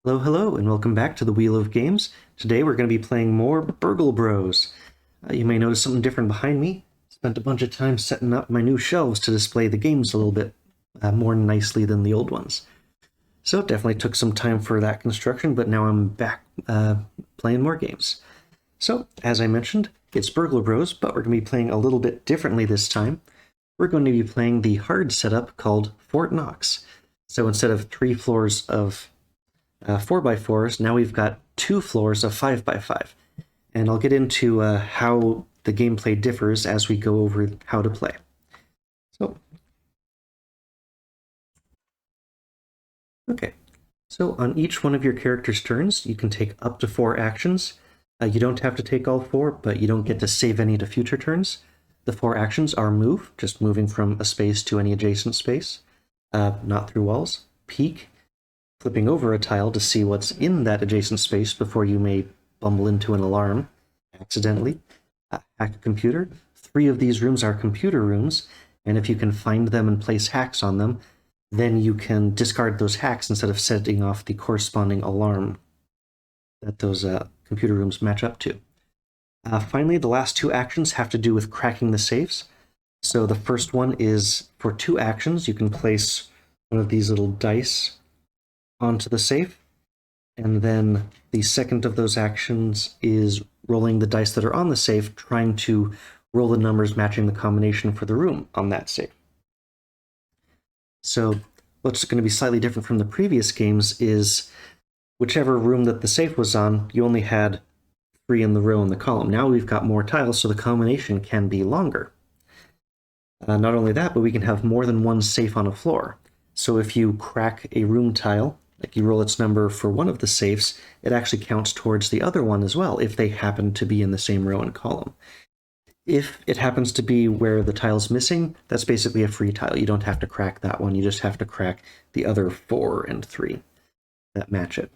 Hello, hello, and welcome back to the Wheel of Games. Today we're going to be playing more Burgle Bros. You may notice something different behind me. Spent a bunch of time setting up my new shelves to display the games a little bit more nicely than the old ones. So it definitely took some time for that construction, but now I'm back playing more games. So, as I mentioned, it's Burgle Bros, but we're going to be playing a little bit differently this time. We're going to be playing the hard setup called Fort Knox. So instead of 3 floors of 4x4s, now we've got 2 floors of 5x5. And I'll get into how the gameplay differs as we go over how to play. So, okay. So on each one of your character's turns, you can take up to 4 actions. You don't have to take all 4, but you don't get to save any to future turns. The 4 actions are move, just moving from a space to any adjacent space, not through walls. Peek, flipping over a tile to see what's in that adjacent space before you may bumble into an alarm accidentally. Hack a computer. 3 of these rooms are computer rooms, and if you can find them and place hacks on them, then you can discard those hacks instead of setting off the corresponding alarm that those computer rooms match up to. Finally, the last 2 actions have to do with cracking the safes. So the first one is for 2 actions, you can place one of these little dice onto the safe, and then the second of those actions is rolling the dice that are on the safe, trying to roll the numbers matching the combination for the room on that safe. So what's going to be slightly different from the previous games is whichever room that the safe was on, you only had 3 in the row in the column. Now we've got more tiles, so the combination can be longer. Not only that, but we can have more than one safe on a floor. So if you crack a room tile, like you roll its number for one of the safes, it actually counts towards the other one as well, if they happen to be in the same row and column. If it happens to be where the tile's missing, that's basically a free tile. You don't have to crack that one, you just have to crack the other 4 and 3 that match it.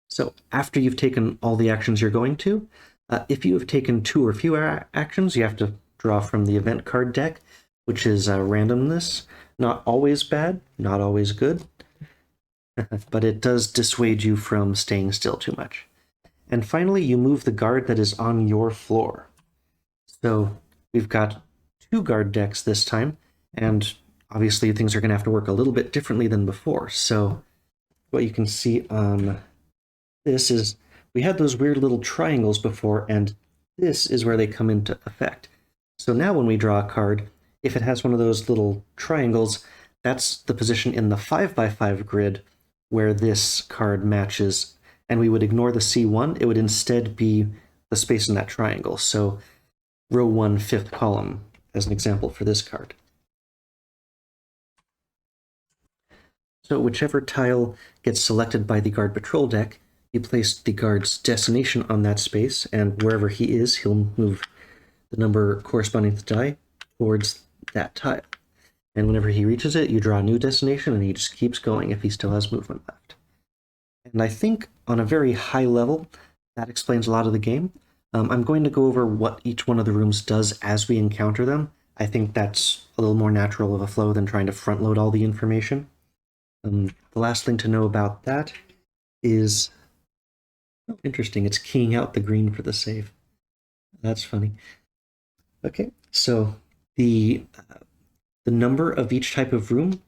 So after you've taken all the actions you're going to, if you have taken 2 or fewer actions, you have to draw from the event card deck, which is randomness. Not always bad, not always good, but it does dissuade you from staying still too much. And finally, you move the guard that is on your floor. So we've got 2 guard decks this time, and obviously things are going to have to work a little bit differently than before. So what you can see on this is we had those weird little triangles before, and this is where they come into effect. So now when we draw a card, if it has one of those little triangles, that's the position in the 5x5 grid where this card matches, and we would ignore the C1. It would instead be the space in that triangle. So row 1, 5th column, as an example for this card. So whichever tile gets selected by the guard patrol deck, you place the guard's destination on that space, and wherever he is, he'll move the number corresponding to the die towards that tile. And whenever he reaches it, you draw a new destination, and he just keeps going if he still has movement left. And I think on a very high level, that explains a lot of the game. I'm going to go over what each one of the rooms does as we encounter them. I think that's a little more natural of a flow than trying to front load all the information. The last thing to know about that is, oh, interesting, it's keying out the green for the save. That's funny. Okay, so the number of each type of room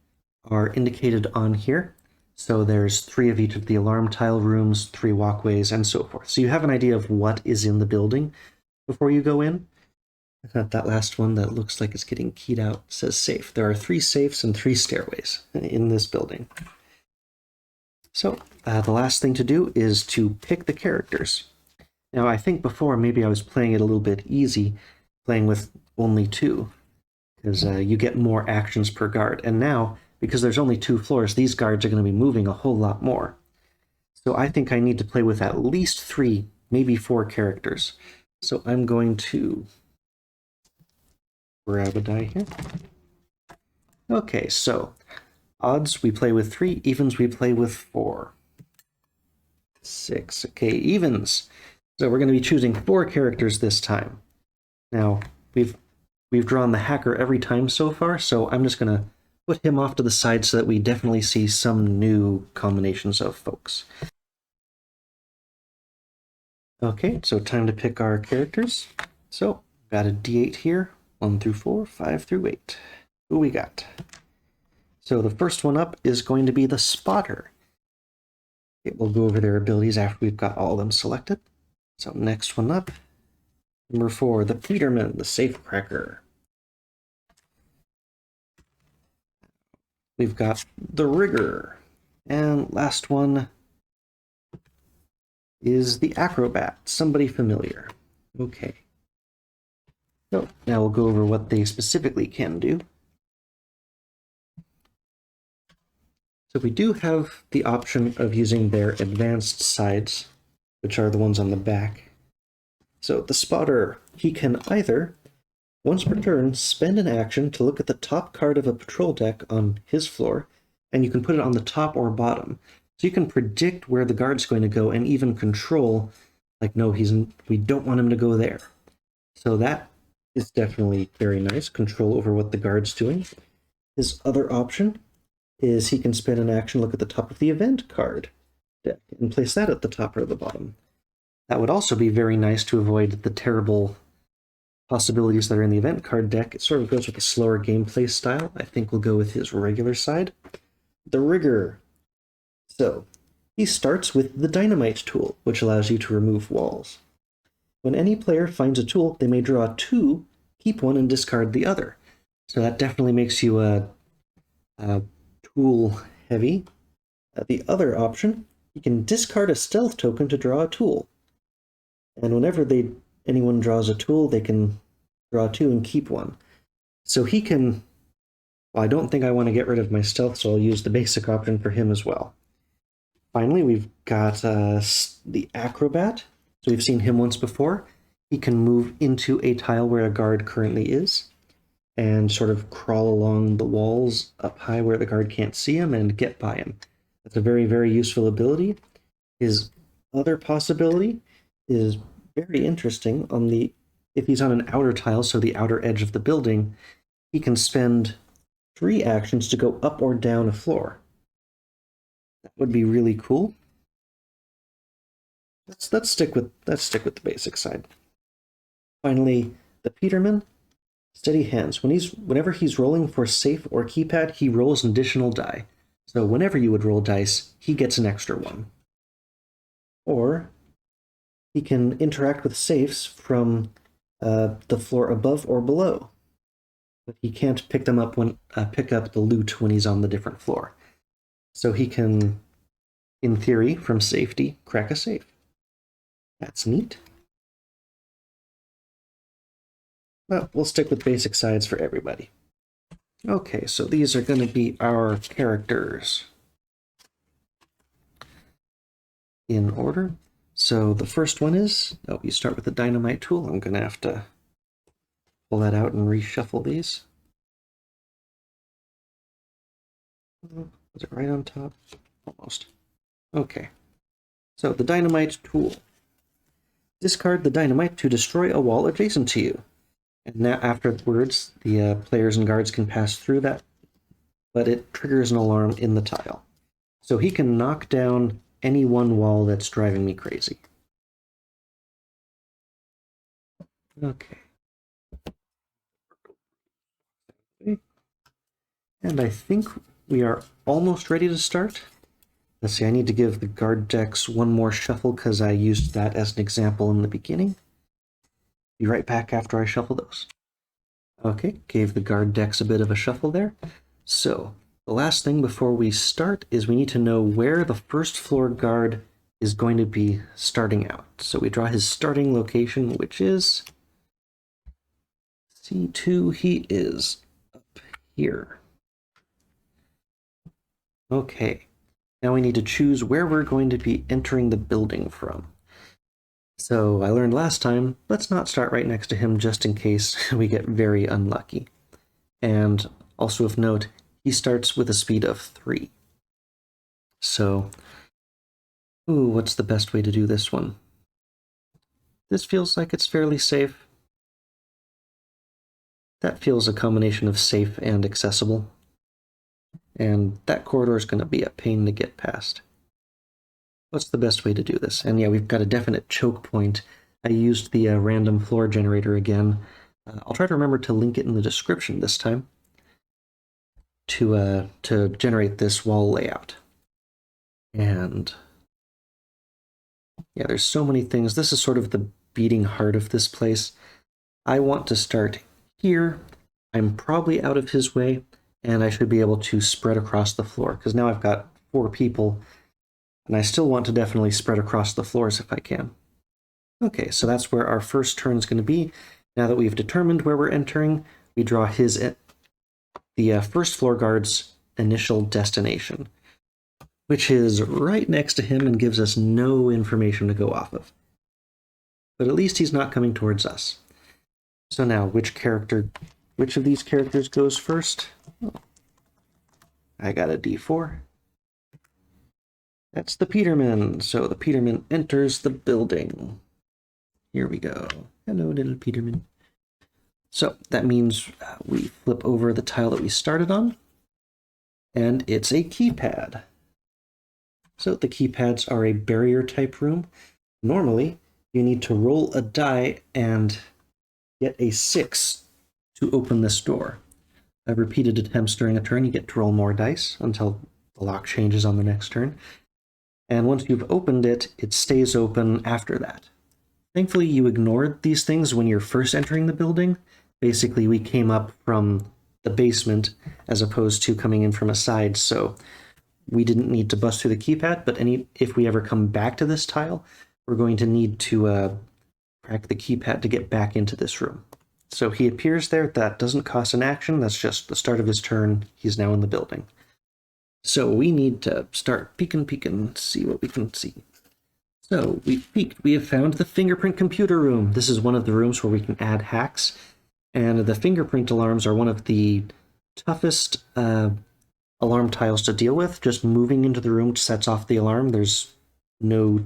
are indicated on here. So there's 3 of each of the alarm tile rooms, 3 walkways, and so forth. So you have an idea of what is in the building before you go in. That last one that looks like it's getting keyed out says safe. There are 3 safes and 3 stairways in this building. So the last thing to do is to pick the characters. Now I think before maybe I was playing it a little bit easy, playing with only 2, because you get more actions per guard. And now, because there's only 2 floors, these guards are going to be moving a whole lot more. So I think I need to play with at least 3, maybe 4 characters. So I'm going to grab a die here. Okay, so odds we play with 3, evens we play with 4. 6, okay, evens. So we're going to be choosing 4 characters this time. Now, we've drawn the hacker every time so far, so I'm just going to put him off to the side so that we definitely see some new combinations of folks. Okay, so time to pick our characters. So, got a D8 here, 1 through 4, 5 through 8. Who we got? So the first one up is going to be the Spotter. Okay, we'll go over their abilities after we've got all of them selected. So next one up, number 4, the Peterman, the Safecracker. We've got the Rigger. And last one is the Acrobat, somebody familiar. Okay. So now we'll go over what they specifically can do. So we do have the option of using their advanced sides, which are the ones on the back. So the Spotter, he can either, once per turn, spend an action to look at the top card of a patrol deck on his floor, and you can put it on the top or bottom. So you can predict where the guard's going to go and even control, like, no, we don't want him to go there. So that is definitely very nice, control over what the guard's doing. His other option is he can spend an action, look at the top of the event card deck, and place that at the top or the bottom. That would also be very nice to avoid the terrible possibilities that are in the event card deck. It sort of goes with a slower gameplay style. I think we'll go with his regular side. The Rigger. So, he starts with the Dynamite tool, which allows you to remove walls. When any player finds a tool, they may draw 2, keep 1, and discard the other. So that definitely makes you a tool heavy. The other option, you can discard a stealth token to draw a tool. And whenever anyone draws a tool, they can draw 2 and keep 1. So he can... Well, I don't think I want to get rid of my stealth, so I'll use the basic option for him as well. Finally, we've got the Acrobat. So we've seen him once before. He can move into a tile where a guard currently is and sort of crawl along the walls up high where the guard can't see him and get by him. That's a very, very useful ability. His other possibility is very interesting. If he's on an outer tile, so the outer edge of the building, he can spend 3 actions to go up or down a floor. That would be really cool. Let's stick with the basic side. Finally, the Peterman, steady hands. Whenever he's rolling for safe or keypad, he rolls an additional die. So whenever you would roll dice, he gets an extra 1. Or he can interact with safes from the floor above or below, but he can't pick up the loot when he's on the different floor. So he can, in theory, from safety, crack a safe. That's neat. Well, we'll stick with basic sides for everybody. Okay, so these are going to be our characters in order. So the first one is, you start with the Dynamite tool. I'm going to have to pull that out and reshuffle these. Was it right on top? Almost. Okay. So the Dynamite tool. Discard the Dynamite to destroy a wall adjacent to you. And now afterwards, the players and guards can pass through that, but it triggers an alarm in the tile. So he can knock down any one wall that's driving me crazy. Okay. And I think we are almost ready to start. Let's see, I need to give the guard decks one more shuffle because I used that as an example in the beginning. Be right back after I shuffle those. Okay, gave the guard decks a bit of a shuffle there. So, the last thing before we start is we need to know where the first floor guard is going to be starting out. So we draw his starting location, which is C2. He is up here. Okay, now we need to choose where we're going to be entering the building from. So I learned last time, let's not start right next to him just in case we get very unlucky. And also of note, he starts with a speed of 3. So, what's the best way to do this one? This feels like it's fairly safe. That feels a combination of safe and accessible. And that corridor is going to be a pain to get past. What's the best way to do this? And yeah, we've got a definite choke point. I used the random floor generator again. I'll try to remember to link it in the description this time to generate this wall layout. And yeah, there's so many things. This is sort of the beating heart of this place. I want to start here. I'm probably out of his way, and I should be able to spread across the floor, because now I've got 4 people, and I still want to definitely spread across the floors if I can. Okay, so that's where our first turn is going to be. Now that we've determined where we're entering, we draw the first floor guard's initial destination, which is right next to him and gives us no information to go off of. But at least he's not coming towards us. So now, which of these characters goes first? Oh, I got a D4. That's the Peterman. So the Peterman enters the building. Here we go. Hello, little Peterman. So that means we flip over the tile that we started on, and it's a keypad. So the keypads are a barrier type room. Normally, you need to roll a die and get a 6 to open this door. At repeated attempts during a turn, you get to roll more dice until the lock changes on the next turn. And once you've opened it, it stays open after that. Thankfully, you ignored these things when you're first entering the building. Basically, we came up from the basement as opposed to coming in from a side, so we didn't need to bust through the keypad, but if we ever come back to this tile, we're going to need to crack the keypad to get back into this room. So he appears there. That doesn't cost an action. That's just the start of his turn. He's now in the building. So we need to start peeking, see what we can see. So we've peeked. We have found the fingerprint computer room. This is one of the rooms where we can add hacks. And the fingerprint alarms are one of the toughest alarm tiles to deal with. Just moving into the room sets off the alarm. There's no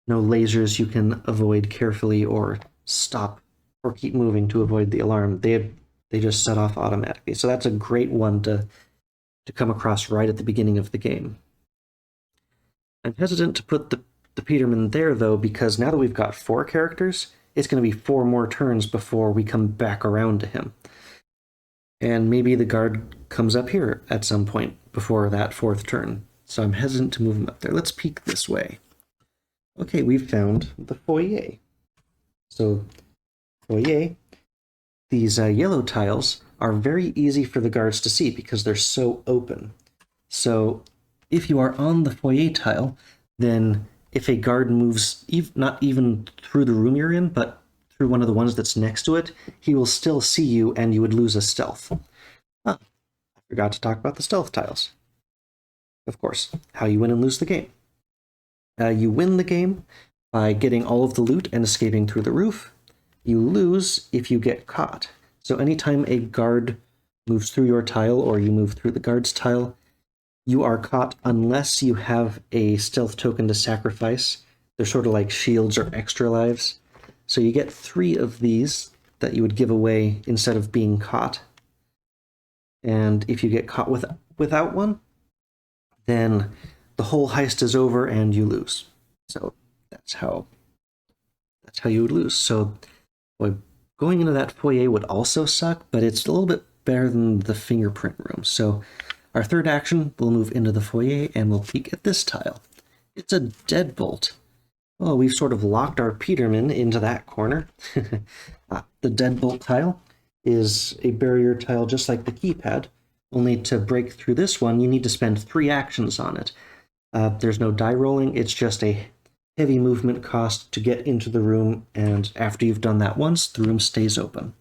lasers you can avoid carefully or stop or keep moving to avoid the alarm. They just set off automatically. So that's a great one to come across right at the beginning of the game. I'm hesitant to put the Peterman there, though, because now that we've got 4 characters, it's going to be 4 more turns before we come back around to him. And maybe the guard comes up here at some point before that 4th turn. So I'm hesitant to move him up there. Let's peek this way. Okay, we've found the foyer. So, foyer, these yellow tiles are very easy for the guards to see because they're so open. So, if you are on the foyer tile, then if a guard moves not even through the room you're in, but through one of the ones that's next to it, he will still see you and you would lose a stealth. I forgot to talk about the stealth tiles. Of course, how you win and lose the game. You win the game by getting all of the loot and escaping through the roof. You lose if you get caught. So anytime a guard moves through your tile or you move through the guard's tile, you are caught unless you have a stealth token to sacrifice. They're sort of like shields or extra lives. So you get 3 of these that you would give away instead of being caught. And if you get caught without one, then the whole heist is over and you lose. So that's how you would lose. So boy, going into that foyer would also suck, but it's a little bit better than the fingerprint room. So our 3rd action, we'll move into the foyer and we'll peek at this tile. It's a deadbolt. Oh, we've sort of locked our Peterman into that corner. The deadbolt tile is a barrier tile just like the keypad, only to break through this one, you need to spend 3 actions on it. There's no die rolling, it's just a heavy movement cost to get into the room, and after you've done that once, the room stays open.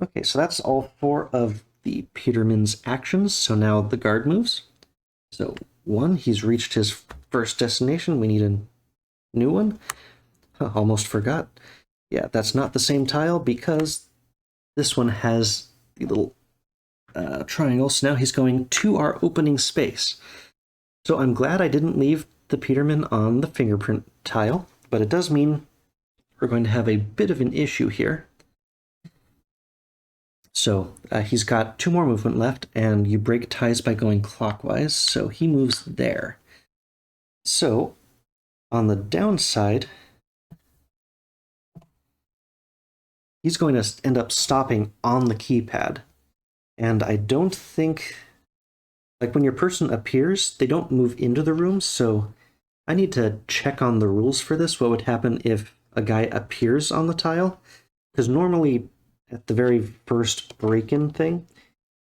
Okay, so that's all 4 of the Peterman's actions, so now the guard moves. So 1, he's reached his first destination, we need a new one. Almost forgot. Yeah, that's not the same tile because this one has the little triangle, so now he's going to our opening space. So I'm glad I didn't leave the Peterman on the fingerprint tile, but it does mean we're going to have a bit of an issue here. So he's got 2 more movement left, and you break ties by going clockwise, so he moves there. So, on the downside, he's going to end up stopping on the keypad. And I don't think, like when your person appears, they don't move into the room, so I need to check on the rules for this. What would happen if a guy appears on the tile? Because normally, at the very first break-in thing,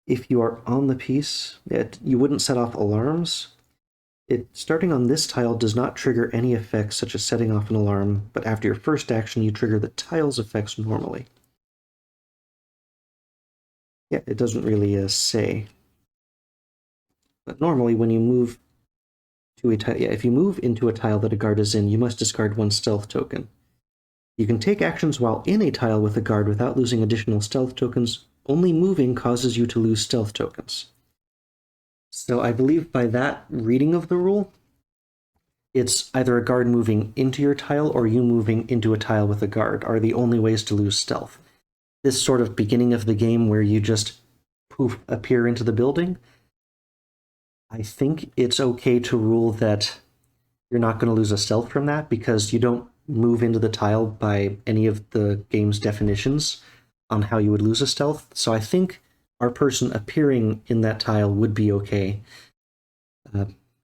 if you are on the piece, you wouldn't set off alarms. Starting on this tile does not trigger any effects such as setting off an alarm, but after your first action, you trigger the tile's effects normally. Yeah, it doesn't really say. But normally when you move to a tile, if you move into a tile that a guard is in, you must discard 1 stealth token. You can take actions while in a tile with a guard without losing additional stealth tokens. Only moving causes you to lose stealth tokens. So I believe by that reading of the rule, it's either a guard moving into your tile or you moving into a tile with a guard are the only ways to lose stealth. This sort of beginning of the game where you just poof appear into the building, I think it's okay to rule that you're not going to lose a stealth from that because you don't move into the tile by any of the game's definitions on how you would lose a stealth. So I think our person appearing in that tile would be okay.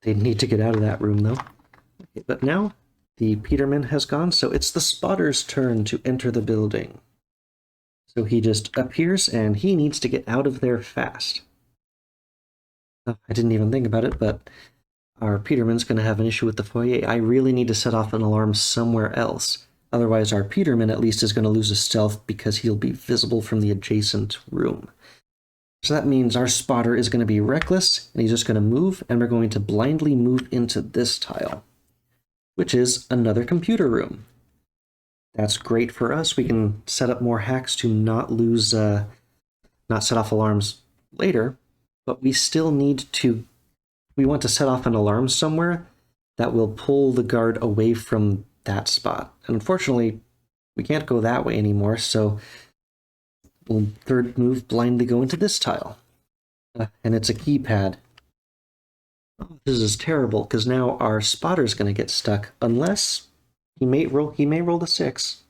They'd need to get out of that room, though. Okay, but now the Peterman has gone, so it's the spotter's turn to enter the building. So he just appears, and he needs to get out of there fast. Oh, I didn't even think about it, but our Peterman's going to have an issue with the foyer. I really need to set off an alarm somewhere else. Otherwise, our Peterman at least is going to lose his stealth because he'll be visible from the adjacent room. So that means our spotter is going to be reckless, and he's just going to move, and we're going to blindly move into this tile, which is another computer room. That's great for us. We can set up more hacks to not lose, not set off alarms later, but we still need to, we want to set off an alarm somewhere that will pull the guard away from that spot. And unfortunately, we can't go that way anymore, so we'll third move blindly go into this tile. And it's a keypad. Oh, this is terrible, because now our spotter's going to get stuck, unless he may roll the 6.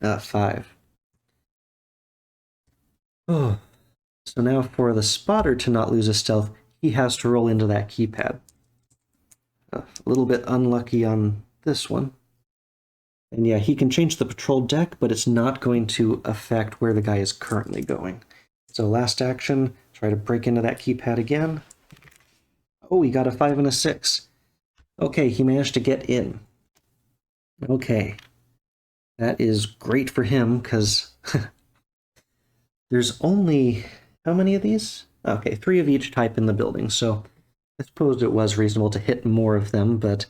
5. Oh. So now for the spotter to not lose his stealth, he has to roll into that keypad. A little bit unlucky on this one. And yeah, he can change the patrol deck, but it's not going to affect where the guy is currently going. So last action, try to break into that keypad again. Oh, he got a 5 and a 6. Okay, he managed to get in. Okay. That is great for him, because there's only, how many of these? Okay, 3 of each type in the building, so I suppose it was reasonable to hit more of them, but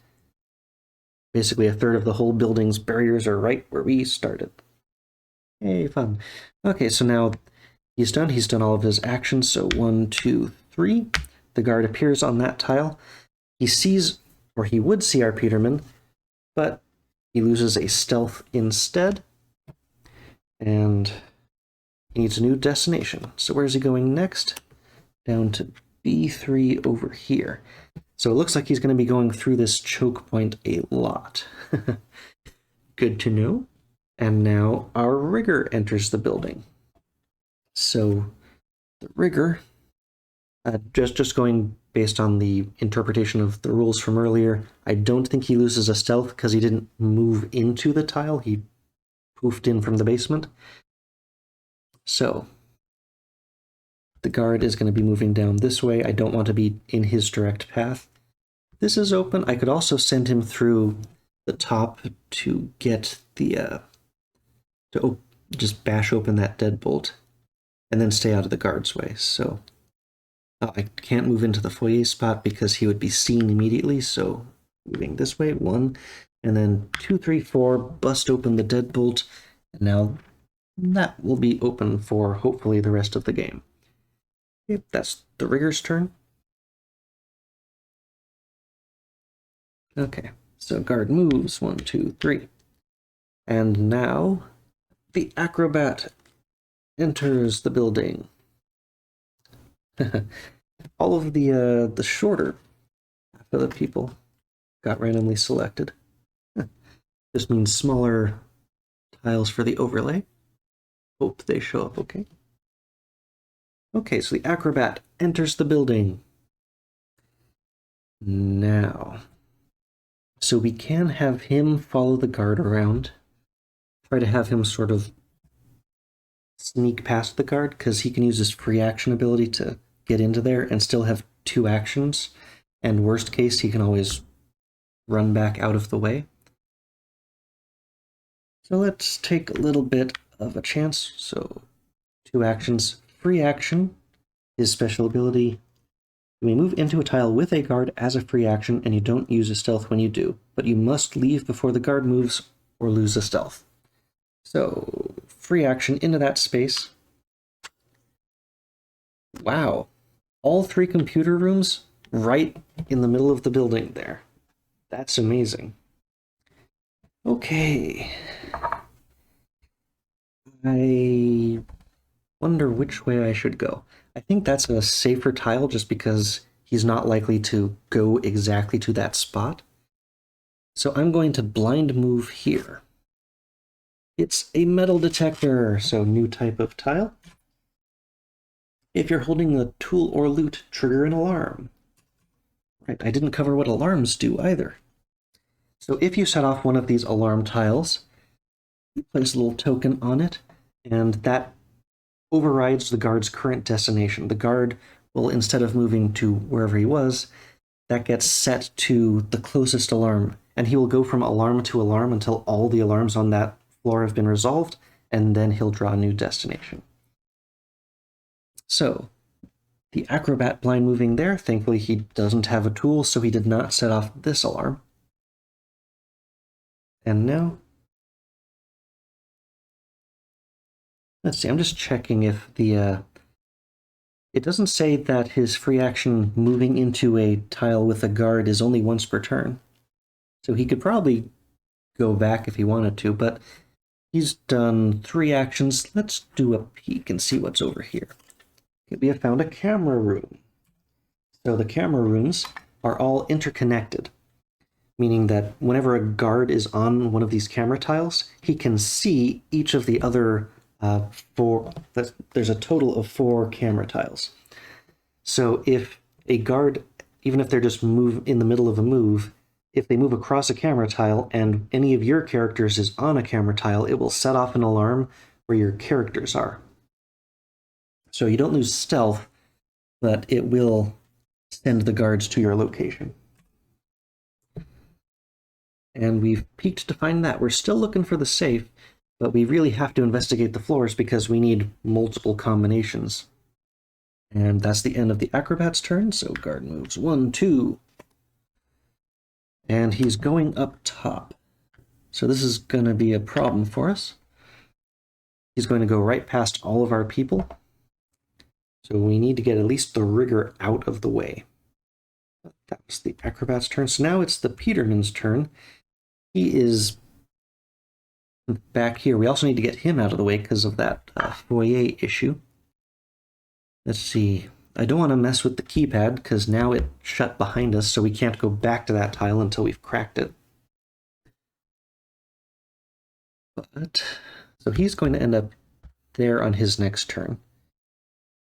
basically a third of the whole building's barriers are right where we started. Hey, fun. Okay, so now he's done all of his actions, so 1, 2, 3. The guard appears on that tile. He sees, or he would see our Peterman, but he loses a stealth instead, and he needs a new destination. So where's he going next? Down to B3 over here. So it looks like he's going to be going through this choke point a lot. Good to know. And now our rigger enters the building. So the rigger, just going based on the interpretation of the rules from earlier, I don't think he loses a stealth because he didn't move into the tile. He poofed in from the basement. So the guard is going to be moving down this way. I don't want to be in his direct path. This is open. I could also send him through the top to get the, just bash open that deadbolt and then stay out of the guard's way. So I can't move into the foyer spot because he would be seen immediately. So moving this way, 1, and then 2, 3, 4, bust open the deadbolt. And now that will be open for hopefully the rest of the game. Okay, that's the rigger's turn. Okay, so guard moves, 1, 2, 3. And now the acrobat enters the building. All of the shorter half of the people got randomly selected. This means smaller tiles for the overlay. Hope they show up okay. Okay, so the acrobat enters the building. Now, so we can have him follow the guard around. Try to have him sort of sneak past the guard, because he can use his free action ability to get into there and still have 2 actions. And worst case, he can always run back out of the way. So let's take a little bit of a chance. So 2 actions. Free action, his special ability. You may move into a tile with a guard as a free action, and you don't use a stealth when you do, but you must leave before the guard moves or lose a stealth. So, free action into that space. Wow. All 3 computer rooms right in the middle of the building there. That's amazing. Okay. I wonder which way I should go. I think that's a safer tile just because he's not likely to go exactly to that spot. So I'm going to blind move here. It's a metal detector, so new type of tile. If you're holding a tool or loot, trigger an alarm. Right, I didn't cover what alarms do either. So if you set off one of these alarm tiles, you place a little token on it, and that overrides the guard's current destination. The guard will, instead of moving to wherever he was, that gets set to the closest alarm, and he will go from alarm to alarm until all the alarms on that floor have been resolved, and then he'll draw a new destination. So, the acrobat blind moving there, thankfully he doesn't have a tool, so he did not set off this alarm. And now, let's see, I'm just checking if the, it doesn't say that his free action moving into a tile with a guard is only once per turn. So he could probably go back if he wanted to, but he's done 3 actions. Let's do a peek and see what's over here. Okay, we have found a camera room. So the camera rooms are all interconnected, meaning that whenever a guard is on one of these camera tiles, he can see each of the other 4. There's a total of 4 camera tiles. So if a guard, even if they're just in the middle of a move, if they move across a camera tile and any of your characters is on a camera tile, it will set off an alarm where your characters are. So you don't lose stealth, but it will send the guards to your location. And we've peeked to find that. We're still looking for the safe, but we really have to investigate the floors because we need multiple combinations. And that's the end of the acrobat's turn, so guard moves 1, 2. And he's going up top. So this is going to be a problem for us. He's going to go right past all of our people. So we need to get at least the rigger out of the way. That was the acrobat's turn. So now it's the Peterman's turn. He is back here. We also need to get him out of the way because of that foyer issue. Let's see. I don't want to mess with the keypad because now it shut behind us, so we can't go back to that tile until we've cracked it. But, so he's going to end up there on his next turn.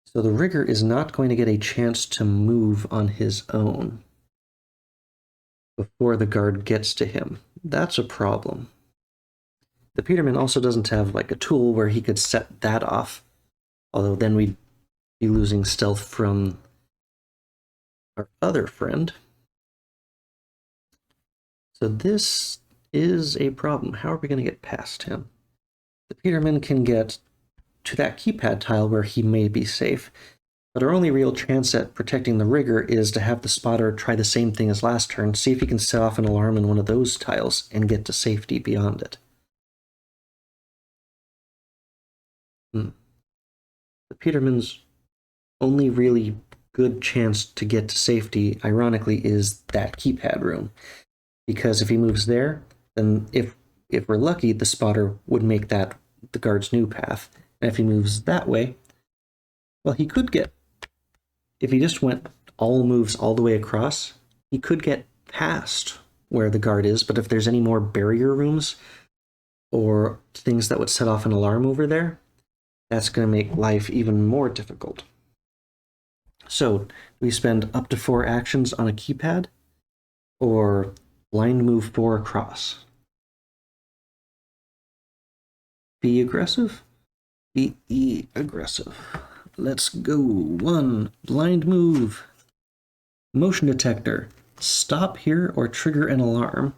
So the rigger is not going to get a chance to move on his own before the guard gets to him. That's a problem. The Peterman also doesn't have like a tool where he could set that off, although then we'd be losing stealth from our other friend. So this is a problem. How are we going to get past him? The Peterman can get to that keypad tile where he may be safe, but our only real chance at protecting the rigger is to have the spotter try the same thing as last turn, see if he can set off an alarm in one of those tiles and get to safety beyond it. The Peterman's only really good chance to get to safety, ironically, is that keypad room. Because if he moves there, then if we're lucky, the spotter would make that the guard's new path. And if he moves that way, well, he could get, if he just went all moves all the way across, he could get past where the guard is, but if there's any more barrier rooms or things that would set off an alarm over there, that's going to make life even more difficult. So we spend up to 4 actions on a keypad, or blind move 4 across. Be aggressive. Be aggressive. Let's go. 1, blind move. Motion detector. Stop here or trigger an alarm.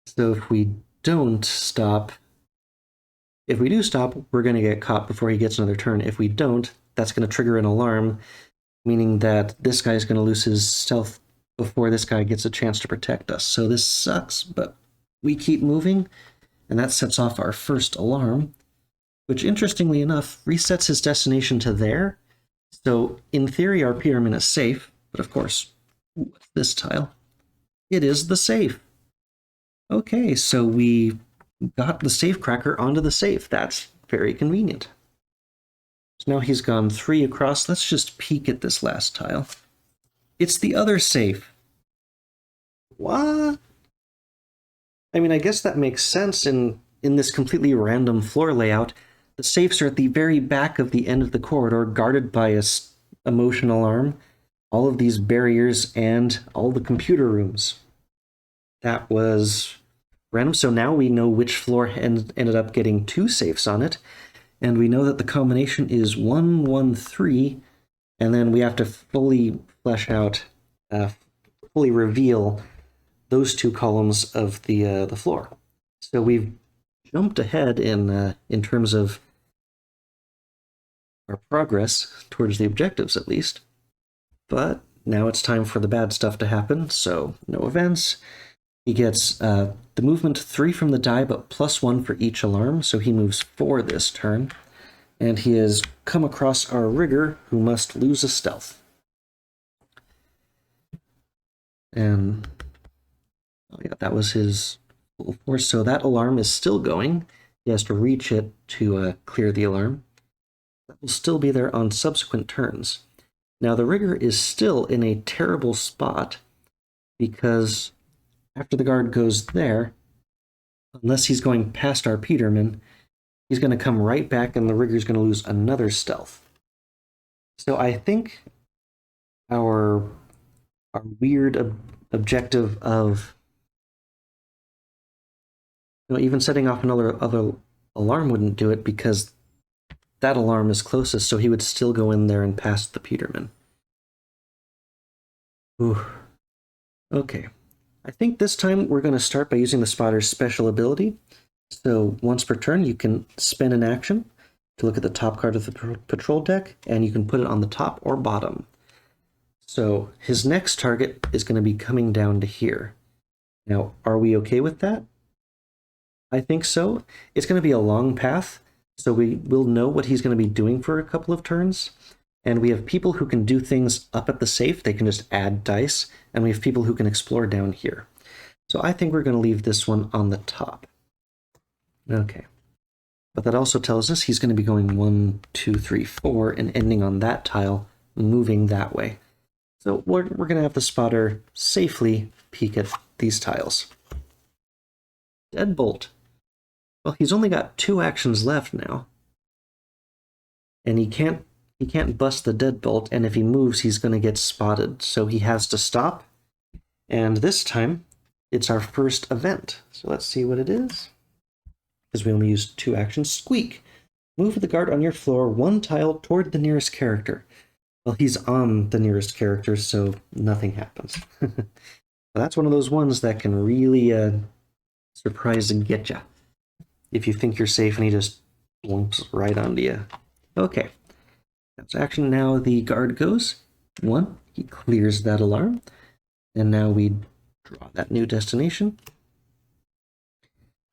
So if we don't stop, if we do stop, we're going to get caught before he gets another turn. If we don't, that's going to trigger an alarm, meaning that this guy's going to lose his stealth before this guy gets a chance to protect us. So this sucks, but we keep moving, and that sets off our first alarm, which interestingly enough resets his destination to there. So in theory, our Peterman is safe, but of course, what's this tile? It is the safe. Okay, so we got the safe cracker onto the safe. That's very convenient. So now he's gone 3 across. Let's just peek at this last tile. It's the other safe. What? I mean, I guess that makes sense in this completely random floor layout. The safes are at the very back of the end of the corridor, guarded by a motion alarm, all of these barriers, and all the computer rooms. That was random. So now we know which floor ended up getting 2 safes on it, and we know that the combination is 1, 1, 3, and then we have to fully flesh out, fully reveal those 2 columns of the floor. So we've jumped ahead in terms of our progress towards the objectives, at least. But now it's time for the bad stuff to happen, so no events. He gets the movement 3 from the die, but +1 for each alarm, so he moves 4 this turn. And he has come across our rigger, who must lose a stealth. And oh yeah, that was his full force, so that alarm is still going. He has to reach it to clear the alarm. That will still be there on subsequent turns. Now the rigger is still in a terrible spot, because after the guard goes there, unless he's going past our Peterman, he's going to come right back and the rigger's going to lose another stealth. So I think our weird objective of even setting off another alarm wouldn't do it, because that alarm is closest, so he would still go in there and pass the Peterman. Ooh. Okay. I think this time we're going to start by using the spotter's special ability. So once per turn, you can spend an action to look at the top card of the patrol deck, and you can put it on the top or bottom. So his next target is going to be coming down to here. Now, are we okay with that? I think so. It's going to be a long path, so we will know what he's going to be doing for a couple of turns. And we have people who can do things up at the safe. They can just add dice. And we have people who can explore down here. So I think we're going to leave this one on the top. Okay. But that also tells us he's going to be going 1, 2, 3, 4, and ending on that tile, moving that way. So we're going to have the spotter safely peek at these tiles. Deadbolt. Well, he's only got 2 actions left now. And he can't bust the deadbolt, and if he moves, he's going to get spotted. So he has to stop. And this time, it's our first event. So let's see what it is. Because we only used 2 actions. Squeak. Move the guard on your floor 1 tile toward the nearest character. Well, he's on the nearest character, so nothing happens. That's one of those ones that can really surprise and get you. If you think you're safe and he just blumps right onto you. Okay. That's action. Now the guard goes. 1. He clears that alarm. And now we draw that new destination.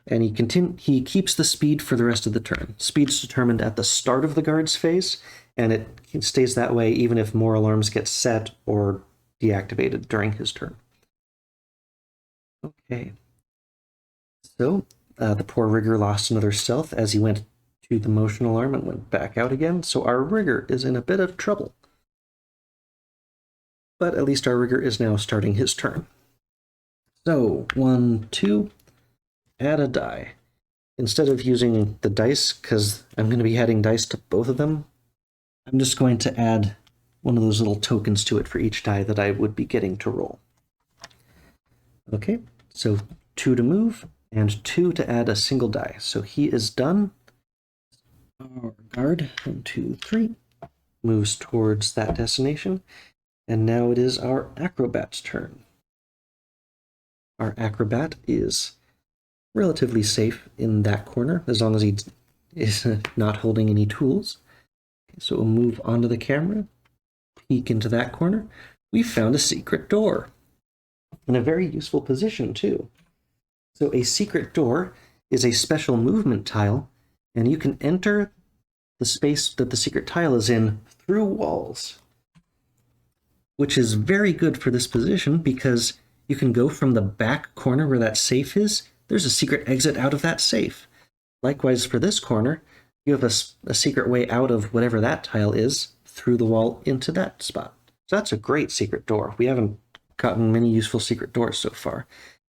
And he keeps the speed for the rest of the turn. Speed's determined at the start of the guard's phase, and it stays that way even if more alarms get set or deactivated during his turn. Okay. So The poor rigger lost another stealth as he went to the motion alarm and went back out again, so our rigger is in a bit of trouble. But at least our rigger is now starting his turn. So, 1, 2, add a die. Instead of using the dice, because I'm going to be adding dice to both of them, I'm just going to add one of those little tokens to it for each die that I would be getting to roll. Okay, so 2 to move, and 2 to add a single die. So he is done. Our guard, 1, 2, 3, moves towards that destination. And now it is our acrobat's turn. Our acrobat is relatively safe in that corner, as long as he is not holding any tools. Okay, so we'll move onto the camera, peek into that corner. We found a secret door. In a very useful position, too. So a secret door is a special movement tile, and you can enter the space that the secret tile is in through walls, which is very good for this position because you can go from the back corner where that safe is. There's a secret exit out of that safe. Likewise, for this corner, you have a secret way out of whatever that tile is through the wall into that spot. So that's a great secret door. We haven't gotten many useful secret doors so far.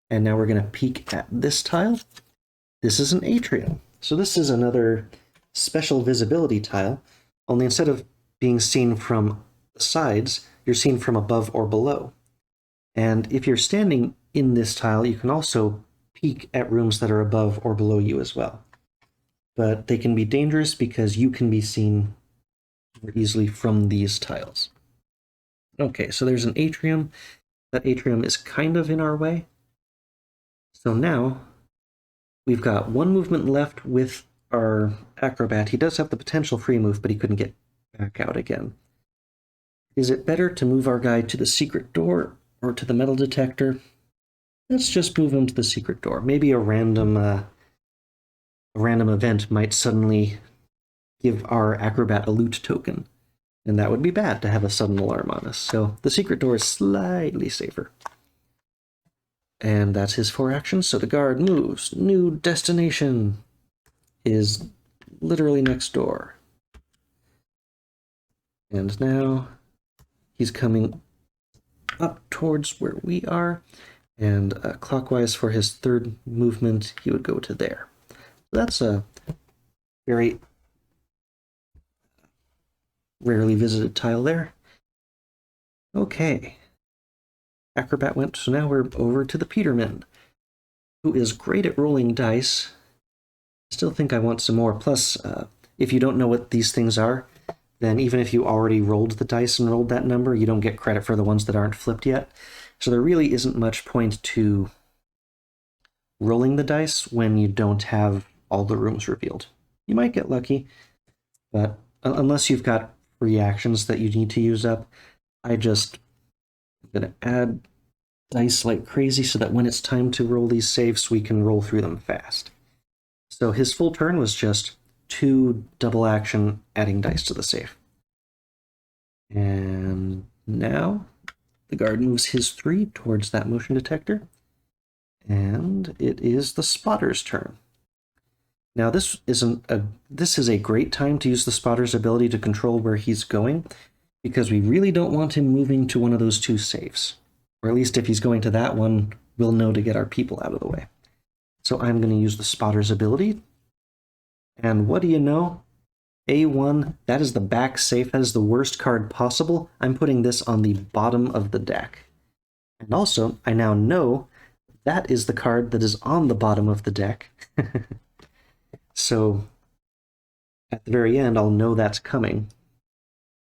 And now we're going to peek at this tile. This is an atrium. So this is another special visibility tile, only instead of being seen from the sides, you're seen from above or below. And if you're standing in this tile, you can also peek at rooms that are above or below you as well. But they can be dangerous because you can be seen more easily from these tiles. Okay, so there's an atrium. That atrium is kind of in our way. So now we've got 1 movement left with our acrobat. He does have the potential free move, but he couldn't get back out again. Is it better to move our guy to the secret door or to the metal detector? Let's just move him to the secret door. Maybe a random event might suddenly give our acrobat a loot token, and that would be bad to have a sudden alarm on us. So the secret door is slightly safer. And that's his 4 actions. So the guard moves. New destination is literally next door. And now he's coming up towards where we are. And clockwise for his 3rd movement, he would go to there. So that's a very rarely visited tile there. Okay. Acrobat went, so now we're over to the Peterman, who is great at rolling dice. Still think I want some more. Plus, if you don't know what these things are, then even if you already rolled the dice and rolled that number, you don't get credit for the ones that aren't flipped yet. So there really isn't much point to rolling the dice when you don't have all the rooms revealed. You might get lucky, but unless you've got free actions that you need to use up, I'm going to add dice like crazy so that when it's time to roll these saves, we can roll through them fast. So his full turn was just 2 double action adding dice to the save. And now the guard moves his 3 towards that motion detector. And it is the spotter's turn. Now this is a great time to use the spotter's ability to control where he's going, because we really don't want him moving to one of those 2 safes. Or at least if he's going to that one, we'll know to get our people out of the way. So I'm going to use the spotter's ability. And what do you know? A1, that is the back safe. That is the worst card possible. I'm putting this on the bottom of the deck. And also, I now know that is the card that is on the bottom of the deck. So at the very end, I'll know that's coming.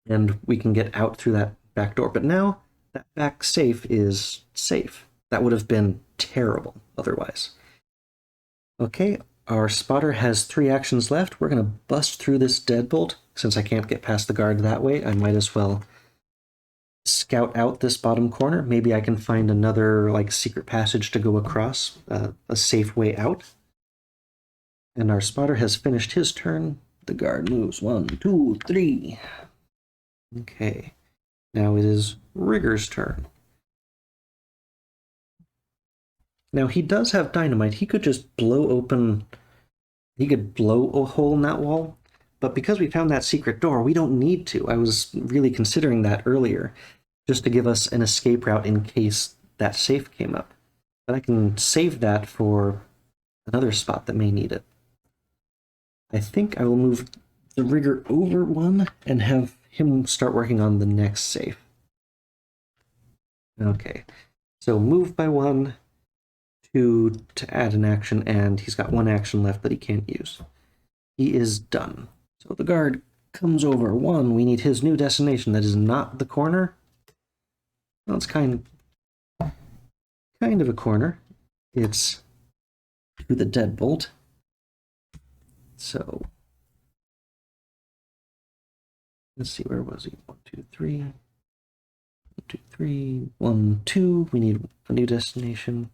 And we can get out through that back door. But now, that back safe is safe. That would have been terrible otherwise. Okay, our spotter has 3 actions left. We're going to bust through this deadbolt. Since I can't get past the guard that way, I might as well scout out this bottom corner. Maybe I can find another secret passage to go across, a safe way out. And our spotter has finished his turn. The guard moves 1, 2, 3. Okay, now it is Rigger's turn. Now, he does have dynamite. He could just blow open... He could blow a hole in that wall, but because we found that secret door, we don't need to. I was really considering that earlier, just to give us an escape route in case that safe came up. But I can save that for another spot that may need it. I think I will move the rigger over one and have him start working on the next safe. Okay, so move by one, two to add an action, and he's got one action left that he can't use. He is done. So the guard comes over. One, we need his new destination. That is not the corner. Well, it's kind of a corner. It's to the deadbolt. So let's see, where was he? 1, 2, 3. 1, 2, 3. 1, 2. We need a new destination.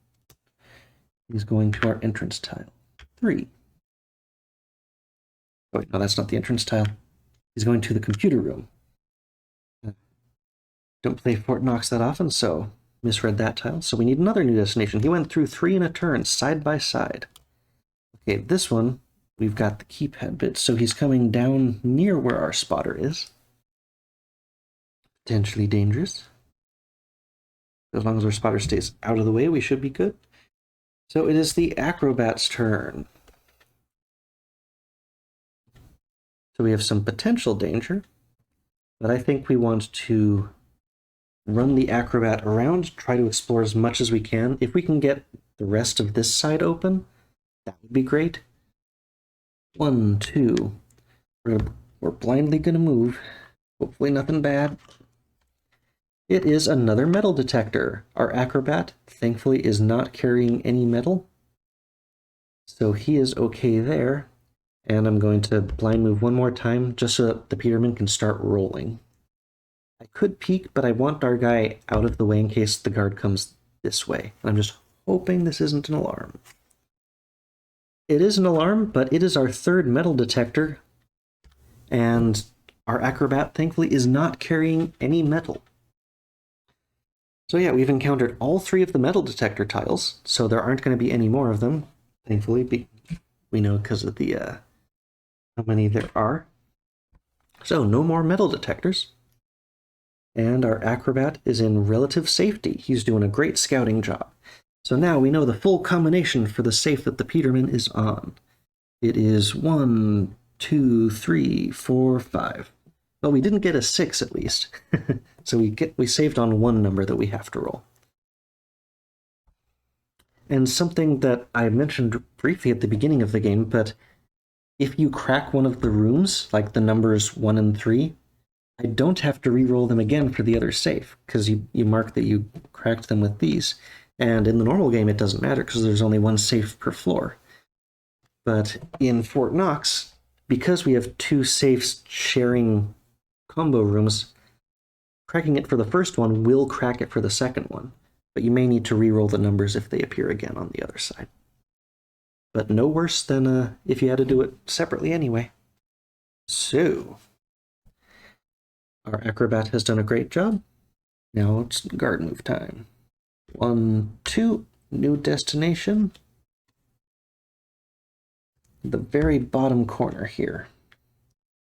He's going to our entrance tile. 3. Oh, wait, no, that's not the entrance tile. He's going to the computer room. Don't play Fort Knox that often, so misread that tile. So we need another new destination. He went through 3 in a turn, side by side. Okay, this one, we've got the keypad bit, so he's coming down near where our spotter is. Potentially dangerous. As long as our spotter stays out of the way, we should be good. So it is the acrobat's turn. So we have some potential danger, but I think we want to run the acrobat around, try to explore as much as we can. If we can get the rest of this side open, that would be great. 1, 2. We're blindly going to move. Hopefully nothing bad. It is another metal detector. Our acrobat, thankfully, is not carrying any metal. So he is okay there. And I'm going to blind move one more time just so that the Peterman can start rolling. I could peek, but I want our guy out of the way in case the guard comes this way. I'm just hoping this isn't an alarm. It is an alarm, but it is our third metal detector. And our acrobat, thankfully, is not carrying any metal. So yeah, we've encountered all 3 of the metal detector tiles, so there aren't going to be any more of them, thankfully. We know because of the how many there are. So no more metal detectors. And our acrobat is in relative safety. He's doing a great scouting job. So now we know the full combination for the safe that the Peterman is on. It is 1, 2, 3, 4, 5. Well, we didn't get a 6 at least. So we saved on one number that we have to roll. And something that I mentioned briefly at the beginning of the game, but if you crack one of the rooms, like the numbers 1 and 3, I don't have to re-roll them again for the other safe, because you mark that you cracked them with these. And in the normal game, it doesn't matter, because there's only one safe per floor. But in Fort Knox, because we have 2 safes sharing combo rooms, cracking it for the first one will crack it for the second one. But you may need to re-roll the numbers if they appear again on the other side. But no worse than if you had to do it separately anyway. So, our acrobat has done a great job. Now it's guard move time. 1, 2, new destination. The very bottom corner here.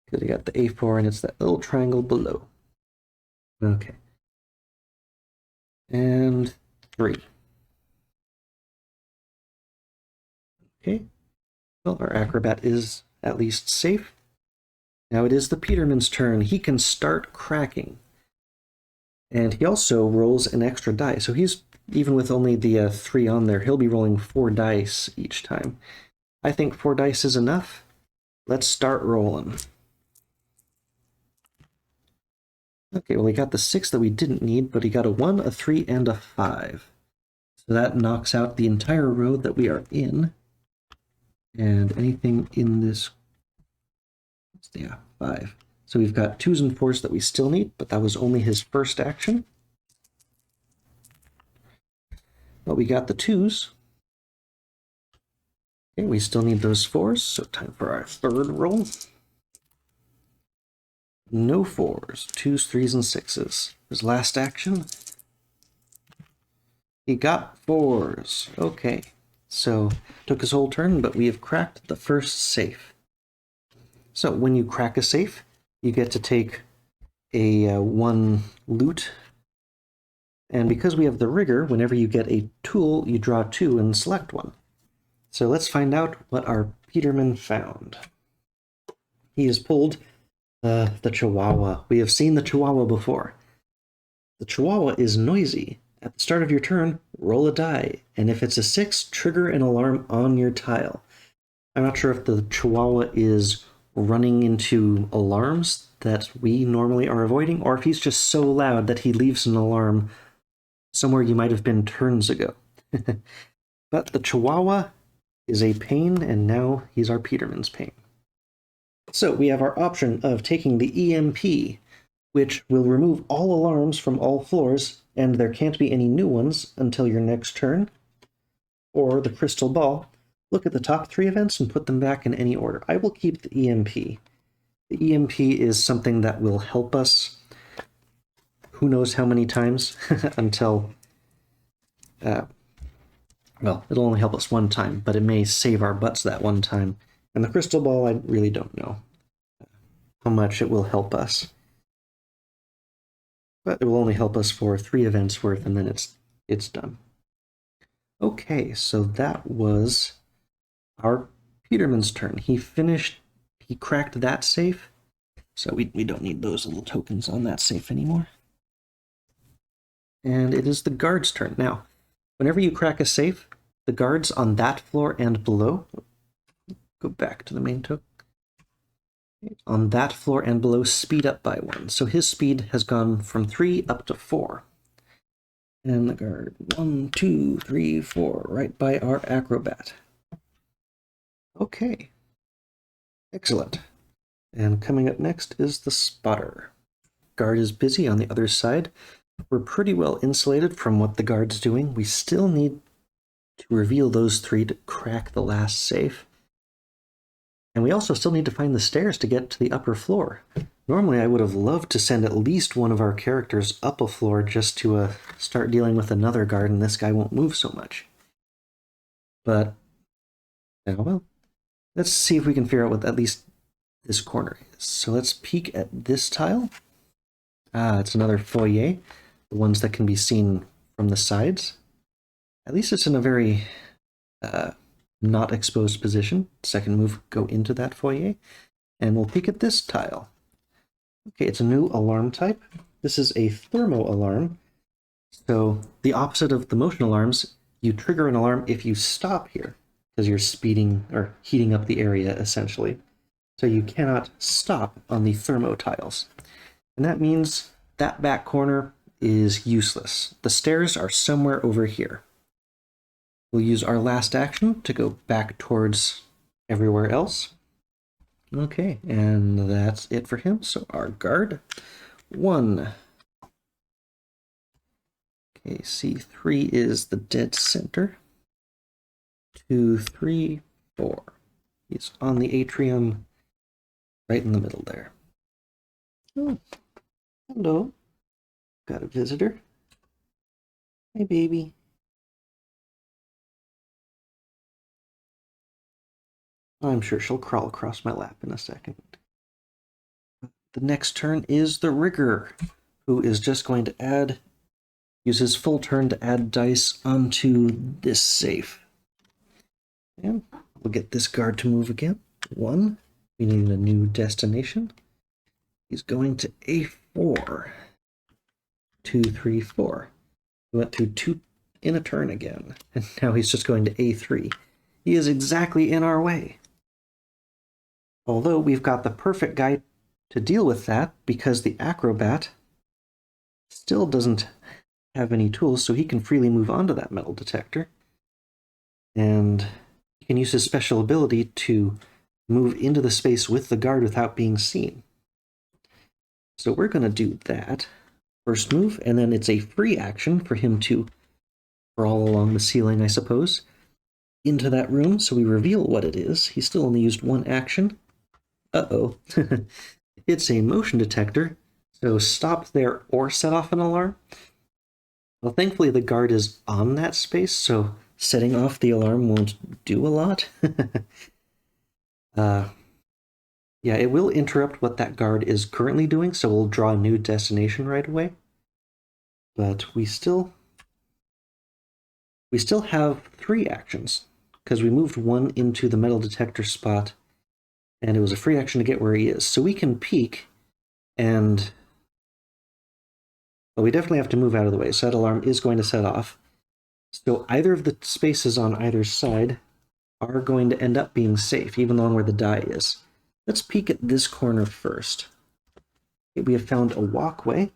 Because you got the A4 and it's that little triangle below. Okay. And 3. Okay. Well, our acrobat is at least safe. Now it is the Peterman's turn. He can start cracking. And he also rolls an extra die. So he's, even with only the 3 on there, he'll be rolling 4 dice each time. I think 4 dice is enough. Let's start rolling. Okay, well, he got the 6 that we didn't need, but he got a 1, a 3, and a 5. So that knocks out the entire row that we are in. And anything in this, yeah, 5. So we've got 2s and 4s that we still need, but that was only his first action. But we got the 2s. Okay, we still need those 4s, so time for our third roll. No 4s, 2s, 3s, and 6s. His last action. He got 4s. Okay. So, took his whole turn, but we have cracked the first safe. So, when you crack a safe, you get to take a 1 loot. And because we have the rigor, whenever you get a tool, you draw 2 and select one. So let's find out what our Peterman found. He has pulled the Chihuahua. We have seen the Chihuahua before. The Chihuahua is noisy. At the start of your turn, roll a die, and if it's a 6, trigger an alarm on your tile. I'm not sure if the Chihuahua is running into alarms that we normally are avoiding, or if he's just so loud that he leaves an alarm somewhere you might have been turns ago. But the Chihuahua is a pain, and now he's our Peterman's pain. So we have our option of taking the EMP, which will remove all alarms from all floors, and there can't be any new ones until your next turn. Or the Crystal Ball. Look at the top 3 events and put them back in any order. I will keep the EMP. The EMP is something that will help us who knows how many times until... well, it'll only help us one time, but it may save our butts that one time. And the Crystal Ball, I really don't know how much it will help us. But it will only help us for 3 events worth, and then it's done. Okay, so that was our Peterman's turn. He cracked that safe, so we don't need those little tokens on that safe anymore. And it is the guard's turn. Now, whenever you crack a safe, the guards on that floor and below, go back to the main token, on that floor and below speed up by 1. So his speed has gone from 3 up to 4. And the guard, 1, 2, 3, 4, right by our acrobat. Okay. Excellent. And coming up next is the spotter. Guard is busy on the other side. We're pretty well insulated from what the guard's doing. We still need to reveal those 3 to crack the last safe. And we also still need to find the stairs to get to the upper floor. Normally I would have loved to send at least one of our characters up a floor just to start dealing with another guard, and this guy won't move so much. But, oh well. Let's see if we can figure out what at least this corner is. So let's peek at this tile. Ah, it's another foyer. The ones that can be seen from the sides. At least it's in a very not exposed position. Second move, go into that foyer. And we'll peek at this tile. Okay, it's a new alarm type. This is a thermo alarm. So the opposite of the motion alarms, you trigger an alarm if you stop here, because you're speeding or heating up the area essentially. So you cannot stop on the thermo tiles. And that means that back corner is useless. The stairs are somewhere over here. We'll use our last action to go back towards everywhere else. Okay, and that's it for him. So our guard, 1. Okay, C3 is the dead center. 2, 3, 4. He's on the atrium, right in the middle there. Oh, hello. Got a visitor. Hey, baby. I'm sure she'll crawl across my lap in a second. The next turn is the rigger, who is just going to use his full turn to add dice onto this safe. And we'll get this guard to move again. 1. We need a new destination. He's going to A4. 2, 3, 4. He went through 2 in a turn again, and now he's just going to A3. He is exactly in our way. Although we've got the perfect guy to deal with that, because the acrobat still doesn't have any tools, so he can freely move onto that metal detector. And he can use his special ability to move into the space with the guard without being seen. So we're going to do that. First move, and then it's a free action for him to crawl along the ceiling, I suppose, into that room, so we reveal what it is. He still only used 1 action. Uh-oh. It's a motion detector, so stop there or set off an alarm. Well, thankfully the guard is on that space, so setting off the alarm won't do a lot. uh, yeah, it will interrupt what that guard is currently doing, so we'll draw a new destination right away. But we still have 3 actions, because we moved 1 into the metal detector spot, and it was a free action to get where he is. So we can peek, and well, we definitely have to move out of the way, so that alarm is going to set off. So either of the spaces on either side are going to end up being safe, even the one where the die is. Let's peek at this corner first. We have found a walkway.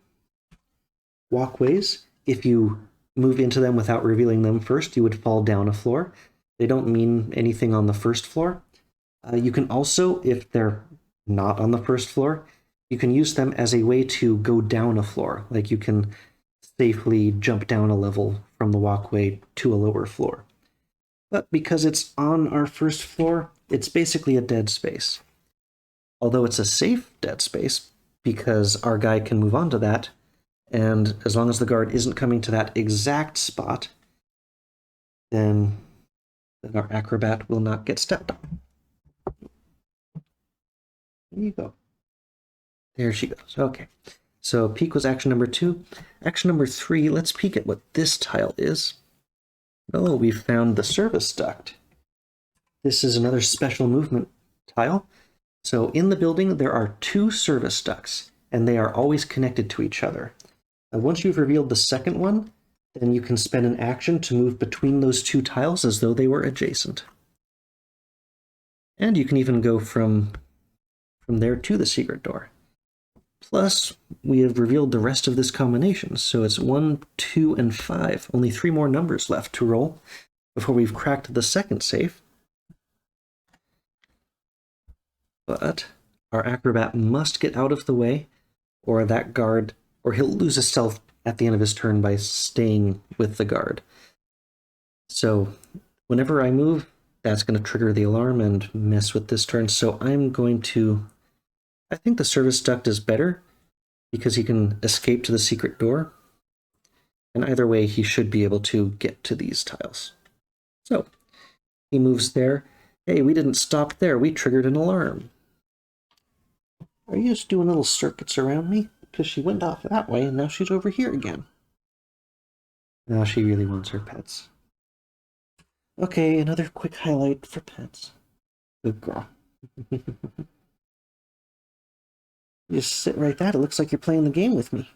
Walkways, if you move into them without revealing them first, you would fall down a floor. They don't mean anything on the first floor. You can also, if they're not on the first floor, you can use them as a way to go down a floor. Like you can safely jump down a level from the walkway to a lower floor. But because it's on our first floor, it's basically a dead space. Although it's a safe dead space, because our guy can move on to that, and as long as the guard isn't coming to that exact spot, then our acrobat will not get stepped on. There you go. There she goes. Okay. So peek was action number 2. Action number 3, let's peek at what this tile is. Oh, we found the service duct. This is another special movement tile. So in the building, there are 2 service ducts, and they are always connected to each other. Once you've revealed the second one, then you can spend an action to move between those 2 tiles as though they were adjacent. And you can even go from there to the secret door. Plus, we have revealed the rest of this combination, so it's 1, 2, and 5. Only 3 more numbers left to roll before we've cracked the second safe. But our acrobat must get out of the way, or that guard, or he'll lose his stealth at the end of his turn by staying with the guard. So whenever I move, that's going to trigger the alarm and mess with this turn. So I'm going to... I think the service duct is better because he can escape to the secret door. And either way, he should be able to get to these tiles. So he moves there. Hey, we didn't stop there. We triggered an alarm. Are you just doing little circuits around me? Because she went off that way and now she's over here again. Now she really wants her pets. Okay, another quick highlight for pets. Good girl. Just sit right there. It looks like you're playing the game with me.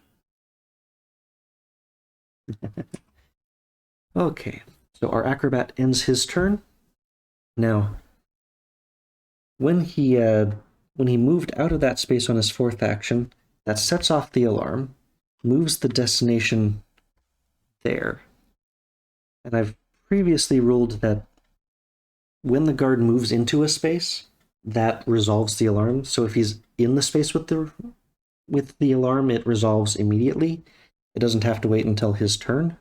Okay, so our acrobat ends his turn. Now, when he moved out of that space on his 4th action, that sets off the alarm, moves the destination there. And I've previously ruled that when the guard moves into a space, that resolves the alarm. So if he's in the space with the alarm, it resolves immediately. It doesn't have to wait until his turn.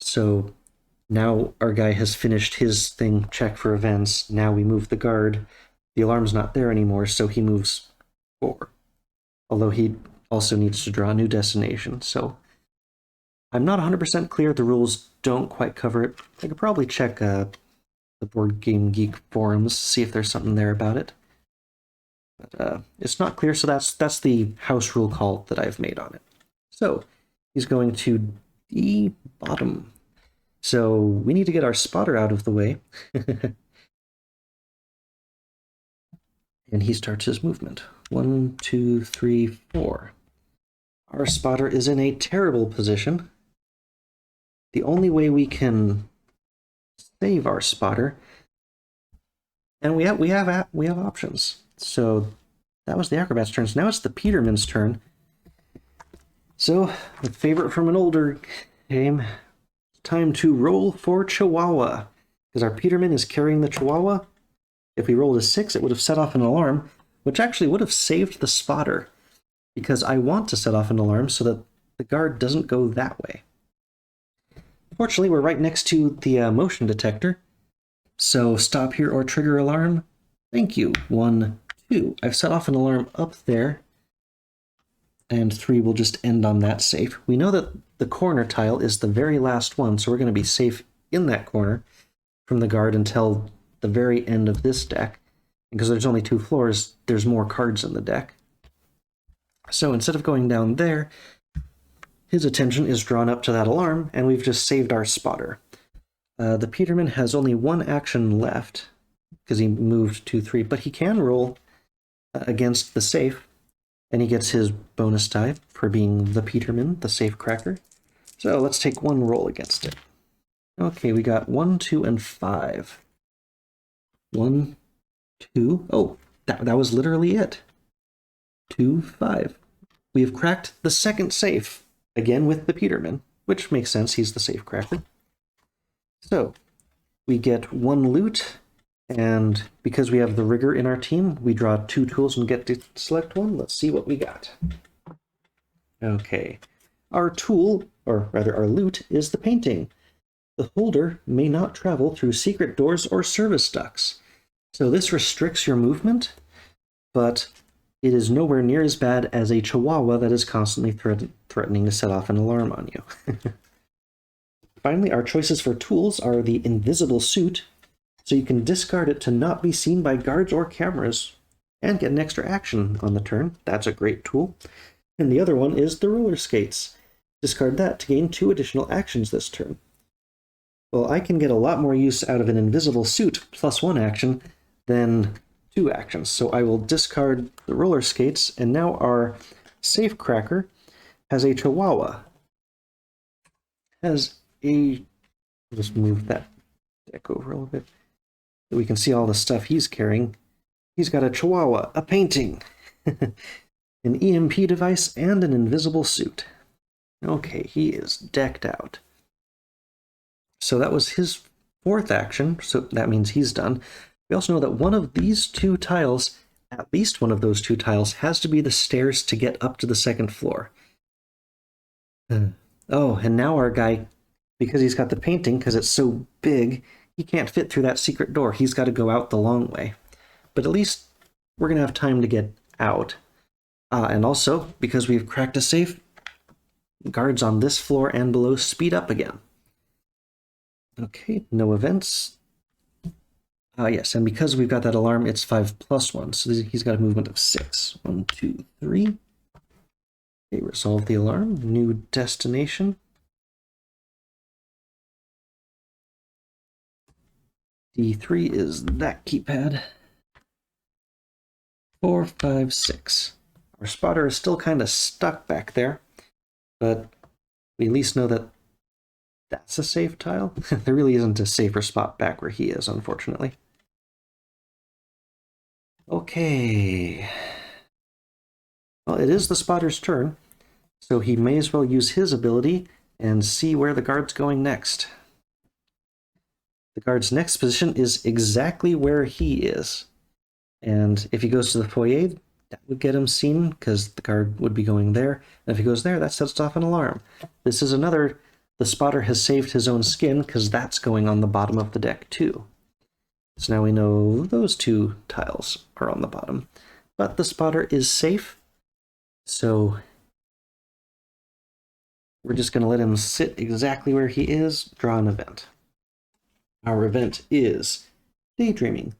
So now our guy has finished his thing, check for events. Now we move the guard. The alarm's not there anymore, so he moves 4. Although he also needs to draw a new destination. So I'm not 100% clear. The rules don't quite cover it. I could probably check the Board Game Geek forums, see if there's something there about it. But it's not clear, so that's the house rule call that I've made on it. So he's going to D bottom. So we need to get our spotter out of the way. And he starts his movement. 1, 2, 3, 4. Our spotter is in a terrible position. The only way we can save our spotter, and we have options. So that was the acrobat's turn. So now it's the Peterman's turn. So the favorite from an older game, it's time to roll for Chihuahua, because our Peterman is carrying the Chihuahua. If we rolled a 6, it would have set off an alarm, which actually would have saved the spotter, because I want to set off an alarm so that the guard doesn't go that way. Fortunately, we're right next to the motion detector, so stop here or trigger alarm. Thank you. 1, 2. I've set off an alarm up there, And 3 will just end on that safe. We know that the corner tile is the very last one, so we're going to be safe in that corner from the guard until the very end of this deck. Because there's only 2 floors, there's more cards in the deck. So instead of going down there, his attention is drawn up to that alarm, and we've just saved our spotter. The Peterman has only 1 action left, because he moved 2-3, but he can roll against the safe, and he gets his bonus die for being the Peterman, the safe cracker. So let's take 1 roll against it. Okay, we got 1, 2, and 5. 1, 2. Oh, that was literally it. 2, 5. We have cracked the second safe, again with the Peterman, which makes sense, he's the safe cracker. So, we get 1 loot, and because we have the rigger in our team, we draw 2 tools and get to select 1. Let's see what we got. Okay, our tool, or rather our loot, is the painting. The holder may not travel through secret doors or service ducts. So this restricts your movement, but it is nowhere near as bad as a chihuahua that is constantly threatening to set off an alarm on you. Finally, our choices for tools are the invisible suit, so you can discard it to not be seen by guards or cameras, and get an extra action on the turn. That's a great tool. And the other one is the roller skates. Discard that to gain 2 additional actions this turn. Well, I can get a lot more use out of an invisible suit plus 1 action than 2 actions, so I will discard the roller skates, and now our safe cracker has a chihuahua. Has a... just move that deck over a little bit so we can see all the stuff he's carrying. He's got a chihuahua, a painting, an EMP device, and an invisible suit. Okay, he is decked out. So that was his 4th action, so that means he's done. We also know that one of these 2 tiles, at least one of those 2 tiles, has to be the stairs to get up to the 2nd floor. Oh, and now our guy, because he's got the painting, because it's so big, he can't fit through that secret door. He's got to go out the long way. But at least we're going to have time to get out. And also, because we've cracked a safe, guards on this floor and below speed up again. Okay, no events. Yes, and because we've got that alarm, it's 5 plus 1, so he's got a movement of 6. 1, 2, 3. Okay, resolve the alarm. New destination. D3 is that keypad. 4, 5, 6. Our spotter is still kind of stuck back there, but we at least know that that's a safe tile. There really isn't a safer spot back where he is, unfortunately. Okay. Well, it is the spotter's turn, so he may as well use his ability and see where the guard's going next. The guard's next position is exactly where he is. And if he goes to the foyer, that would get him seen, because the guard would be going there. And if he goes there, that sets off an alarm. This is another... The spotter has saved his own skin, because that's going on the bottom of the deck, too. So now we know those 2 tiles are on the bottom. But the spotter is safe, so we're just going to let him sit exactly where he is, draw an event. Our event is Daydreaming.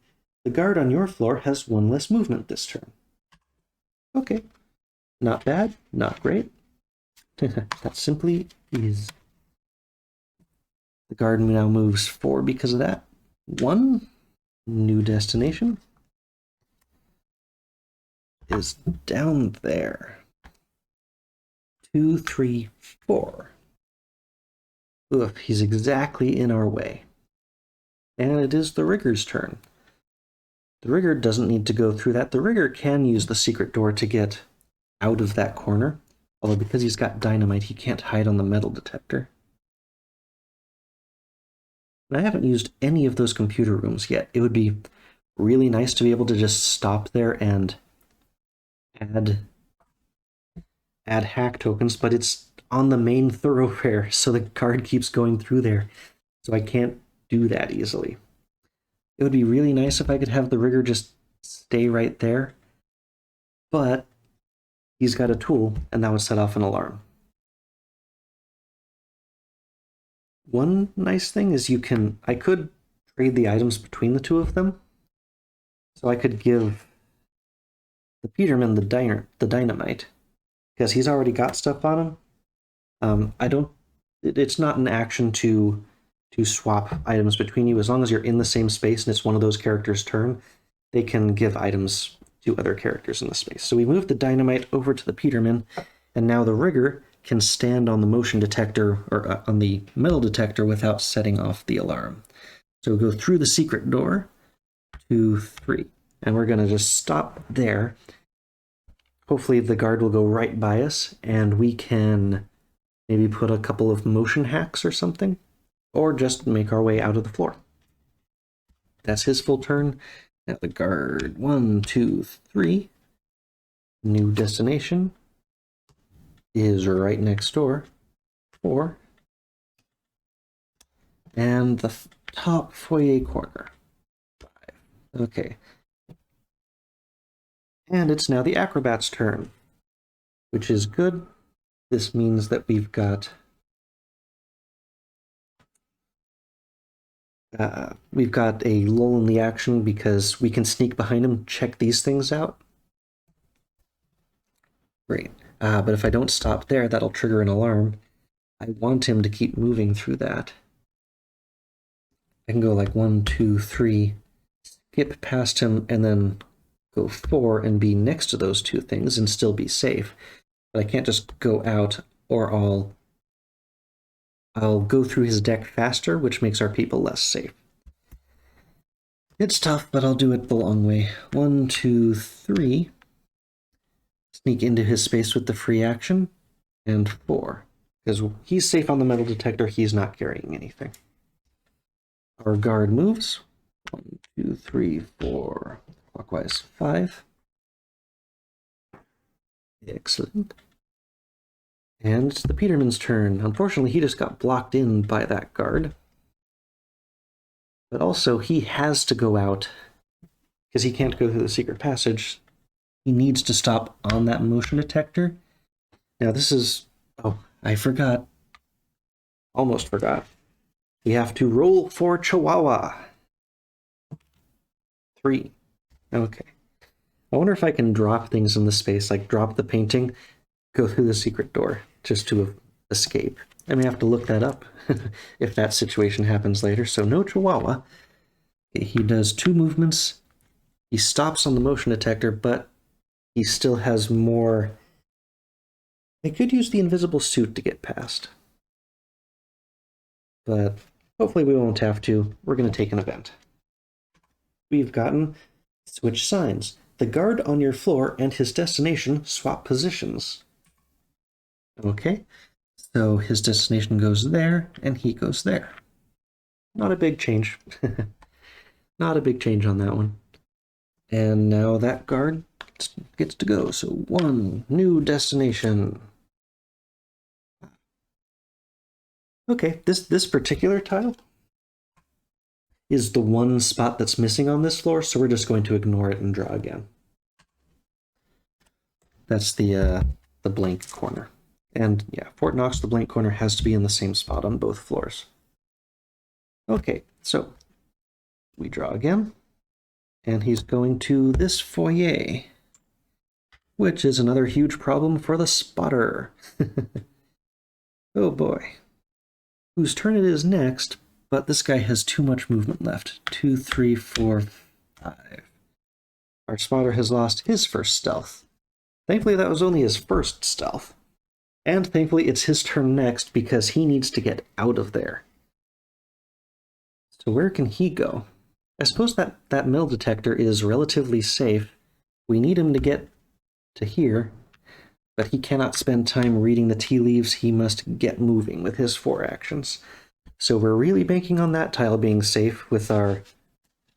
The guard on your floor has 1 less movement this turn. Okay. Not bad, not great. That simply is. The guard now moves 4 because of that. 1. New destination is down there. 2, 3, 4. Oof, he's exactly in our way. And it is the rigger's turn. The rigger doesn't need to go through that. The rigger can use the secret door to get out of that corner, although because he's got dynamite, he can't hide on the metal detector. And I haven't used any of those computer rooms yet. It would be really nice to be able to just stop there and add hack tokens, but it's on the main thoroughfare, so the guard keeps going through there, so I can't do that easily. It would be really nice if I could have the rigger just stay right there, but he's got a tool, and that would set off an alarm. One nice thing is I could trade the items between the two of them. So I could give the Peterman the dynamite, because he's already got stuff on him. It's not an action to swap items between you. As long as you're in the same space and it's one of those characters' turn, they can give items to other characters in the space. So we move the dynamite over to the Peterman, and now the rigger can stand on the motion detector, or on the metal detector, without setting off the alarm. So we'll go through the secret door, 2, 3, and we're going to just stop there. Hopefully the guard will go right by us, and we can maybe put a couple of motion hacks or something, or just make our way out of the floor. That's his full turn. Now the guard, 1, 2, 3. New destination is right next door, 4. And the top foyer corner, 5. Okay. And it's now the acrobat's turn, which is good. This means that we've got a lull in the action because we can sneak behind him, check these things out. Great. But if I don't stop there, that'll trigger an alarm. I want him to keep moving through that. I can go like 1, 2, 3, skip past him, and then go 4 and be next to those two things and still be safe. But I can't just go out, or I'll go through his deck faster, which makes our people less safe. It's tough, but I'll do it the long way. 1, 2, 3. Sneak into his space with the free action, and 4. Because he's safe on the metal detector, he's not carrying anything. Our guard moves. 1, 2, 3, 4. Clockwise 5. Excellent. And it's the Peterman's turn. Unfortunately, he just got blocked in by that guard. But also, he has to go out, because he can't go through the secret passage. He needs to stop on that motion detector. Now this is... Oh, I forgot. Almost forgot. We have to roll for Chihuahua. 3. Okay. I wonder if I can drop things in the space, like drop the painting, go through the secret door, just to escape. I may have to look that up if that situation happens later. So no Chihuahua. He does 2 movements. He stops on the motion detector, but he still has more. I could use the invisible suit to get past. But hopefully we won't have to. We're going to take an event. We've gotten switch signs. The guard on your floor and his destination swap positions. Okay, so his destination goes there, and he goes there. Not a big change. Not a big change on that one. And now that guard gets to go. So 1, new destination. Okay, this particular tile is the one spot that's missing on this floor, so we're just going to ignore it and draw again. That's the blank corner. And yeah, Fort Knox, the blank corner has to be in the same spot on both floors. Okay, so we draw again, and he's going to this foyer, which is another huge problem for the spotter. Oh boy. Whose turn it is next, but this guy has too much movement left. 2, 3, 4, 5. Our spotter has lost his first stealth. Thankfully, that was only his first stealth. And thankfully, it's his turn next because he needs to get out of there. So where can he go? I suppose that metal detector is relatively safe. We need him to get to here, but he cannot spend time reading the tea leaves. He must get moving with his 4 actions. So we're really banking on that tile being safe with our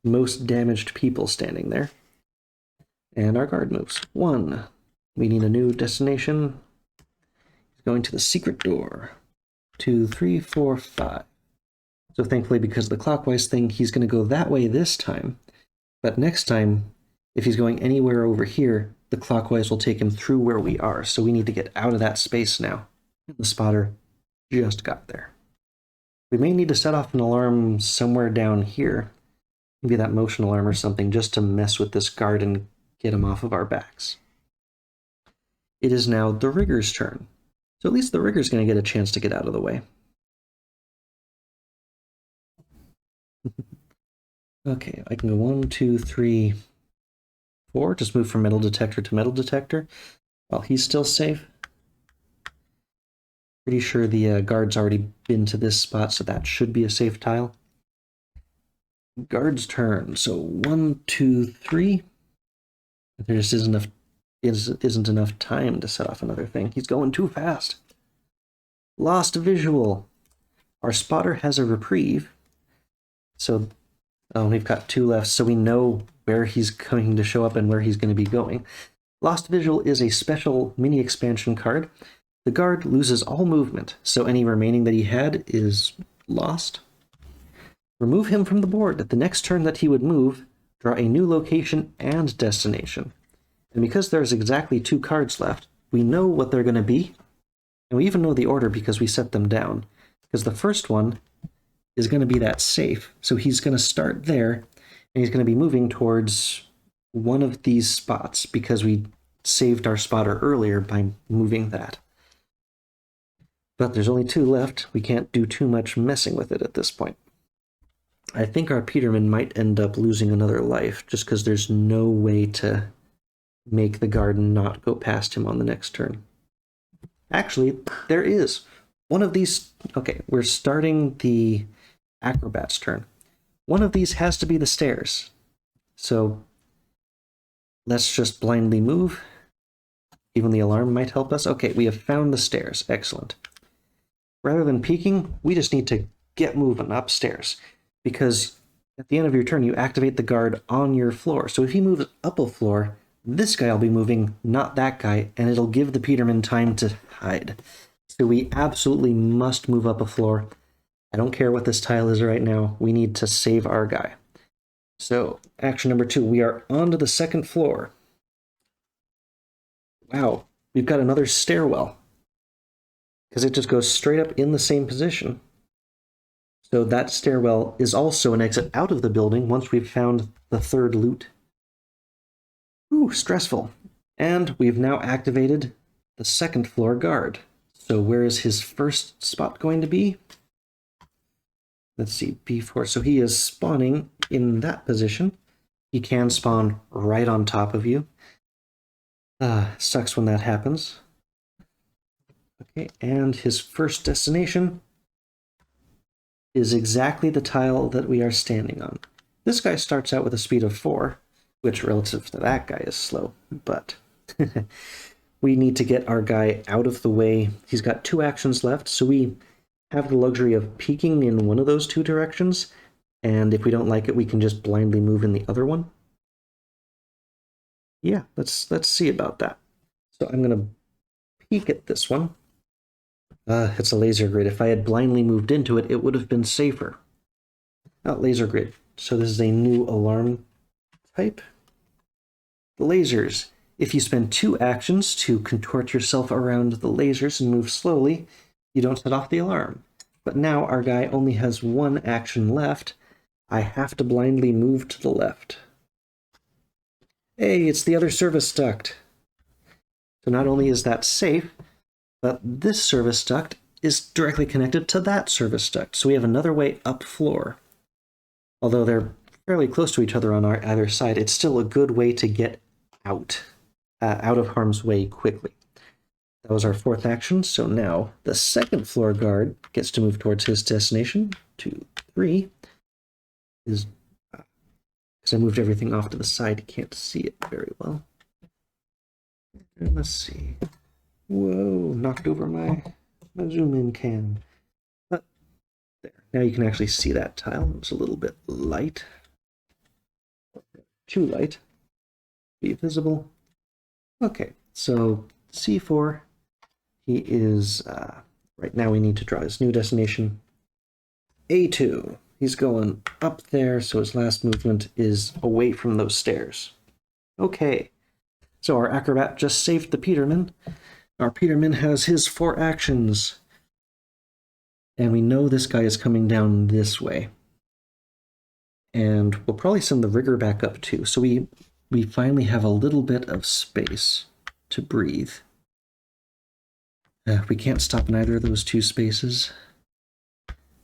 most damaged people standing there. And our guard moves. 1. We need a new destination. He's going to the secret door. 2, 3, 4, 5. So thankfully, because of the clockwise thing, he's going to go that way this time. But next time, if he's going anywhere over here, the clockwise will take him through where we are, so we need to get out of that space now. The spotter just got there. We may need to set off an alarm somewhere down here, maybe that motion alarm or something, just to mess with this guard and get him off of our backs. It is now the rigger's turn, so at least the rigger's going to get a chance to get out of the way. Okay, I can go 1, 2, 3, 4. Just move from metal detector to metal detector while he's still safe. Pretty sure the guard's already been to this spot, so that should be a safe tile. Guard's turn. So 1, 2, 3. There just isn't enough time to set off another thing. He's going too fast. Lost visual. Our spotter has a reprieve. So we've got 2 left, so we know where he's going to show up and where he's going to be going. Lost visual is a special mini expansion card. The guard loses all movement, so any remaining that he had is lost. Remove him from the board. At the next turn that he would move, draw a new location and destination. And because there's exactly 2 cards left, we know what they're going to be, and we even know the order because we set them down. Because the first one is going to be that safe, so he's going to start there, and he's going to be moving towards one of these spots because we saved our spotter earlier by moving that. But there's only 2 left. We can't do too much messing with it at this point. I think our Peterman might end up losing another life just because there's no way to make the guard not go past him on the next turn. Actually, there is. One of these... Okay, we're starting the acrobat's turn. One of these has to be the stairs. So let's just blindly move. Even the alarm might help us. Okay, we have found the stairs. Excellent. Rather than peeking, we just need to get moving upstairs, because at the end of your turn, you activate the guard on your floor. So if he moves up a floor, this guy will be moving, not that guy, and it'll give the Peterman time to hide. So we absolutely must move up a floor. I don't care what this tile is right now. We need to save our guy. So action number 2, we are onto the 2nd floor. Wow, we've got another stairwell, because it just goes straight up in the same position. So that stairwell is also an exit out of the building once we've found the 3rd loot. Ooh, stressful. And we've now activated the 2nd floor guard. So where is his first spot going to be? Let's see, B4. So he is spawning in that position. He can spawn right on top of you. Sucks when that happens. Okay, and his first destination is exactly the tile that we are standing on. This guy starts out with a speed of 4, which relative to that guy is slow, but we need to get our guy out of the way. He's got 2 actions left, so we have the luxury of peeking in one of those 2 directions, and if we don't like it, we can just blindly move in the other one. Yeah, let's see about that. So I'm going to peek at this one. It's a laser grid. If I had blindly moved into it, it would have been safer. Laser grid. So this is a new alarm type. The lasers. If you spend 2 actions to contort yourself around the lasers and move slowly, you don't set off the alarm. But now our guy only has 1 action left. I have to blindly move to the left. Hey, it's the other service duct. So not only is that safe, but this service duct is directly connected to that service duct. So we have another way up floor. Although they're fairly close to each other on either side, it's still a good way to get out of harm's way quickly. That was our 4th action, so now the 2nd floor guard gets to move towards his destination. 2, 3 is... because I moved everything off to the side, you can't see it very well. And let's see. Whoa, knocked over my zoom-in cam. But there, now you can actually see that tile. It was a little bit light. Too light. Be visible. Okay, so C4, he is, right now we need to draw his new destination. A2, he's going up there, so his last movement is away from those stairs. Okay, So our acrobat just saved the Peterman. Our Peterman has his 4 actions. And we know this guy is coming down this way. And we'll probably send the rigger back up too. So we finally have a little bit of space to breathe. We can't stop in either of those 2 spaces.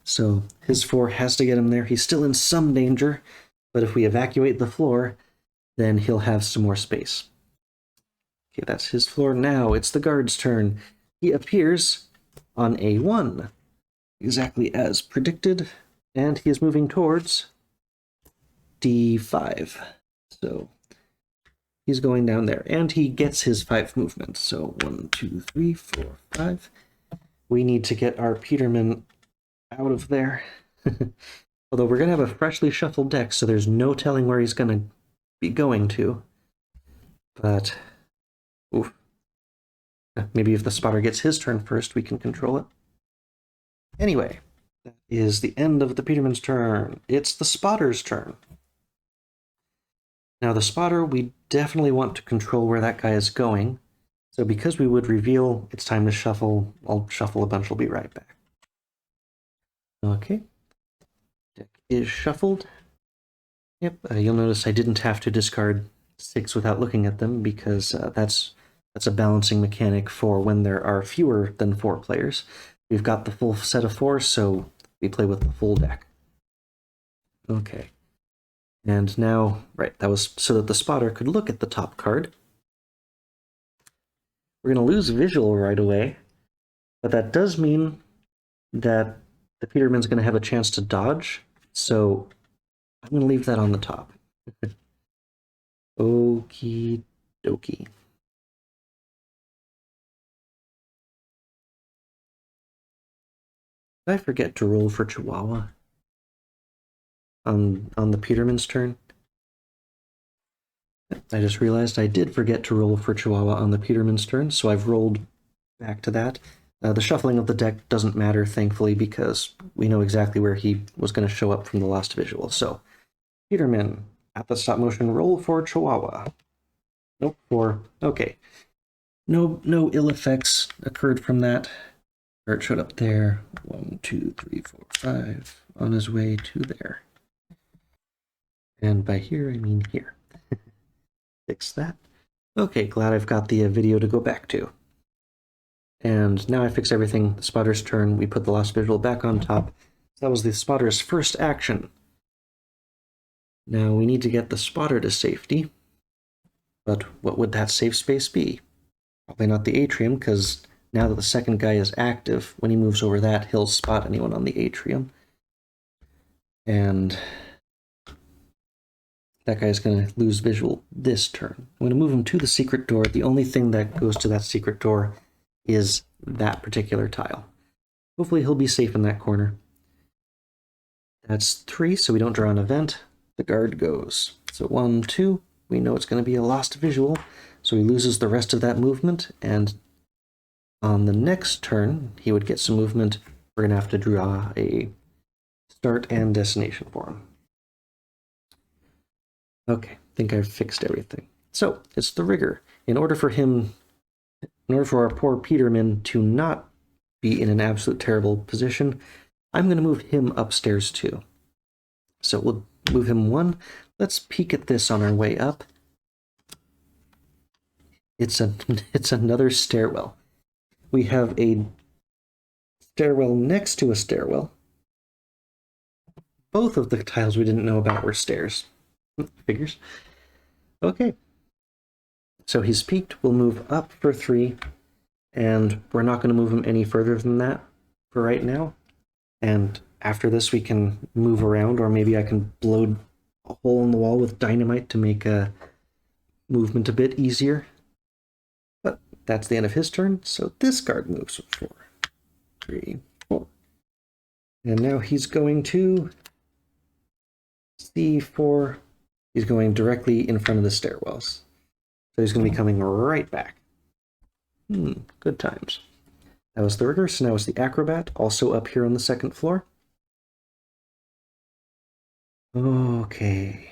So his 4 has to get him there. He's still in some danger, but if we evacuate the floor, then he'll have some more space. Okay, that's his floor. Now it's the guard's turn. He appears on A1, exactly as predicted, and he is moving towards D5. So he's going down there, and he gets his 5 movement. So 1, 2, 3, 4, 5. We need to get our Peterman out of there. Although we're going to have a freshly shuffled deck, so there's no telling where he's going to be going to. But, oof. Maybe if the spotter gets his turn first, we can control it. Anyway, that is the end of the Peterman's turn. It's the spotter's turn. Now the spotter, we definitely want to control where that guy is going. So because we would reveal it's time to shuffle, I'll shuffle a bunch, we'll be right back. Okay. Deck is shuffled. Yep, you'll notice I didn't have to discard 6 without looking at them because that's a balancing mechanic for when there are fewer than 4 players. We've got the full set of 4, so we play with the full deck. Okay. And now, right, that was so that the spotter could look at the top card. We're going to lose visual right away, but that does mean that the Peterman's going to have a chance to dodge, so I'm going to leave that on the top. Okie dokie. Did I forget to roll for Chihuahua on the Peterman's turn? I just realized I did forget to roll for Chihuahua on the Peterman's turn, so I've rolled back to that. The shuffling of the deck doesn't matter, thankfully, because we know exactly where he was going to show up from the last visual. So, Peterman, at the stop motion, roll for Chihuahua. Nope, okay. No ill effects occurred from that. Or it showed up there. 1, 2, 3, 4, 5. On his way to there. And by here, I mean here. Fix that. Okay, glad I've got the video to go back to. And now I fix everything. The spotter's turn. We put the last visual back on top. So that was the spotter's first action. Now we need to get the spotter to safety. But what would that safe space be? Probably not the atrium, because now that the second guy is active, when he moves over that, he'll spot anyone on the atrium. And that guy's going to lose visual this turn. I'm going to move him to the secret door. The only thing that goes to that secret door is that particular tile. Hopefully he'll be safe in that corner. That's 3, so we don't draw an event. The guard goes. So 1, 2. We know it's going to be a lost visual, so he loses the rest of that movement, and on the next turn, he would get some movement. We're going to have to draw a start and destination for him. Okay, I think I've fixed everything. So, it's the rigger. In order for our poor Peterman to not be in an absolute terrible position, I'm going to move him upstairs too. So we'll move him 1. Let's peek at this on our way up. It's another stairwell. We have a stairwell next to a stairwell. Both of the tiles we didn't know about were stairs. Figures. Okay. So he's peaked. We'll move up for 3. And we're not going to move him any further than that for right now. And after this we can move around, or maybe I can blow a hole in the wall with dynamite to make a movement a bit easier. But that's the end of his turn, so this guard moves 4, 3, 4. And now he's going to C4. He's going directly in front of the stairwells. So he's going to be coming right back. Good times. That was the rigger, so now it's the acrobat, also up here on the second floor. Okay.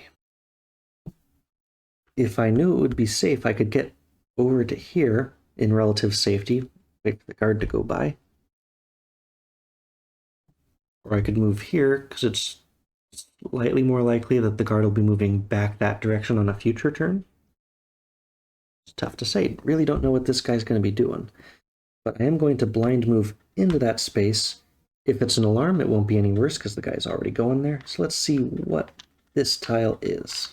if I knew it would be safe, I could get over to here in relative safety, wait for the guard to go by. Or I could move here, because it's slightly more likely that the guard will be moving back that direction on a future turn. It's tough to say. Really don't know what this guy's going to be doing. But I am going to blind move into that space. If it's an alarm, it won't be any worse because the guy's already going there. So let's see what this tile is.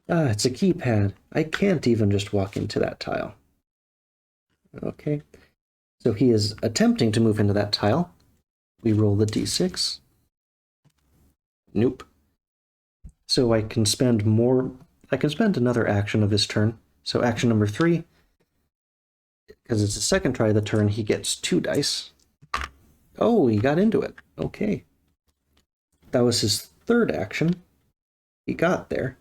Ah, it's a keypad. I can't even just walk into that tile. Okay. So he is attempting to move into that tile. We roll the d6. Nope. So I can spend another action of his turn. So action number 3, because it's the second try of the turn, he gets 2 dice. Oh, he got into it. Okay. That was his third action. He got there.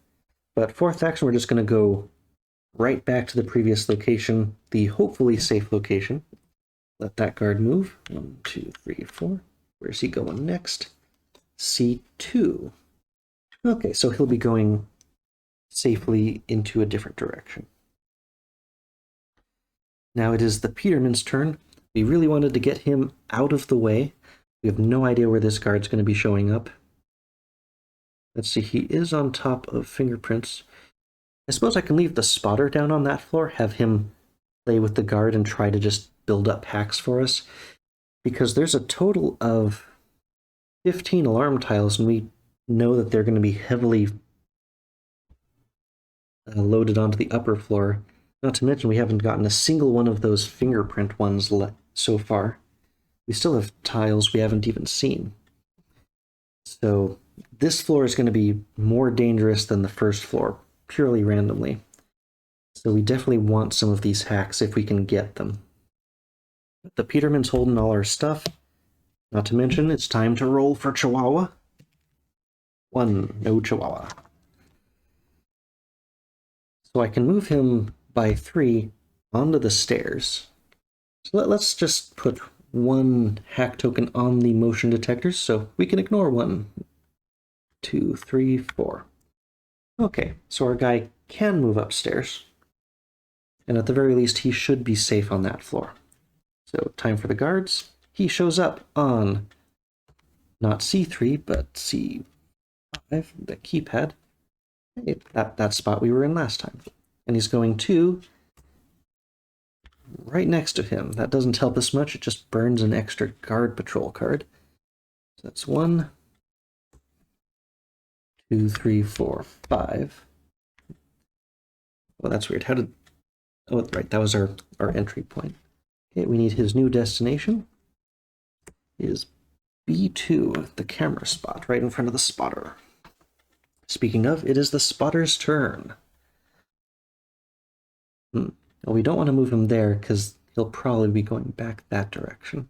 But fourth action, we're just going to go right back to the previous location, the hopefully safe location. Let that guard move. 1, 2, 3, 4. Where's he going next? C2. Okay, so he'll be going safely into a different direction. Now it is the Peterman's turn. We really wanted to get him out of the way. We have no idea where this guard's going to be showing up. Let's see, he is on top of fingerprints. I suppose I can leave the spotter down on that floor, have him play with the guard and try to just build up hacks for us. Because there's a total of 15 alarm tiles, and we know that they're going to be heavily loaded onto the upper floor. Not to mention we haven't gotten a single one of those fingerprint ones so far. We still have tiles we haven't even seen. So this floor is going to be more dangerous than the first floor, purely randomly. So we definitely want some of these hacks if we can get them. The Peterman's holding all our stuff. Not to mention, it's time to roll for Chihuahua. 1, no Chihuahua. So I can move him by 3 onto the stairs. So let's just put 1 hack token on the motion detectors, so we can ignore 1, 2, 3, 4. Okay, so our guy can move upstairs. And at the very least, he should be safe on that floor. So time for the guards. He shows up on not C3, but C5, the keypad. Hey, that spot we were in last time. And he's going to right next to him. That doesn't help us much. It just burns an extra guard patrol card. So that's 1, 2, 3, 4, 5. Well, that's weird. How did... Oh, right, that was our entry point. Okay, we need his new destination. It is B2, the camera spot, right in front of the spotter. Speaking of, it is the spotter's turn. Well, we don't want to move him there, because he'll probably be going back that direction.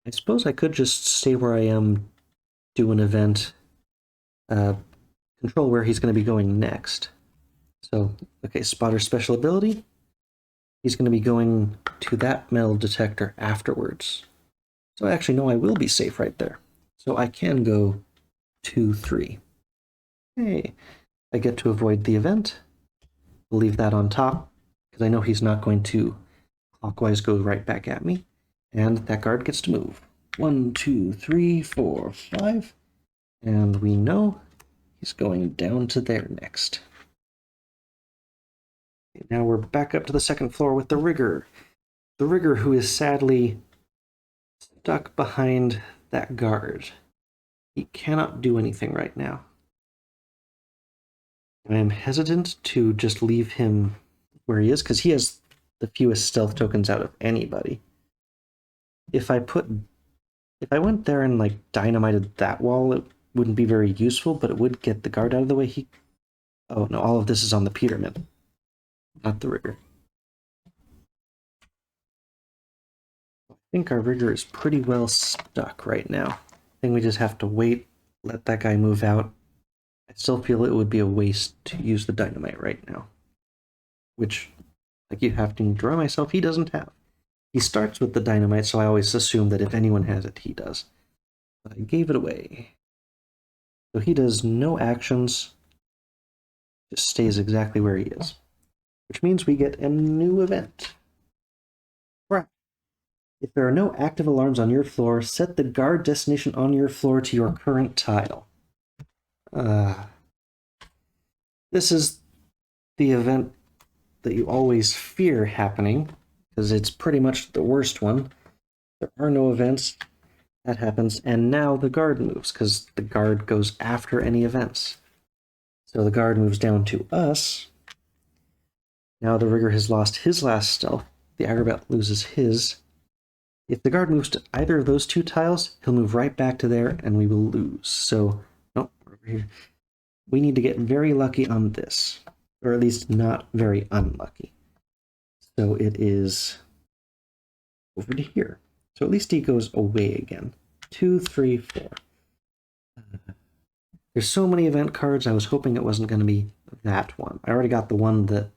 I suppose I could just stay where I am, do an event, control where he's going to be going next. So, okay, spotter special ability. He's going to be going to that metal detector afterwards. So actually, no, I will be safe right there. So I can go 2, 3. Hey, I get to avoid the event. We'll leave that on top, because I know he's not going to clockwise go right back at me. And that guard gets to move. 1, 2, 3, 4, 5. And we know he's going down to there next. Okay, now we're back up to the second floor with the rigger. The rigger who is sadly stuck behind that guard. He cannot do anything right now. I am hesitant to just leave him where he is, because he has the fewest stealth tokens out of anybody. If I went there and like dynamited that wall, it wouldn't be very useful, but it would get the guard out of the way. Oh no, all of this is on the Peterman, not the rigger. I think our rigger is pretty well stuck right now. I think we just have to wait, let that guy move out. I still feel it would be a waste to use the dynamite right now. Which, like you have to draw myself, he doesn't have. He starts with the dynamite, so I always assume that if anyone has it, he does. But I gave it away. So he does no actions, just stays exactly where he is, which means we get a new event. Right. If there are no active alarms on your floor, set the guard destination on your floor to your current tile. This is the event that you always fear happening, because it's pretty much the worst one. There are no events. That happens, and now the guard moves, because the guard goes after any events. So the guard moves down to us. Now the rigger has lost his last stealth. The acrobat loses his. If the guard moves to either of those two tiles, he'll move right back to there, and we will lose. So, nope, over here. We need to get very lucky on this, or at least not very unlucky. So it is over to here. So at least he goes away again. 2, 3, 4. There's so many event cards, I was hoping it wasn't going to be that one. I already got the one that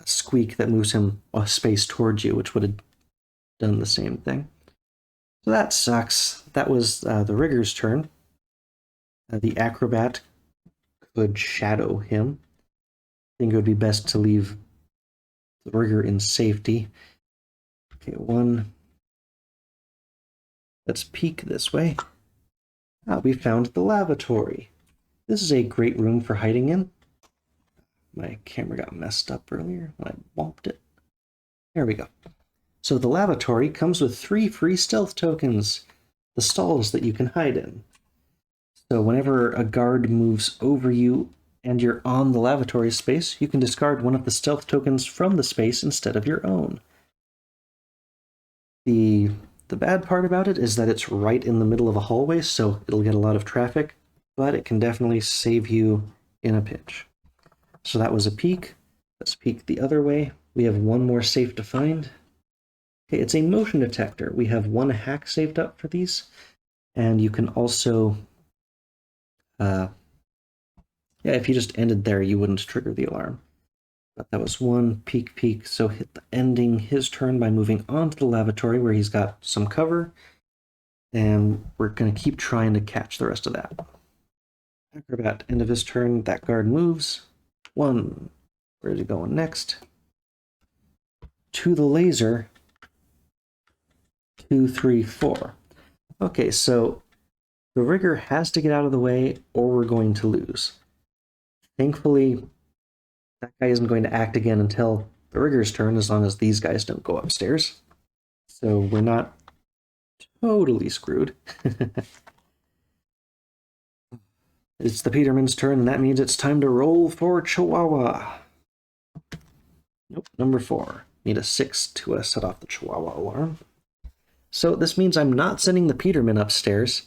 Squeak that moves him a space towards you, which would have done the same thing. So that sucks. That was the rigger's turn. The acrobat could shadow him. I think it would be best to leave the rigger in safety. Okay, one. Let's peek this way. We found the lavatory. This is a great room for hiding in. My camera got messed up earlier when I bumped it. There we go. So the lavatory comes with 3 free stealth tokens, the stalls that you can hide in. So whenever a guard moves over you and you're on the lavatory space, you can discard one of the stealth tokens from the space instead of your own. The bad part about it is that it's right in the middle of a hallway, so it'll get a lot of traffic, but it can definitely save you in a pinch. So that was a peek. Let's peek the other way. We have one more safe to find. Okay, it's a motion detector. We have 1 hack saved up for these, and you can also, if you just ended there, you wouldn't trigger the alarm. But that was 1 peek, so ending his turn by moving on to the lavatory where he's got some cover, and we're going to keep trying to catch the rest of that. Acrobat, end of his turn, that guard moves. 1, where's he going next? To the laser. 2, 3, 4. Okay, so the rigger has to get out of the way or we're going to lose. Thankfully, that guy isn't going to act again until the rigger's turn, as long as these guys don't go upstairs. So we're not totally screwed. It's the Peterman's turn, and that means it's time to roll for Chihuahua. Nope, number 4. Need a 6 to set off the Chihuahua alarm. So this means I'm not sending the Peterman upstairs.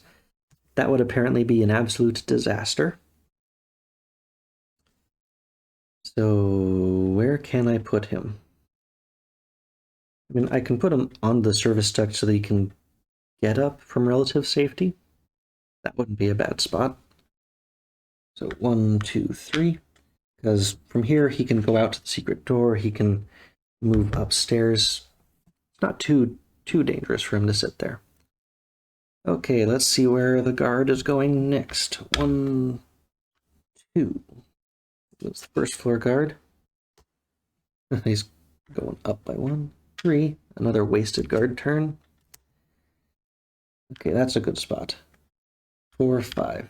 That would apparently be an absolute disaster. So where can I put him? I mean, I can put him on the service duct so that he can get up from relative safety. That wouldn't be a bad spot. So 1, 2, 3. Because from here he can go out to the secret door. He can move upstairs. It's not too dangerous for him to sit there. Okay, let's see where the guard is going next. 1, 2. That's the first floor guard. He's going up by 1. 3. Another wasted guard turn. Okay, that's a good spot. 4, 5.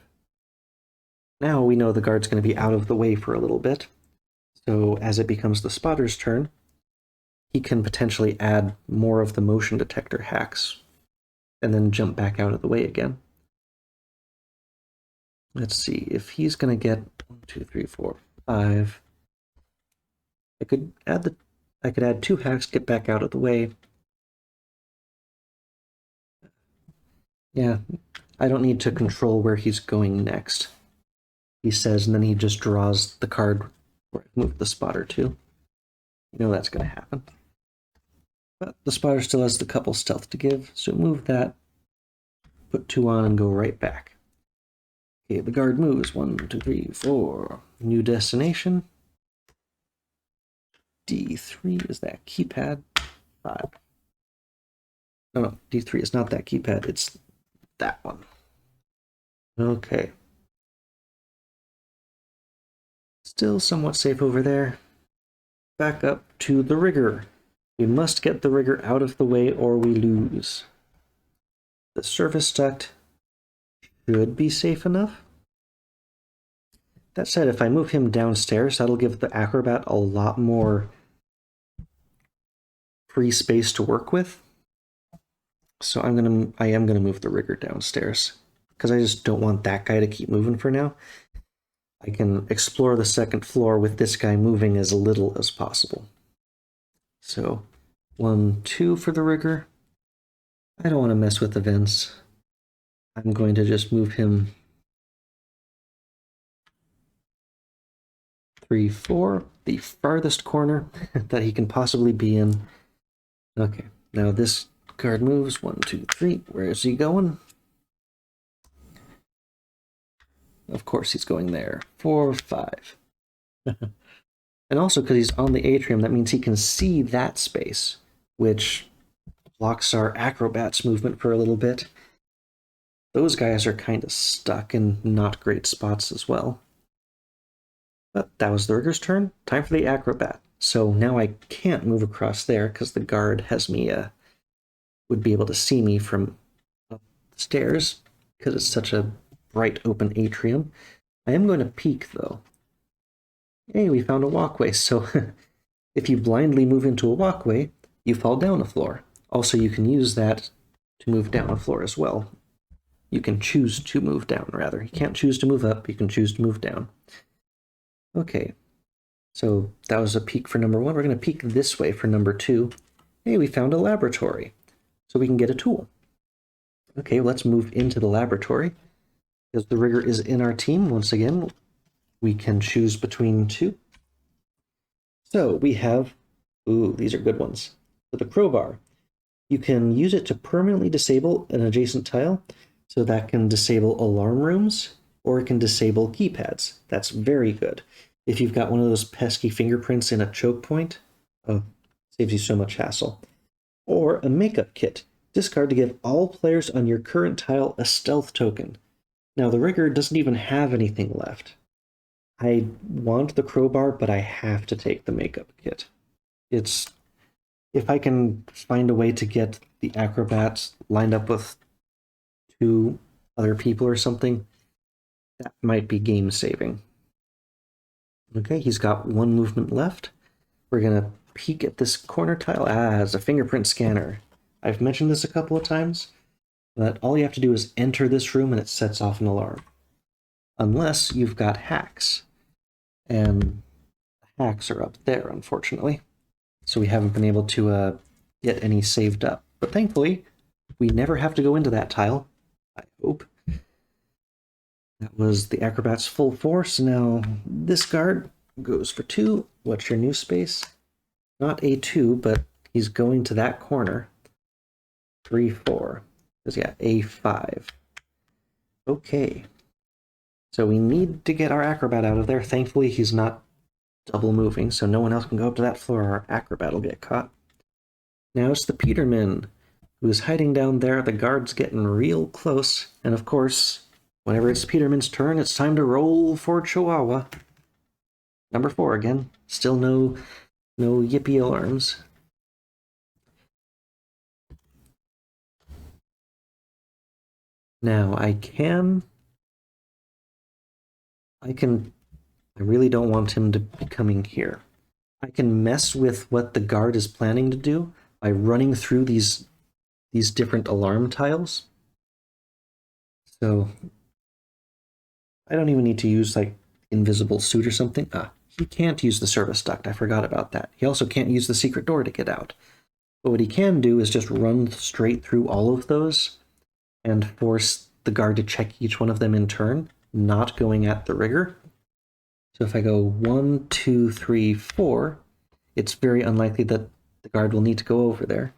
Now we know the guard's going to be out of the way for a little bit. So as it becomes the spotter's turn, he can potentially add more of the motion detector hacks and then jump back out of the way again. Let's see, if he's going to get 1, 2, 3, 4, 5. I could add 2 hacks, get back out of the way. Yeah, I don't need to control where he's going next. He says, and then he just draws the card where I moved the spotter to. You know that's going to happen. But the spotter still has the couple stealth to give, so move that, put 2 on, and go right back. Okay, the guard moves. 1, 2, 3, 4. New destination. D3 is that keypad. 5. No, D3 is not that keypad, it's that one. Okay. Still somewhat safe over there. Back up to the rigger. We must get the rigger out of the way or we lose. The service duct should be safe enough. That said, if I move him downstairs, that'll give the acrobat a lot more free space to work with. So I am gonna move the rigger downstairs because I just don't want that guy to keep moving for now. I can explore the second floor with this guy moving as little as possible. So 1, 2 for the rigger. I don't want to mess with the vents. I'm going to just move him 3, 4, the farthest corner that he can possibly be in. Okay, now this guard moves 1, 2, 3. Where is he going? Of course he's going there. 4, 5. And also because he's on the atrium, that means he can see that space, which blocks our acrobat's movement for a little bit. Those guys are kind of stuck in not great spots as well. But that was the rigger's turn. Time for the acrobat. So now I can't move across there because the guard has me, would be able to see me from up the stairs because it's such a bright open atrium. I am going to peek though. Hey, we found a walkway. So if you blindly move into a walkway, you fall down a floor. Also, you can use that to move down a floor as well. You can choose to move down, rather. You can't choose to move up, you can choose to move down. Okay, so that was a peek for number 1. We're going to peek this way for number 2. Hey, we found a laboratory, so we can get a tool. Okay, let's move into the laboratory. Because the rigger is in our team, once again, we can choose between 2. So we have, ooh, these are good ones. So the crowbar, you can use it to permanently disable an adjacent tile, so that can disable alarm rooms, or it can disable keypads. That's very good. If you've got one of those pesky fingerprints in a choke point, oh, saves you so much hassle. Or a makeup kit. Discard to give all players on your current tile a stealth token. Now the rigger doesn't even have anything left. I want the crowbar, but I have to take the makeup kit. If I can find a way to get the acrobats lined up with 2 other people or something, that might be game saving. Okay, he's got 1 movement left. We're gonna peek at this corner tile. It's a fingerprint scanner. I've mentioned this a couple of times, but all you have to do is enter this room and it sets off an alarm. Unless you've got hacks. And hacks are up there, unfortunately. So we haven't been able to get any saved up. But thankfully, we never have to go into that tile. I hope. That was the acrobat's full force. Now this guard goes for 2. What's your new space? Not A2, but he's going to that corner. 3, 4. Because yeah, A5. Okay. So we need to get our acrobat out of there. Thankfully, he's not double moving, so no one else can go up to that floor or our acrobat will get caught. Now it's the Peterman, who is hiding down there. The guard's getting real close. And of course, whenever it's Peterman's turn, it's time to roll for Chihuahua. Number 4 again. Still no yippee alarms. Now I really don't want him to be coming here. I can mess with what the guard is planning to do by running through these different alarm tiles. So I don't even need to use like invisible suit or something. He can't use the service duct. I forgot about that. He also can't use the secret door to get out. But what he can do is just run straight through all of those and force the guard to check each one of them in turn, not going at the rigger. So if I go 1, 2, 3, 4, it's very unlikely that the guard will need to go over there.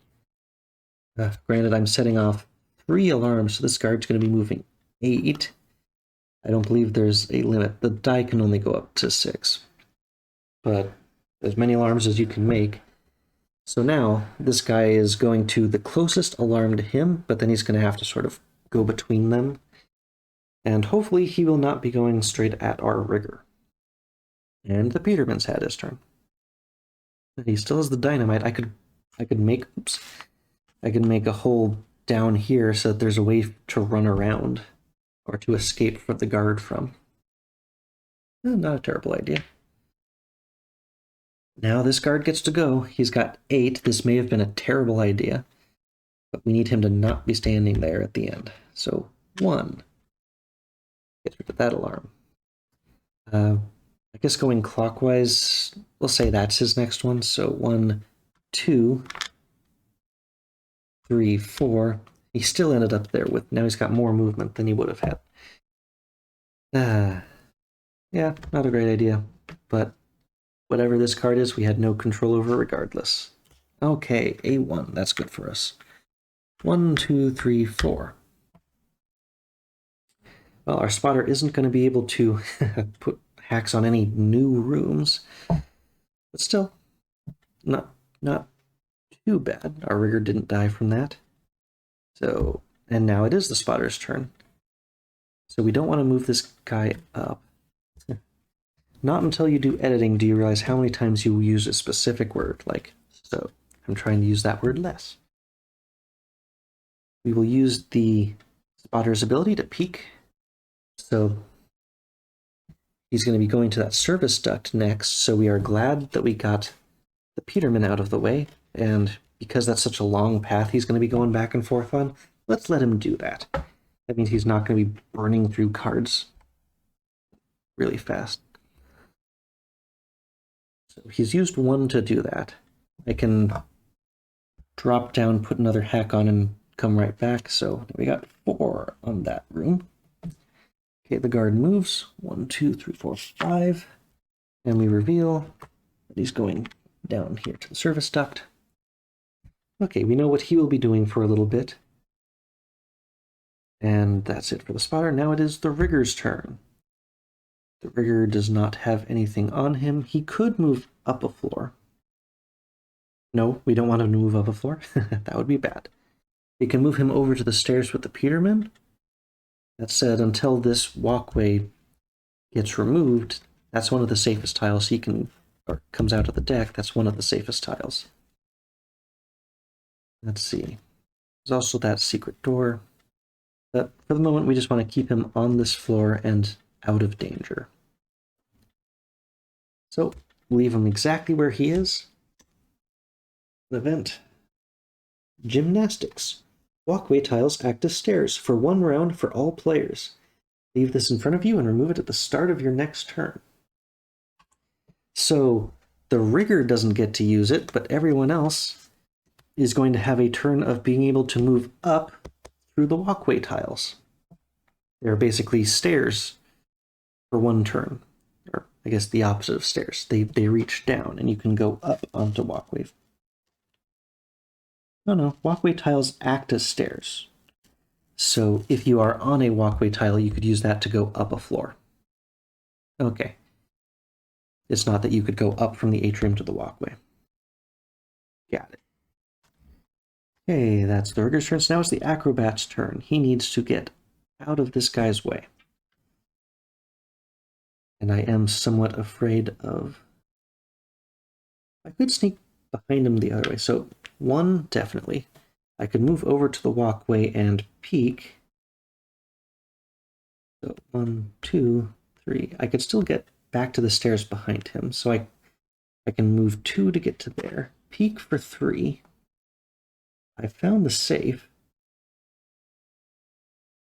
Granted, I'm setting off 3 alarms, so this guard's going to be moving 8. I don't believe there's a limit. The die can only go up to 6. But as many alarms as you can make. So now this guy is going to the closest alarm to him, but then he's going to have to sort of go between them. And hopefully he will not be going straight at our rigger. And the Peterman's had his turn. He still has the dynamite. I could make a hole down here so that there's a way to run around or to escape from the guard from. Not a terrible idea. Now this guard gets to go. He's got 8. This may have been a terrible idea, but we need him to not be standing there at the end. So 1. Get rid of that alarm. I guess going clockwise, we'll say that's his next one. So 1, 2, 3, 4. He still ended up there with, now he's got more movement than he would have had. Yeah, not a great idea, but whatever this card is, we had no control over regardless. Okay, A1, that's good for us. 1, 2, 3, 4. Well, our spotter isn't going to be able to put hacks on any new rooms, but still, not too bad. Our rigger didn't die from that. So, and now it is the spotter's turn. So we don't want to move this guy up. Not until you do editing do you realize how many times you use a specific word, like so. I'm trying to use that word less. We will use the spotter's ability to peek. So he's going to be going to that service duct next, so we are glad that we got the Peterman out of the way, and because that's such a long path he's going to be going back and forth on, let's let him do that. That means he's not going to be burning through cards really fast. So he's used 1 to do that. I can drop down, put another hack on, and come right back. So we got 4 on that room. Okay, the guard moves. 1, 2, 3, 4, 5. And we reveal that he's going down here to the service duct. Okay, we know what he will be doing for a little bit. And that's it for the spotter. Now it is the rigger's turn. The rigger does not have anything on him. He could move up a floor. No, we don't want him to move up a floor. That would be bad. We can move him over to the stairs with the Peterman. That said, until this walkway gets removed, that's one of the safest tiles he can, or comes out of the deck. That's one of the safest tiles. Let's see. There's also that secret door. But for the moment, we just want to keep him on this floor and out of danger. So, leave him exactly where he is. An event. Gymnastics. Walkway tiles act as stairs for 1 round for all players. Leave this in front of you and remove it at the start of your next turn. So, the rigger doesn't get to use it, but everyone else is going to have a turn of being able to move up through the walkway tiles. They're basically stairs for 1 turn. Or I guess the opposite of stairs. They reach down and you can go up onto walkway. No, walkway tiles act as stairs. So if you are on a walkway tile, you could use that to go up a floor. Okay. It's not that you could go up from the atrium to the walkway. Got it. Okay, that's the rigger's turn. So now it's the acrobat's turn. He needs to get out of this guy's way. And I am somewhat afraid of... I could sneak behind him the other way. So 1, definitely. I could move over to the walkway and peek. So 1, 2, 3. I could still get back to the stairs behind him. So I can move 2 to get to there. Peek for 3. I found the safe.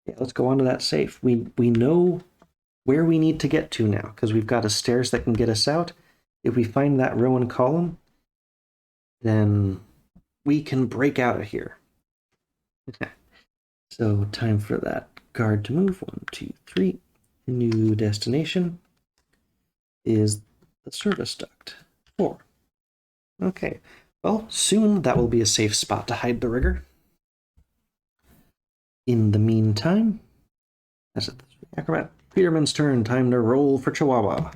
Yeah, let's go on to that safe. We know where we need to get to now, because we've got a stairs that can get us out. If we find that row and column, then we can break out of here. So time for that guard to move. 1, 2, 3. New destination is the service duct. 4. Okay. Well, soon that will be a safe spot to hide the rigger. In the meantime, that's it. Acrobat Peterman's turn. Time to roll for Chihuahua.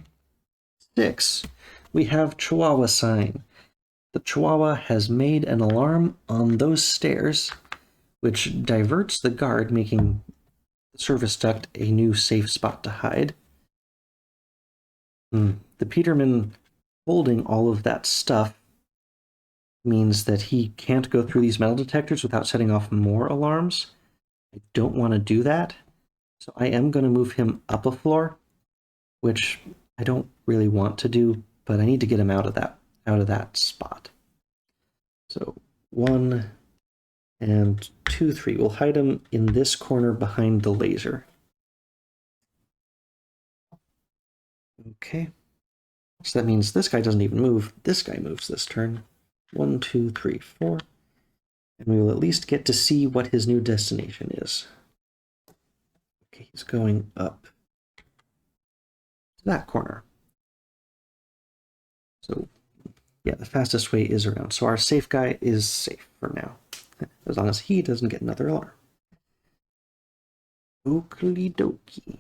6. We have Chihuahua sign. The Chihuahua has made an alarm on those stairs, which diverts the guard, making the service duct a new safe spot to hide. the Peterman holding all of that stuff means that he can't go through these metal detectors without setting off more alarms. I don't want to do that, so I am going to move him up a floor, which I don't really want to do, but I need to get him out of that spot. So 1 and 2, 3. We'll hide him in this corner behind the laser. Okay. So that means this guy doesn't even move. This guy moves this turn. 1, 2, 3, 4. And we will at least get to see what his new destination is. Okay, he's going up to that corner. So, yeah, the fastest way is around. So our safe guy is safe for now, as long as he doesn't get another alarm. Okie dokie.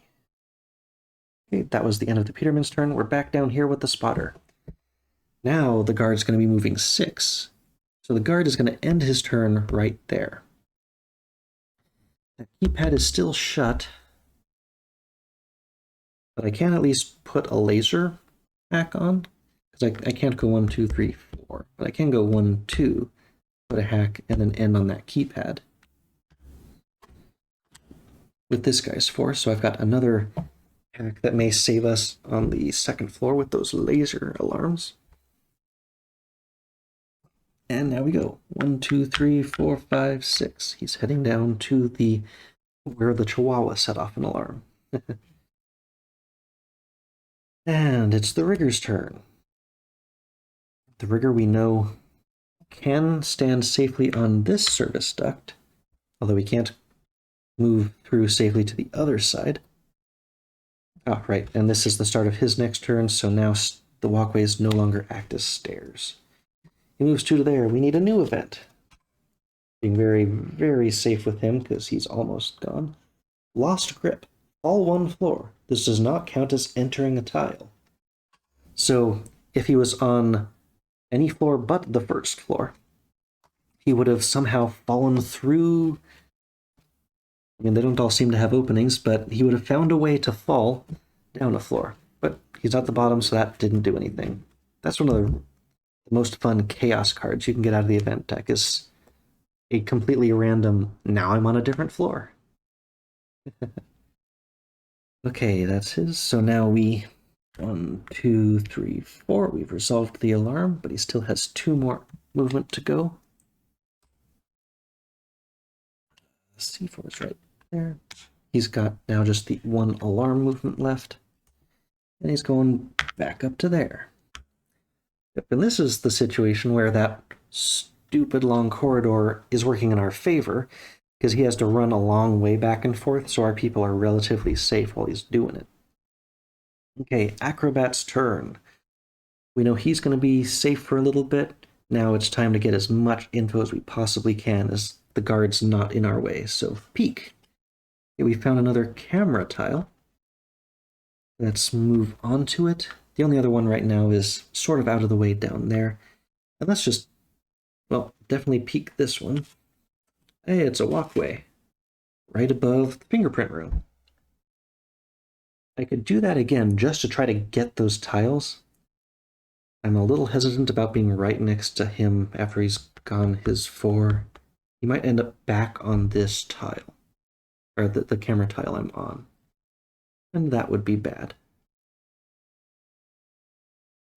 Okay, that was the end of the Peterman's turn. We're back down here with the spotter. Now the guard's going to be moving 6. So the guard is going to end his turn right there. The keypad is still shut, but I can at least put a laser hack on, because I can't go 1, 2, 3, 4, but I can go 1, 2, put a hack, and then end on that keypad. With this guy's force, so I've got another hack that may save us on the second floor with those laser alarms. And now we go. 1, 2, 3, 4, 5, 6. He's heading down to where the Chihuahua set off an alarm. And it's the rigger's turn. The rigger, we know, can stand safely on this service duct, although he can't move through safely to the other side. Oh, right, and this is the start of his next turn, so now the walkways no longer act as stairs. He moves 2 to there. We need a new event. Being very, very safe with him because he's almost gone. Lost grip. All 1 floor. This does not count as entering a tile. So if he was on any floor but the first floor, he would have somehow fallen through. I mean, they don't all seem to have openings, but he would have found a way to fall down a floor. But he's at the bottom, so that didn't do anything. That's one of the most fun chaos cards you can get out of the event deck, is a completely random, now I'm on a different floor. Okay, that's his. So now 1, 2, 3, 4. We've resolved the alarm, but he still has 2 more movement to go. C4 is right there. He's got now just the 1 alarm movement left, and he's going back up to there. Yep, and this is the situation where that stupid long corridor is working in our favor, because he has to run a long way back and forth, so our people are relatively safe while he's doing it. Okay, Acrobat's turn. We know he's going to be safe for a little bit. Now it's time to get as much info as we possibly can as the guard's not in our way, so peek. Okay, we found another camera tile. Let's move on to it. The only other one right now is sort of out of the way down there. And let's just, well, definitely peek this one. Hey, it's a walkway right above the fingerprint room. I could do that again just to try to get those tiles. I'm a little hesitant about being right next to him after he's gone his 4. He might end up back on this tile, or the camera tile I'm on. And that would be bad.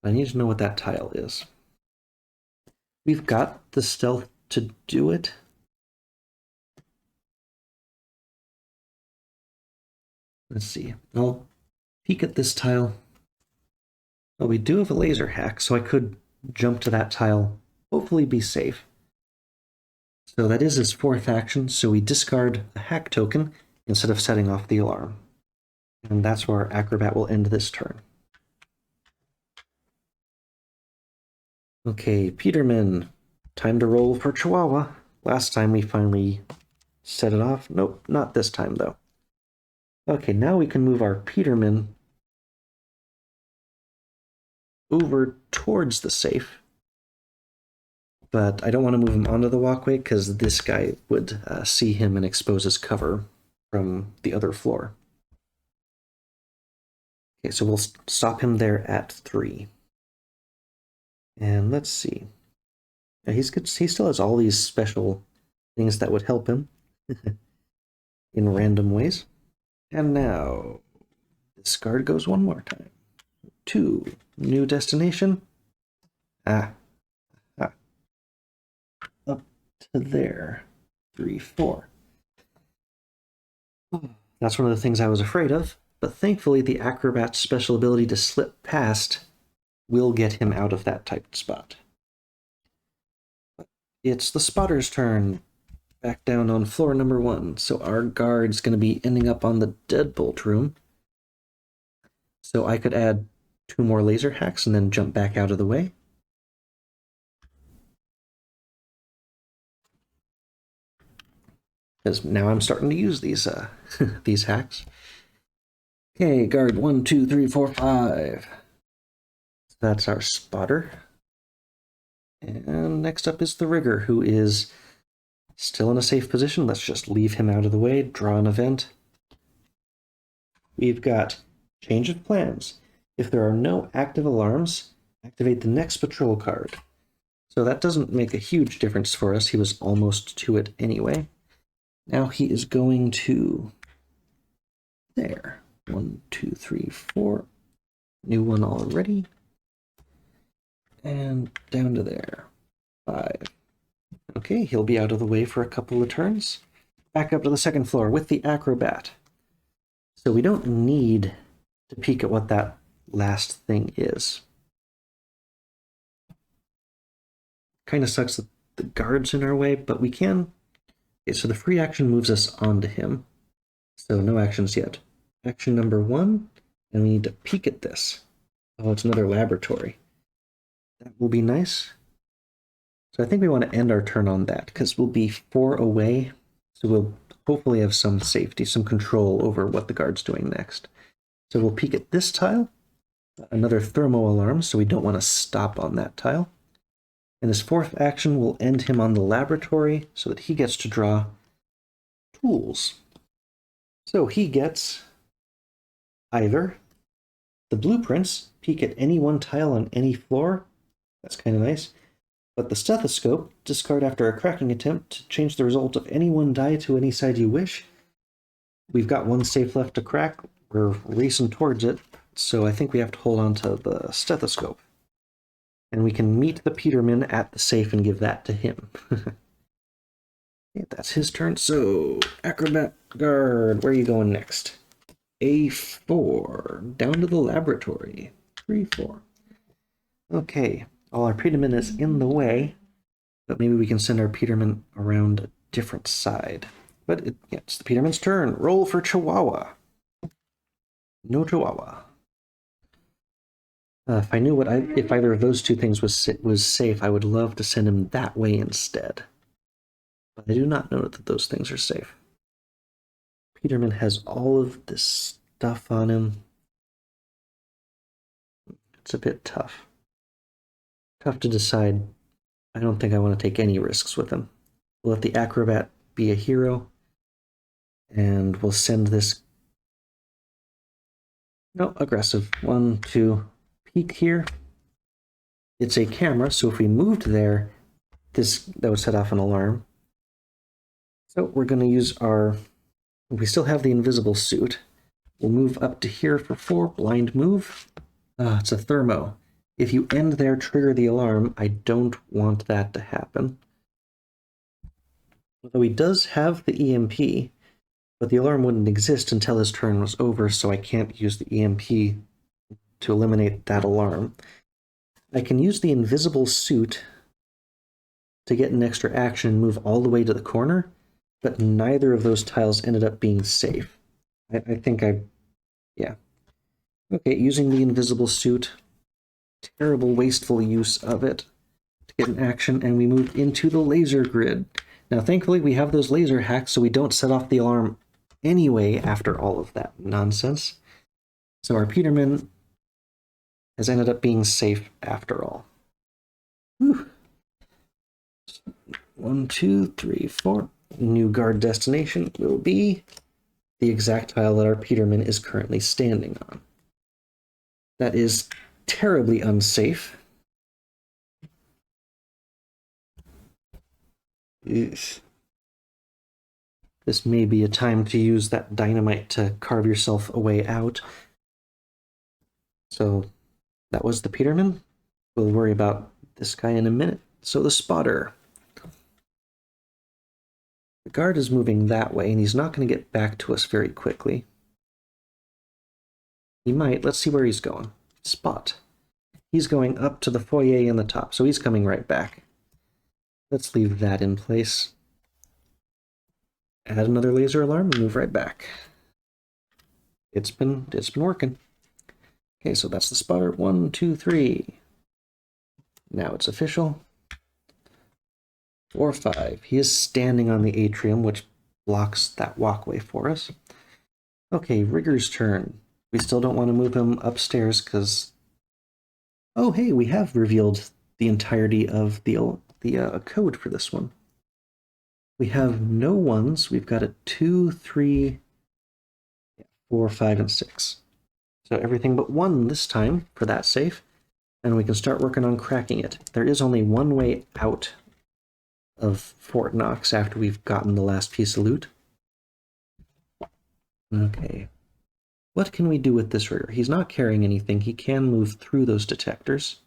I need to know what that tile is. We've got the stealth to do it. Let's see. I'll peek at this tile. Well, we do have a laser hack, so I could jump to that tile, hopefully be safe. So that is his 4th action, so we discard a hack token instead of setting off the alarm. And that's where our Acrobat will end this turn. Okay, Peterman. Time to roll for Chihuahua. Last time we finally set it off. Nope, not this time though. Okay, now we can move our Peterman over towards the safe. But I don't want to move him onto the walkway because this guy would see him and expose his cover from the other floor. Okay, so we'll stop him there at 3. And let's see. Yeah, he still has all these special things that would help him in random ways. And now, this card goes one more time. 2, new destination. Up to there. 3, 4. That's one of the things I was afraid of, but thankfully the acrobat's special ability to slip past will get him out of that typed spot. It's the spotter's turn. Back down on floor number 1. So our guard's going to be ending up on the deadbolt room. So I could add 2 more laser hacks and then jump back out of the way. Because now I'm starting to use these these hacks. Okay, guard 1, 2, 3, 4, 5. So that's our spotter. And next up is the rigger, who is still in a safe position. Let's just leave him out of the way, draw an event. We've got change of plans. If there are no active alarms, activate the next patrol card. So that doesn't make a huge difference for us. He was almost to it anyway. Now he is going to there. 1, 2, 3, 4. New one already. And down to there. 5. Okay, he'll be out of the way for a couple of turns. Back up to the second floor with the acrobat. So we don't need to peek at what that last thing is. Kind of sucks that the guard's in our way, but we can. Okay, so the free action moves us onto him. So no actions yet. Action number 1, and we need to peek at this. Oh, it's another laboratory. That will be nice. So I think we want to end our turn on that, because we'll be 4 away. So we'll hopefully have some safety, some control over what the guard's doing next. So we'll peek at this tile. Another thermo alarm, so we don't want to stop on that tile. And his 4th action will end him on the laboratory so that he gets to draw tools. So he gets either the blueprints, peek at any one tile on any floor. That's kind of nice. But the stethoscope, discard after a cracking attempt to change the result of any one die to any side you wish. We've got 1 safe left to crack. We're racing towards it, so I think we have to hold on to the stethoscope. And we can meet the Peterman at the safe and give that to him. Okay, that's his turn. So, Acrobat Guard, where are you going next? A4, down to the laboratory. 3, 4. Okay, well, our Peterman is in the way, but maybe we can send our Peterman around a different side. But it's the Peterman's turn. Roll for Chihuahua. No Chihuahua. If I knew if either of those 2 things was safe, I would love to send him that way instead. But I do not know that those things are safe. Peterman has all of this stuff on him. It's a bit tough. Tough to decide. I don't think I want to take any risks with him. We'll let the acrobat be a hero. And we'll send this... No, aggressive. 1, 2... Peek here. It's a camera, so if we moved there, that would set off an alarm. So we're going to use our... We still have the invisible suit. We'll move up to here for 4, blind move. It's a thermo. If you end there, trigger the alarm. I don't want that to happen. Although he does have the EMP, but the alarm wouldn't exist until his turn was over, so I can't use the EMP to eliminate that alarm. I can use the invisible suit to get an extra action and move all the way to the corner, but neither of those tiles ended up being safe. I think yeah. Okay, using the invisible suit, terrible wasteful use of it to get an action, and we move into the laser grid. Now thankfully we have those laser hacks so we don't set off the alarm anyway after all of that nonsense. So our Peterman has ended up being safe after all. Whew. 1, 2, 3, 4. New guard destination will be the exact tile that our Peterman is currently standing on. That is terribly unsafe. Eesh. This may be a time to use that dynamite to carve yourself a way out. So that was the Peterman. We'll worry about this guy in a minute. So the spotter. The guard is moving that way, and he's not going to get back to us very quickly. He might. Let's see where he's going. Spot. He's going up to the foyer in the top, so he's coming right back. Let's leave that in place. Add another laser alarm and move right back. It's been working. Okay, so that's the spotter. 1, 2, 3. Now it's official. 4, 5. He is standing on the atrium, which blocks that walkway for us. Okay, Rigger's turn. We still don't want to move him upstairs because... Oh, hey, we have revealed the entirety of the code for this one. We have no ones. We've got a 2, 3, 4, 5, and 6. So everything but 1 this time for that safe, and we can start working on cracking it. There is only one way out of Fort Knox after we've gotten the last piece of loot. Okay. What can we do with this rigger? He's not carrying anything. He can move through those detectors.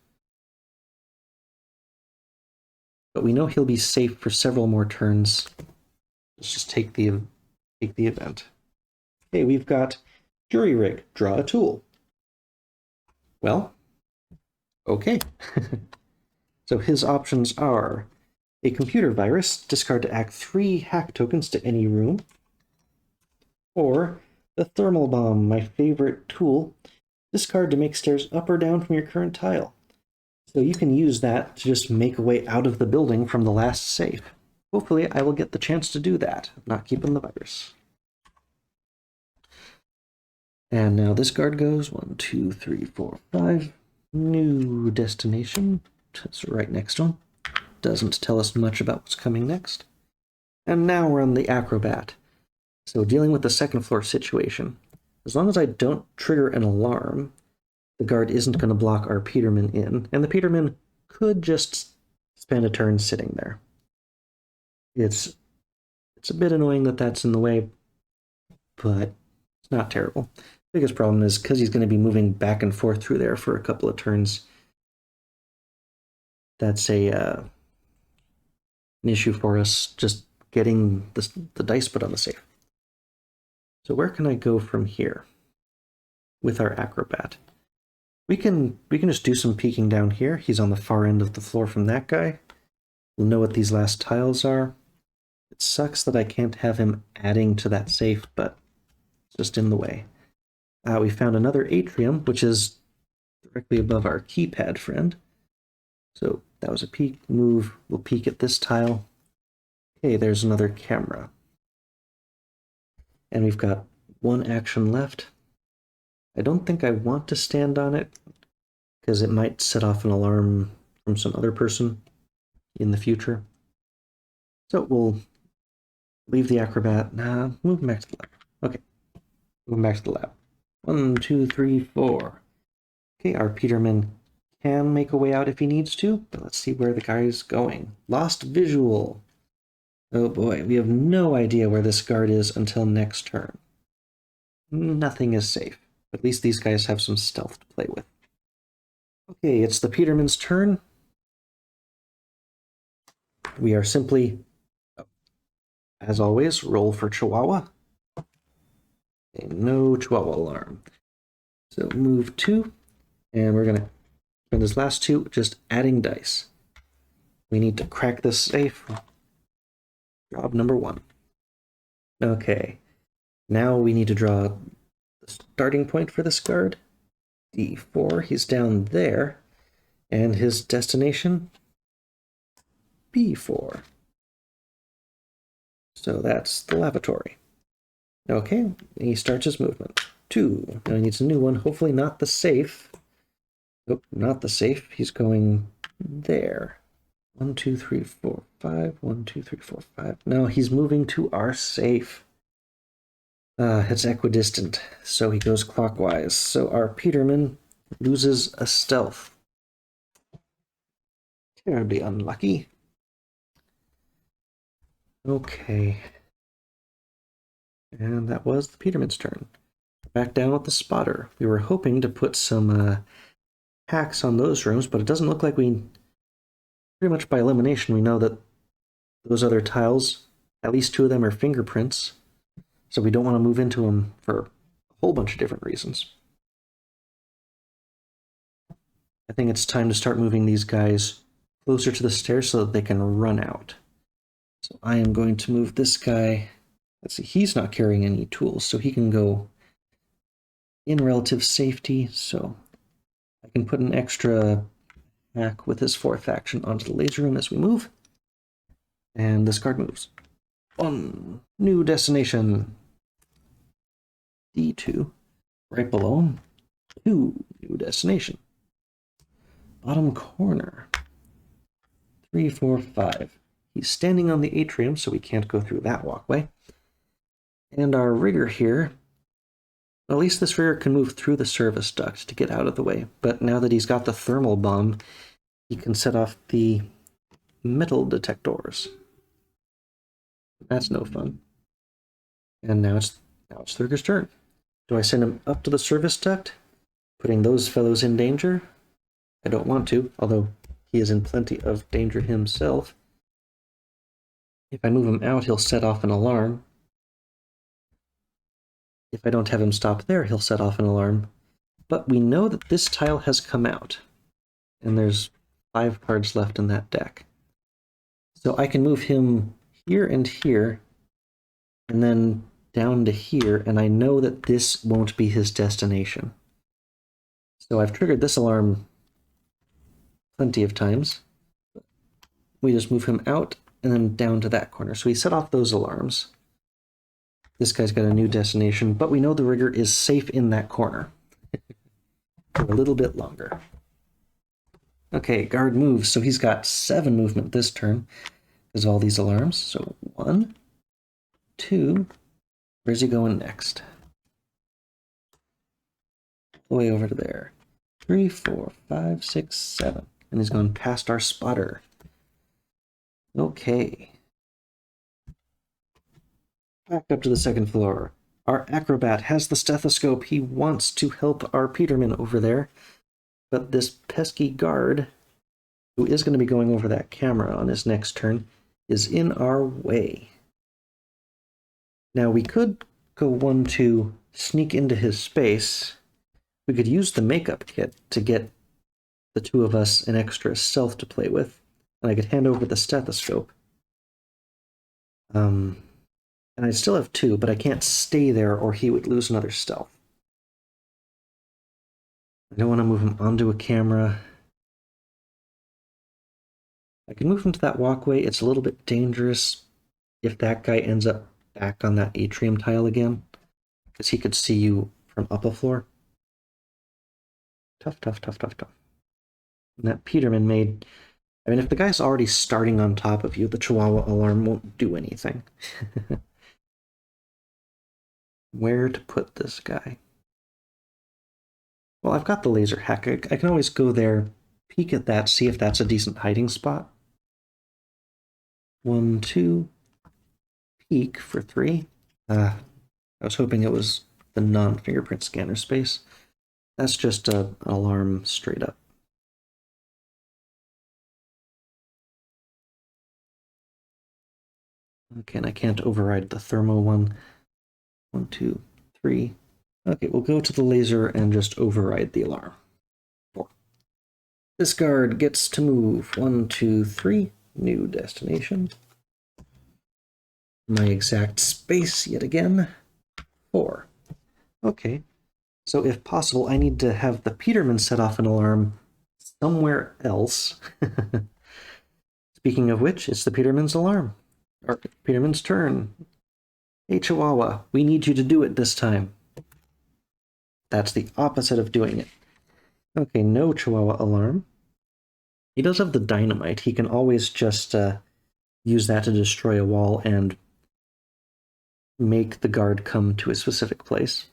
But we know he'll be safe for several more turns. Let's just take the event. Okay, we've got jury rig. Draw a tool. Well, okay. So his options are a computer virus, discard to act 3 hack tokens to any room, or the thermal bomb, my favorite tool, discard to make stairs up or down from your current tile. So you can use that to just make a way out of the building from the last safe. Hopefully I will get the chance to do that. I'm not keeping the virus. And now this guard goes 1, 2, 3, 4, 5. New destination. It's right next to him. Doesn't tell us much about what's coming next. And now we're on the acrobat. So dealing with the second floor situation. As long as I don't trigger an alarm, the guard isn't going to block our Peterman in, and the Peterman could just spend a turn sitting there. It's a bit annoying that that's in the way, but it's not terrible. Biggest problem is because he's going to be moving back and forth through there for a couple of turns. That's an issue for us, just getting the dice put on the safe. So where can I go from here with our acrobat? We can just do some peeking down here. He's on the far end of the floor from that guy. We'll know what these last tiles are. It sucks that I can't have him adding to that safe, but it's just in the way. We found another atrium, which is directly above our keypad friend. So that was a peek move. We'll peek at this tile. Okay, there's another camera. And we've got 1 action left. I don't think I want to stand on it, because it might set off an alarm from some other person in the future. So we'll leave the acrobat. Move back to the lab. Okay, moving back to the lab. 1, 2, 3, 4. Okay, our Peterman can make a way out if he needs to, but let's see where the guy's going. Lost visual. Oh boy, we have no idea where this guard is until next turn. Nothing is safe. At least these guys have some stealth to play with. Okay, it's the Peterman's turn. We are simply, as always, roll for Chihuahua. Okay, no Chihuahua alarm. So move 2, and we're going to spend this last 2 just adding dice. We need to crack this safe. Job number 1. Okay, now we need to draw the starting point for this guard. D4, he's down there, and his destination, B4. So that's the lavatory. Okay, he starts his movement. 2, now he needs a new one, hopefully not the safe. Nope, not the safe, he's going there. 1, 2, 3, 4, 5. 1, 2, 3, 4, 5. Now he's moving to our safe. It's equidistant, so he goes clockwise. So our Peterman loses a stealth. Terribly unlucky. Okay. And that was the Peterman's turn. Back down with the spotter. We were hoping to put some hacks on those rooms, but it doesn't look like we... Pretty much by elimination, we know that those other tiles, at least 2 of them are fingerprints, so we don't want to move into them for a whole bunch of different reasons. I think it's time to start moving these guys closer to the stairs so that they can run out. So I am going to move this guy. Let's see, he's not carrying any tools, so he can go in relative safety. So I can put an extra hack with his 4th action onto the laser room as we move. And this guard moves. 1 new destination. D2. Right below him. 2 new destination. Bottom corner. 3, 4, 5. He's standing on the atrium, so we can't go through that walkway. And our rigger here, at least this rigger can move through the service duct to get out of the way. But now that he's got the thermal bomb, he can set off the metal detectors. That's no fun. And now it's the rigger's turn. Do I send him up to the service duct, putting those fellows in danger? I don't want to, although he is in plenty of danger himself. If I move him out, he'll set off an alarm. If I don't have him stop there, he'll set off an alarm. But we know that this tile has come out, and there's 5 cards left in that deck. So I can move him here and here, and then down to here, and I know that this won't be his destination. So I've triggered this alarm plenty of times. We just move him out and then down to that corner. So we set off those alarms. This guy's got a new destination, but we know the rigger is safe in that corner for a little bit longer. Okay, guard moves, so he's got 7 movement this turn because of all these alarms. So 1, 2, where's he going next? All the way over to there. 3, 4, 5, 6, 7. And he's gone past our spotter. Okay. Back up to the 2nd floor. Our acrobat has the stethoscope. He wants to help our Peterman over there. But this pesky guard, who is going to be going over that camera on his next turn, is in our way. Now we could go 1, 2, sneak into his space. We could use the makeup kit to get the 2 of us an extra stealth to play with. And I could hand over the stethoscope. And I still have 2, but I can't stay there or he would lose another stealth. I don't want to move him onto a camera. I can move him to that walkway. It's a little bit dangerous if that guy ends up back on that atrium tile again, because he could see you from up a floor. Tough, tough, tough, tough, tough. And that Peterman made... I mean, if the guy's already starting on top of you, the Chihuahua alarm won't do anything. Where to put this guy? Well, I've got the laser hack. I can always go there, peek at that, see if that's a decent hiding spot. 1, 2, peek for 3. I was hoping it was the non-fingerprint scanner space. That's just an alarm straight up. Okay, and I can't override the thermo one. 1, 2, 3. Okay, we'll go to the laser and just override the alarm. 4. This guard gets to move. 1, 2, 3. New destination. My exact space yet again. 4. Okay. So if possible, I need to have the Peterman set off an alarm somewhere else. Speaking of which, it's the Peterman's alarm. Or Peterman's turn. Hey, Chihuahua, we need you to do it this time. That's the opposite of doing it. Okay, no Chihuahua alarm. He does have the dynamite. He can always just use that to destroy a wall and make the guard come to a specific place.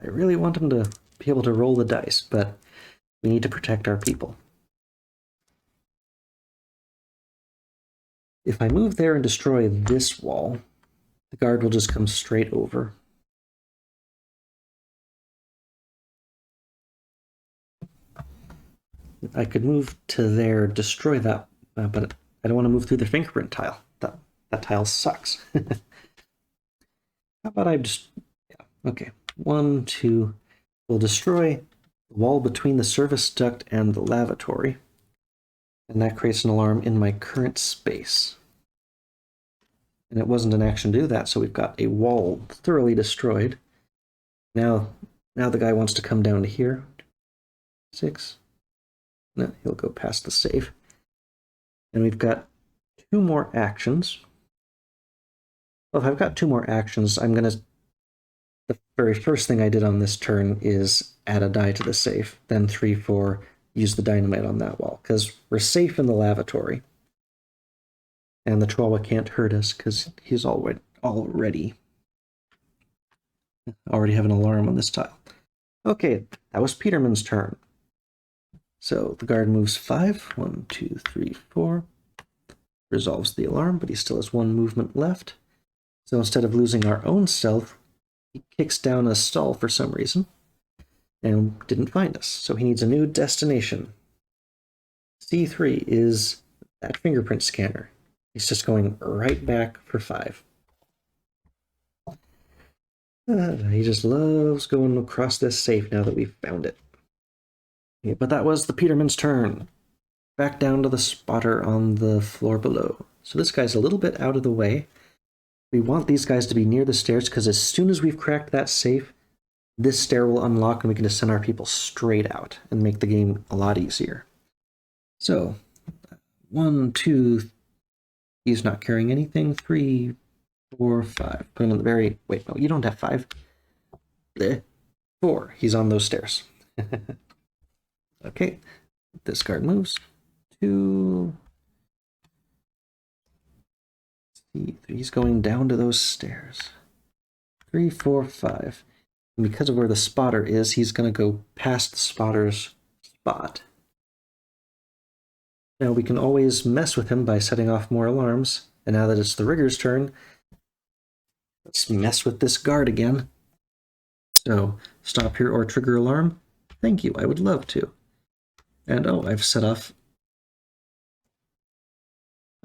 I really want him to be able to roll the dice, but we need to protect our people. If I move there and destroy this wall, the guard will just come straight over. I could move to there, destroy that, but I don't want to move through the fingerprint tile. That tile sucks. How about I just... Yeah, okay. 1, 2... We'll destroy the wall between the service duct and the lavatory. And that creates an alarm in my current space. And it wasn't an action to do that, so we've got a wall thoroughly destroyed. Now the guy wants to come down to here. 6. No, he'll go past the safe. And we've got 2 more actions. Well, if I've got 2 more actions, I'm going to... The very first thing I did on this turn is add a die to the safe. Then 3, 4, use the dynamite on that wall. Because we're safe in the lavatory. And the Chihuahua can't hurt us because he's already have an alarm on this tile. Okay, that was Peterman's turn. So the guard moves 5. 1, 2, 3, 4. Resolves the alarm, but he still has 1 movement left. So instead of losing our own stealth, he kicks down a stall for some reason and didn't find us. So he needs a new destination. C3 is that fingerprint scanner. He's just going right back for 5. He just loves going across this safe now that we've found it. Okay, but that was the Peterman's turn. Back down to the spotter on the floor below. So this guy's a little bit out of the way. We want these guys to be near the stairs because as soon as we've cracked that safe, this stair will unlock and we can just send our people straight out and make the game a lot easier. So, 1, 2, he's not carrying anything. 3, 4, 5. Put him on the very... Wait, no, you don't have 5. 4. He's on those stairs. Okay, this guard moves. 2. He's going down to those stairs. 3, 4, 5. And because of where the spotter is, he's going to go past the spotter's spot. Now we can always mess with him by setting off more alarms. And now that it's the rigger's turn, let's mess with this guard again. So, stop here or trigger alarm. Thank you, I would love to. And oh, I've set off...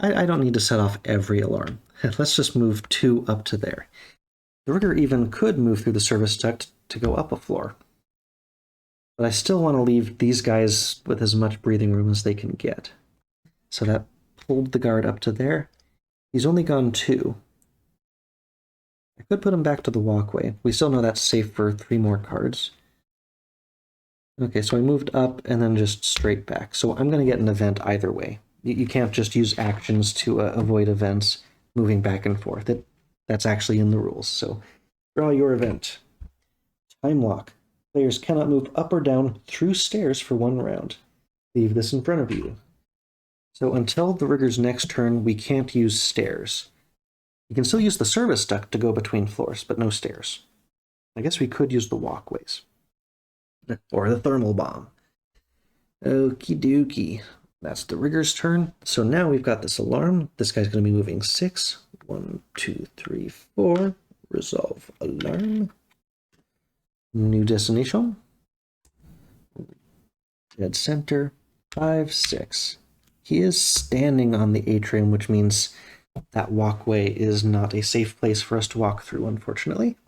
I don't need to set off every alarm. Let's just move 2 up to there. The rigger even could move through the service duct to go up a floor. But I still want to leave these guys with as much breathing room as they can get. So that pulled the guard up to there. He's only gone 2. I could put him back to the walkway. We still know that's safe for 3 more cards. Okay, so I moved up and then just straight back. So I'm going to get an event either way. You can't just use actions to avoid events moving back and forth. That's actually in the rules. So draw your event. Time lock. Players cannot move up or down through stairs for 1 round. Leave this in front of you. So until the rigger's next turn, we can't use stairs. You can still use the service duct to go between floors, but no stairs. I guess we could use the walkways. Or the thermal bomb. Okie dokie. That's the rigger's turn. So now we've got this alarm. This guy's going to be moving 6. 1, 2, 3, 4. Resolve alarm. New destination. Dead center. 5, 6. He is standing on the atrium, which means that walkway is not a safe place for us to walk through, unfortunately.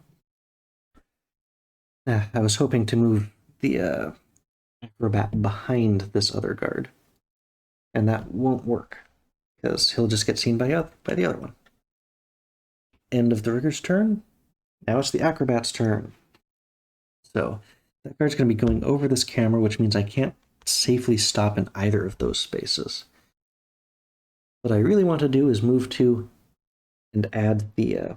I was hoping to move the acrobat behind this other guard. And that won't work, because he'll just get seen by the other one. End of the rigger's turn. Now it's the acrobat's turn. So that guard's going to be going over this camera, which means I can't safely stop in either of those spaces. What I really want to do is move to and add the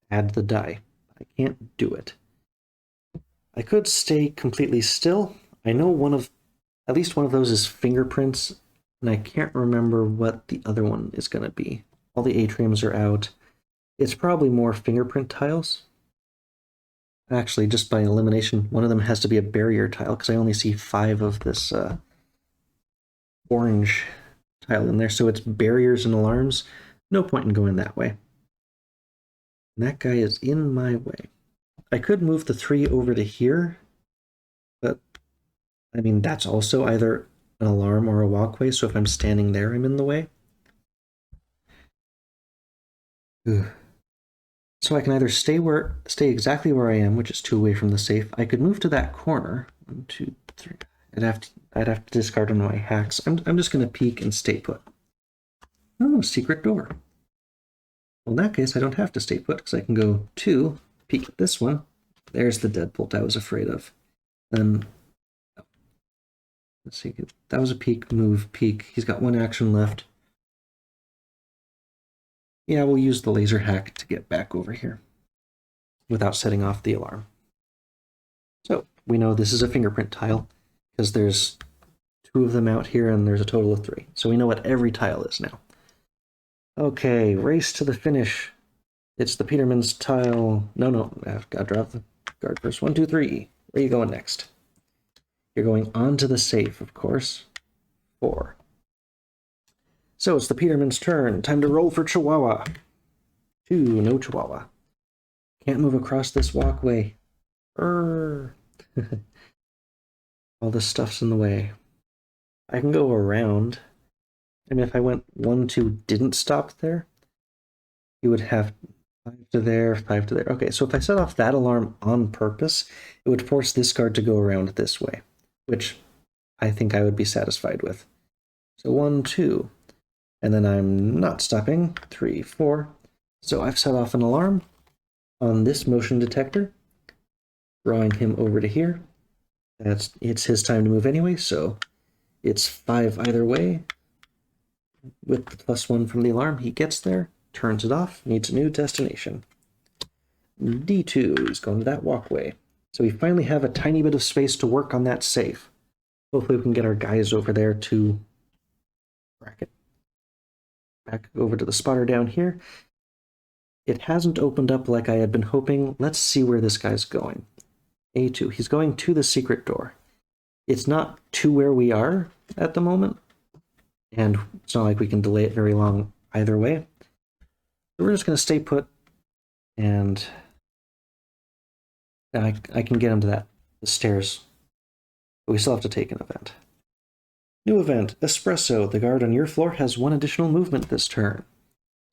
die. I can't do it. I could stay completely still. I know at least one of those is fingerprints, and I can't remember what the other one is going to be. All the atriums are out. It's probably more fingerprint tiles. Actually, just by elimination, one of them has to be a barrier tile, because I only see 5 of this orange tile in there, so it's barriers and alarms. No point in going that way. And that guy is in my way. I could move the 3 over to here, but I mean, that's also either an alarm or a walkway, so if I'm standing there, I'm in the way. Ugh. So I can either stay exactly where I am, which is 2 away from the safe. I could move to that corner. 1, 2, 3. I'd have to discard one of my hacks. I'm just gonna peek and stay put. Oh, secret door. Well, in that case, I don't have to stay put because I can go 2, peek at this one. There's the deadbolt I was afraid of. Then let's see, that was a peek, move, peek. He's got 1 action left. Yeah, we'll use the laser hack to get back over here without setting off the alarm. So we know this is a fingerprint tile because there's 2 of them out here and there's a total of 3. So we know what every tile is now. Okay, race to the finish. It's the Peterman's tile. No, I've got to drop the guard first. 1, 2, 3. Where are you going next? You're going onto the safe, of course. 4. So it's the Peterman's turn. Time to roll for Chihuahua. 2, no Chihuahua. Can't move across this walkway. All this stuff's in the way. I can go around. I mean, if I went 1, 2, didn't stop there, you would have 5 to there, 5 to there. Okay, so if I set off that alarm on purpose, it would force this guard to go around this way, which I think I would be satisfied with. So 1, 2. And then I'm not stopping. 3, 4. So I've set off an alarm on this motion detector, drawing him over to here. It's his time to move anyway, so it's 5 either way. With the +1 from the alarm, he gets there, turns it off, needs a new destination. D2 is going to that walkway. So we finally have a tiny bit of space to work on that safe. Hopefully we can get our guys over there to bracket. Back over to the spotter down here. It hasn't opened up like I had been hoping. Let's see where this guy's going. A2. He's going to the secret door. It's not to where we are at the moment, and it's not like we can delay it very long either way. So we're just going to stay put, and I can get him to the stairs, but we still have to take an event. New event, Espresso. The guard on your floor has 1 additional movement this turn.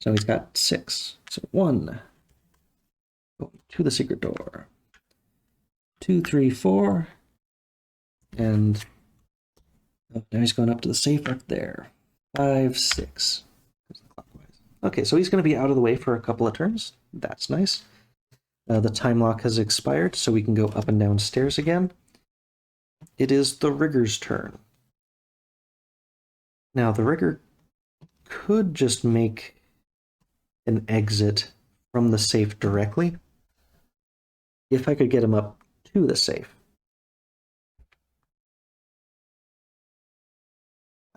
So he's got 6. So 1. Going to the secret door. 2, 3, 4. And now he's going up to the safe up there. 5, 6. Okay, so he's going to be out of the way for a couple of turns. That's nice. The time lock has expired, so we can go up and down stairs again. It is the Rigger's turn. Now, the Rigger could just make an exit from the safe directly if I could get him up to the safe.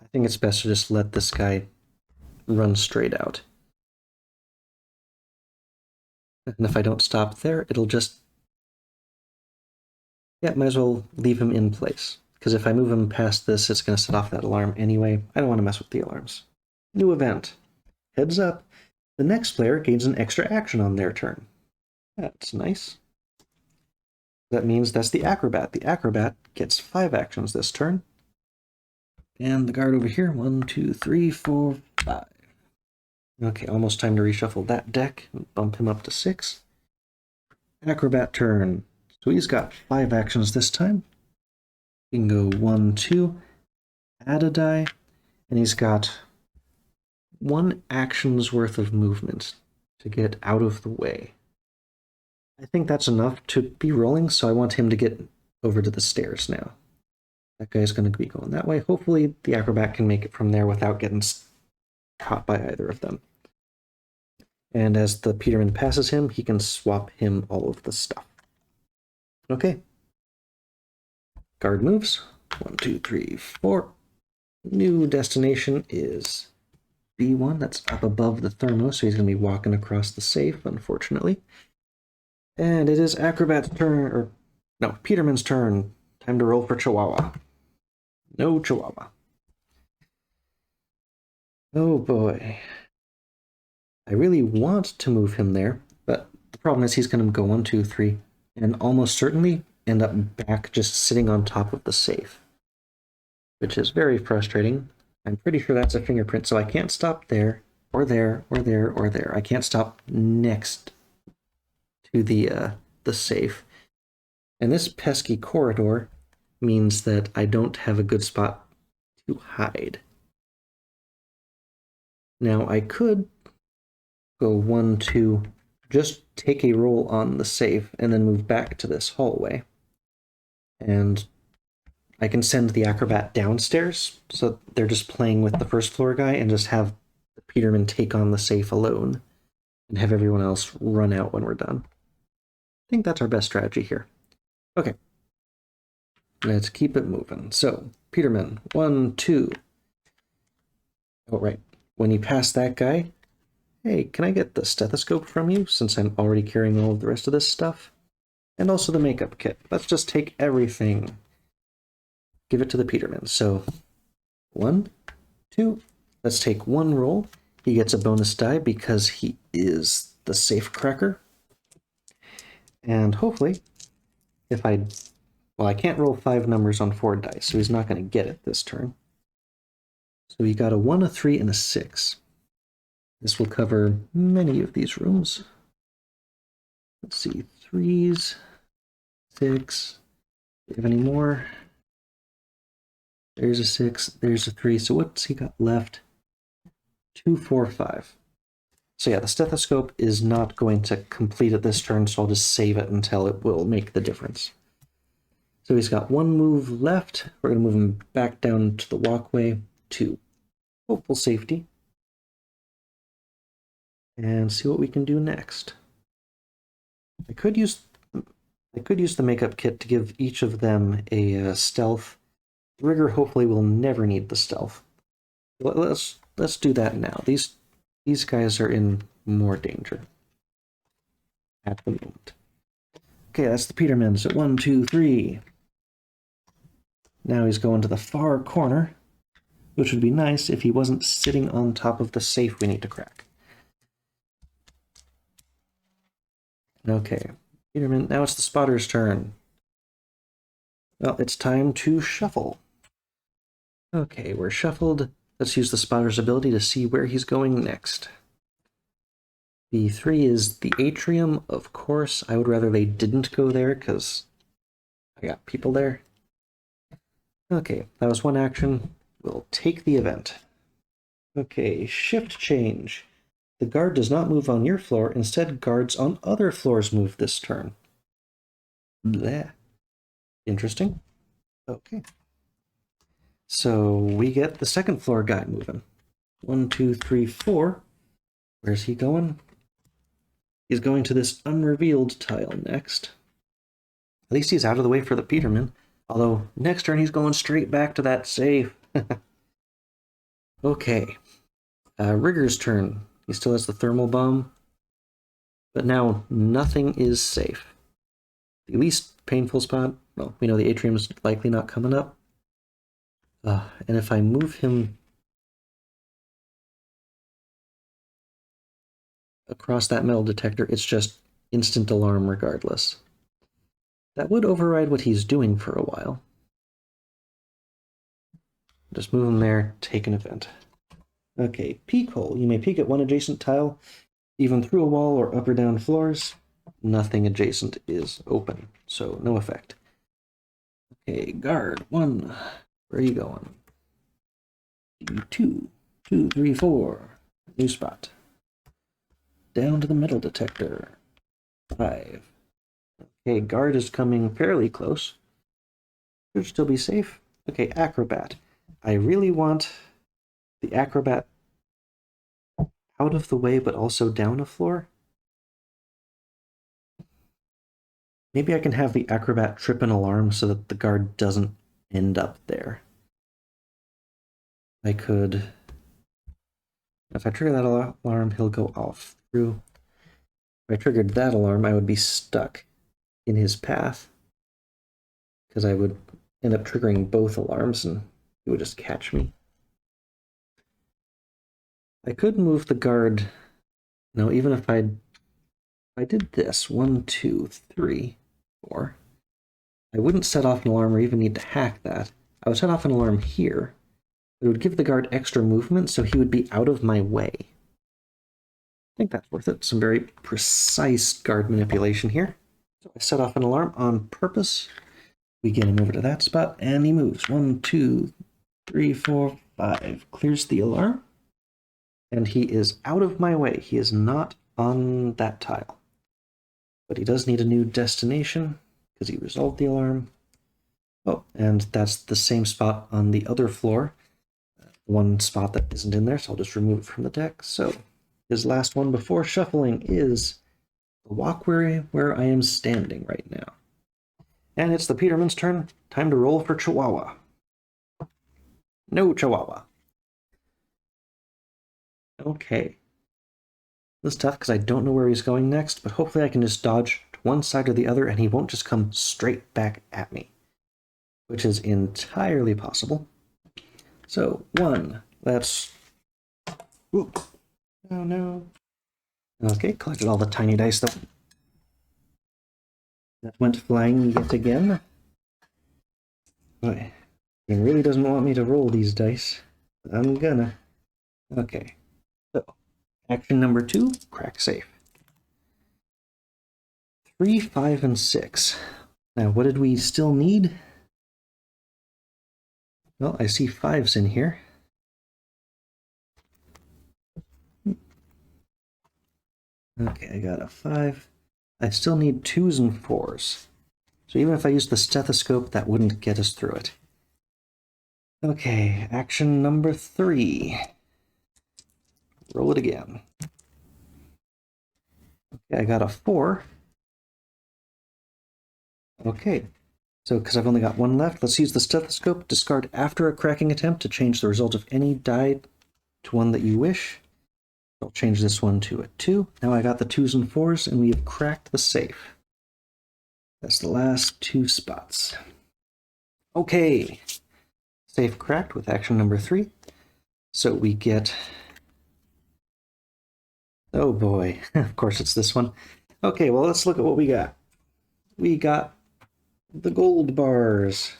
I think it's best to just let this guy run straight out. And if I don't stop there, it'll just... Yeah, might as well leave him in place. Because if I move him past this, it's going to set off that alarm anyway. I don't want to mess with the alarms. New event. Heads up. The next player gains an extra action on their turn. That's nice. That means that's the Acrobat. The Acrobat gets 5 actions this turn. And the guard over here, 1, 2, 3, 4, 5. Okay, almost time to reshuffle that deck and bump him up to 6. Acrobat turn. So he's got 5 actions this time. He can go 1, 2, add a die, and he's got 1 action's worth of movement to get out of the way. I think that's enough to be rolling, so I want him to get over to the stairs now. That guy's going to be going that way. Hopefully the Acrobat can make it from there without getting caught by either of them. And as the Peterman passes him, he can swap him all of the stuff. Okay. Guard moves. 1, 2, 3, 4. New destination is B1. That's up above the thermo, so he's going to be walking across the safe, unfortunately. And it is Acrobat's turn, or no, Peterman's turn. Time to roll for Chihuahua. No Chihuahua. Oh boy. I really want to move him there, but the problem is he's going to go 1, 2, 3, and almost certainly end up back just sitting on top of the safe, which is very frustrating. I'm pretty sure that's a fingerprint, so I can't stop there, or there, or there, or there. I can't stop next to the safe. And this pesky corridor means that I don't have a good spot to hide. Now I could go 1, 2, just take a roll on the safe and then move back to this hallway. And I can send the acrobat downstairs, so they're just playing with the first floor guy, and just have Peterman take on the safe alone and have everyone else run out when we're done. I think that's our best strategy here. Okay. Let's keep it moving. So, Peterman, 1, 2. Oh, right. When you pass that guy, hey, can I get the stethoscope from you, since I'm already carrying all of the rest of this stuff? And also the makeup kit. Let's just take everything. Give it to the Peterman. So, 1, 2. Let's take 1 roll. He gets a bonus die because he is the safe cracker. And hopefully, if I... Well, I can't roll 5 numbers on 4 dice, so he's not going to get it this turn. So he got a 1, a 3, and a 6. This will cover many of these rooms. Let's see, 3s, 6. Do we have any more? There's a 6, there's a 3. So what's he got left? 2, 4, 5. So yeah, the stethoscope is not going to complete it this turn, so I'll just save it until it will make the difference. So he's got 1 move left. We're going to move him back down to the walkway to hopeful safety. And see what we can do next. I could use the makeup kit to give each of them a stealth. Rigger hopefully will never need the stealth. Let's do that now. These guys are in more danger at the moment. Okay, that's the Petermans at 1, 2, 3. Now he's going to the far corner, which would be nice if he wasn't sitting on top of the safe we need to crack. Okay, Peterman, now it's the spotter's turn. Well, it's time to shuffle. Okay, we're shuffled. Let's use the spotter's ability to see where he's going next. The 3 is the atrium, of course. I would rather they didn't go there, because I got people there. Okay, that was 1 action. We'll take the event. Okay, shift change. The guard does not move on your floor. Instead, guards on other floors move this turn. Bleh. Interesting. Okay. So we get the second floor guy moving. 1, 2, 3, 4. Where's he going? He's going to this unrevealed tile next. At least he's out of the way for the Peterman. Although, next turn he's going straight back to that safe. Okay. Rigger's turn. He still has the thermal bomb. But now, nothing is safe. The least painful spot, well, we know the atrium's likely not coming up. And if I move him across that metal detector, it's just instant alarm regardless. That would override what he's doing for a while. Just move him there, take an event. Okay, peek hole. You may peek at 1 adjacent tile, even through a wall or up or down floors. Nothing adjacent is open, so no effect. Okay, guard 1. Where are you going? 2, 2, 3, 4. New spot. Down to the metal detector. 5. Okay, guard is coming fairly close. Should still be safe. Okay, acrobat. I really want the acrobat out of the way, but also down a floor. Maybe I can have the acrobat trip an alarm so that the guard doesn't end up there. I could... If I trigger that alarm, he'll go off through. If I triggered that alarm, I would be stuck in his path, because I would end up triggering both alarms and he would just catch me. I could move the guard. No, even if I did this, 1, 2, 3, 4, I wouldn't set off an alarm or even need to hack that. I would set off an alarm here. It would give the guard extra movement, so he would be out of my way. I think that's worth it. Some very precise guard manipulation here. So I set off an alarm on purpose. We get him over to that spot, and he moves. 1, 2, 3, 4, 5. Clears the alarm. And he is out of my way. He is not on that tile. But he does need a new destination, because he resolved the alarm. Oh, and that's the same spot on the other floor. One spot that isn't in there, so I'll just remove it from the deck. So his last one before shuffling is the walkway where I am standing right now. And it's the Peterman's turn. Time to roll for Chihuahua. No Chihuahua. Okay. This is tough because I don't know where he's going next, but hopefully I can just dodge to one side or the other and he won't just come straight back at me, which is entirely possible. So, 1, let's... Ooh. Oh no. Okay, collected all the tiny dice that went flying yet again. Boy, he really doesn't want me to roll these dice. I'm gonna. Okay, so action number 2, crack safe. 3, 5, and 6. Now, what did we still need? Well, I see 5s in here. Okay, I got a 5. I still need 2s and 4s. So even if I use the stethoscope, that wouldn't get us through it. Okay, action number 3. Roll it again. Okay, I got a 4. Okay, so because I've only got 1 left, let's use the stethoscope. Discard after a cracking attempt to change the result of any die to one that you wish. I'll change this one to a 2. Now I got the 2s and 4s, and we have cracked the safe. That's the last 2 spots. Okay, safe cracked with action number 3. So we get... Oh boy, of course it's this one. Okay, well let's look at what we got. We got the gold bars.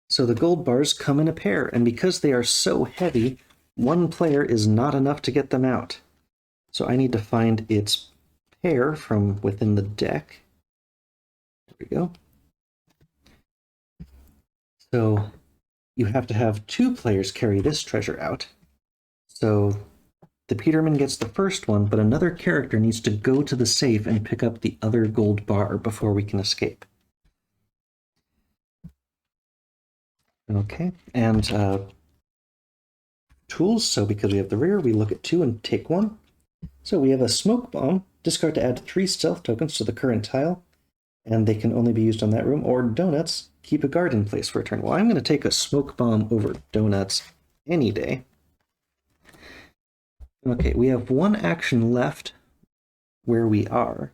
So the gold bars come in a pair, and because they are so heavy, one player is not enough to get them out. So I need to find its pair from within the deck. There we go. So you have to have 2 players carry this treasure out. So the Peterman gets the first one, but another character needs to go to the safe and pick up the other gold bar before we can escape. Okay, and tools. So because we have the rear, we look at 2 and take 1. So we have a smoke bomb. Discard to add 3 stealth tokens to the current tile, and they can only be used on that room. Or donuts. Keep a guard in place for a turn. Well, I'm going to take a smoke bomb over donuts any day. Okay, we have 1 action left where we are.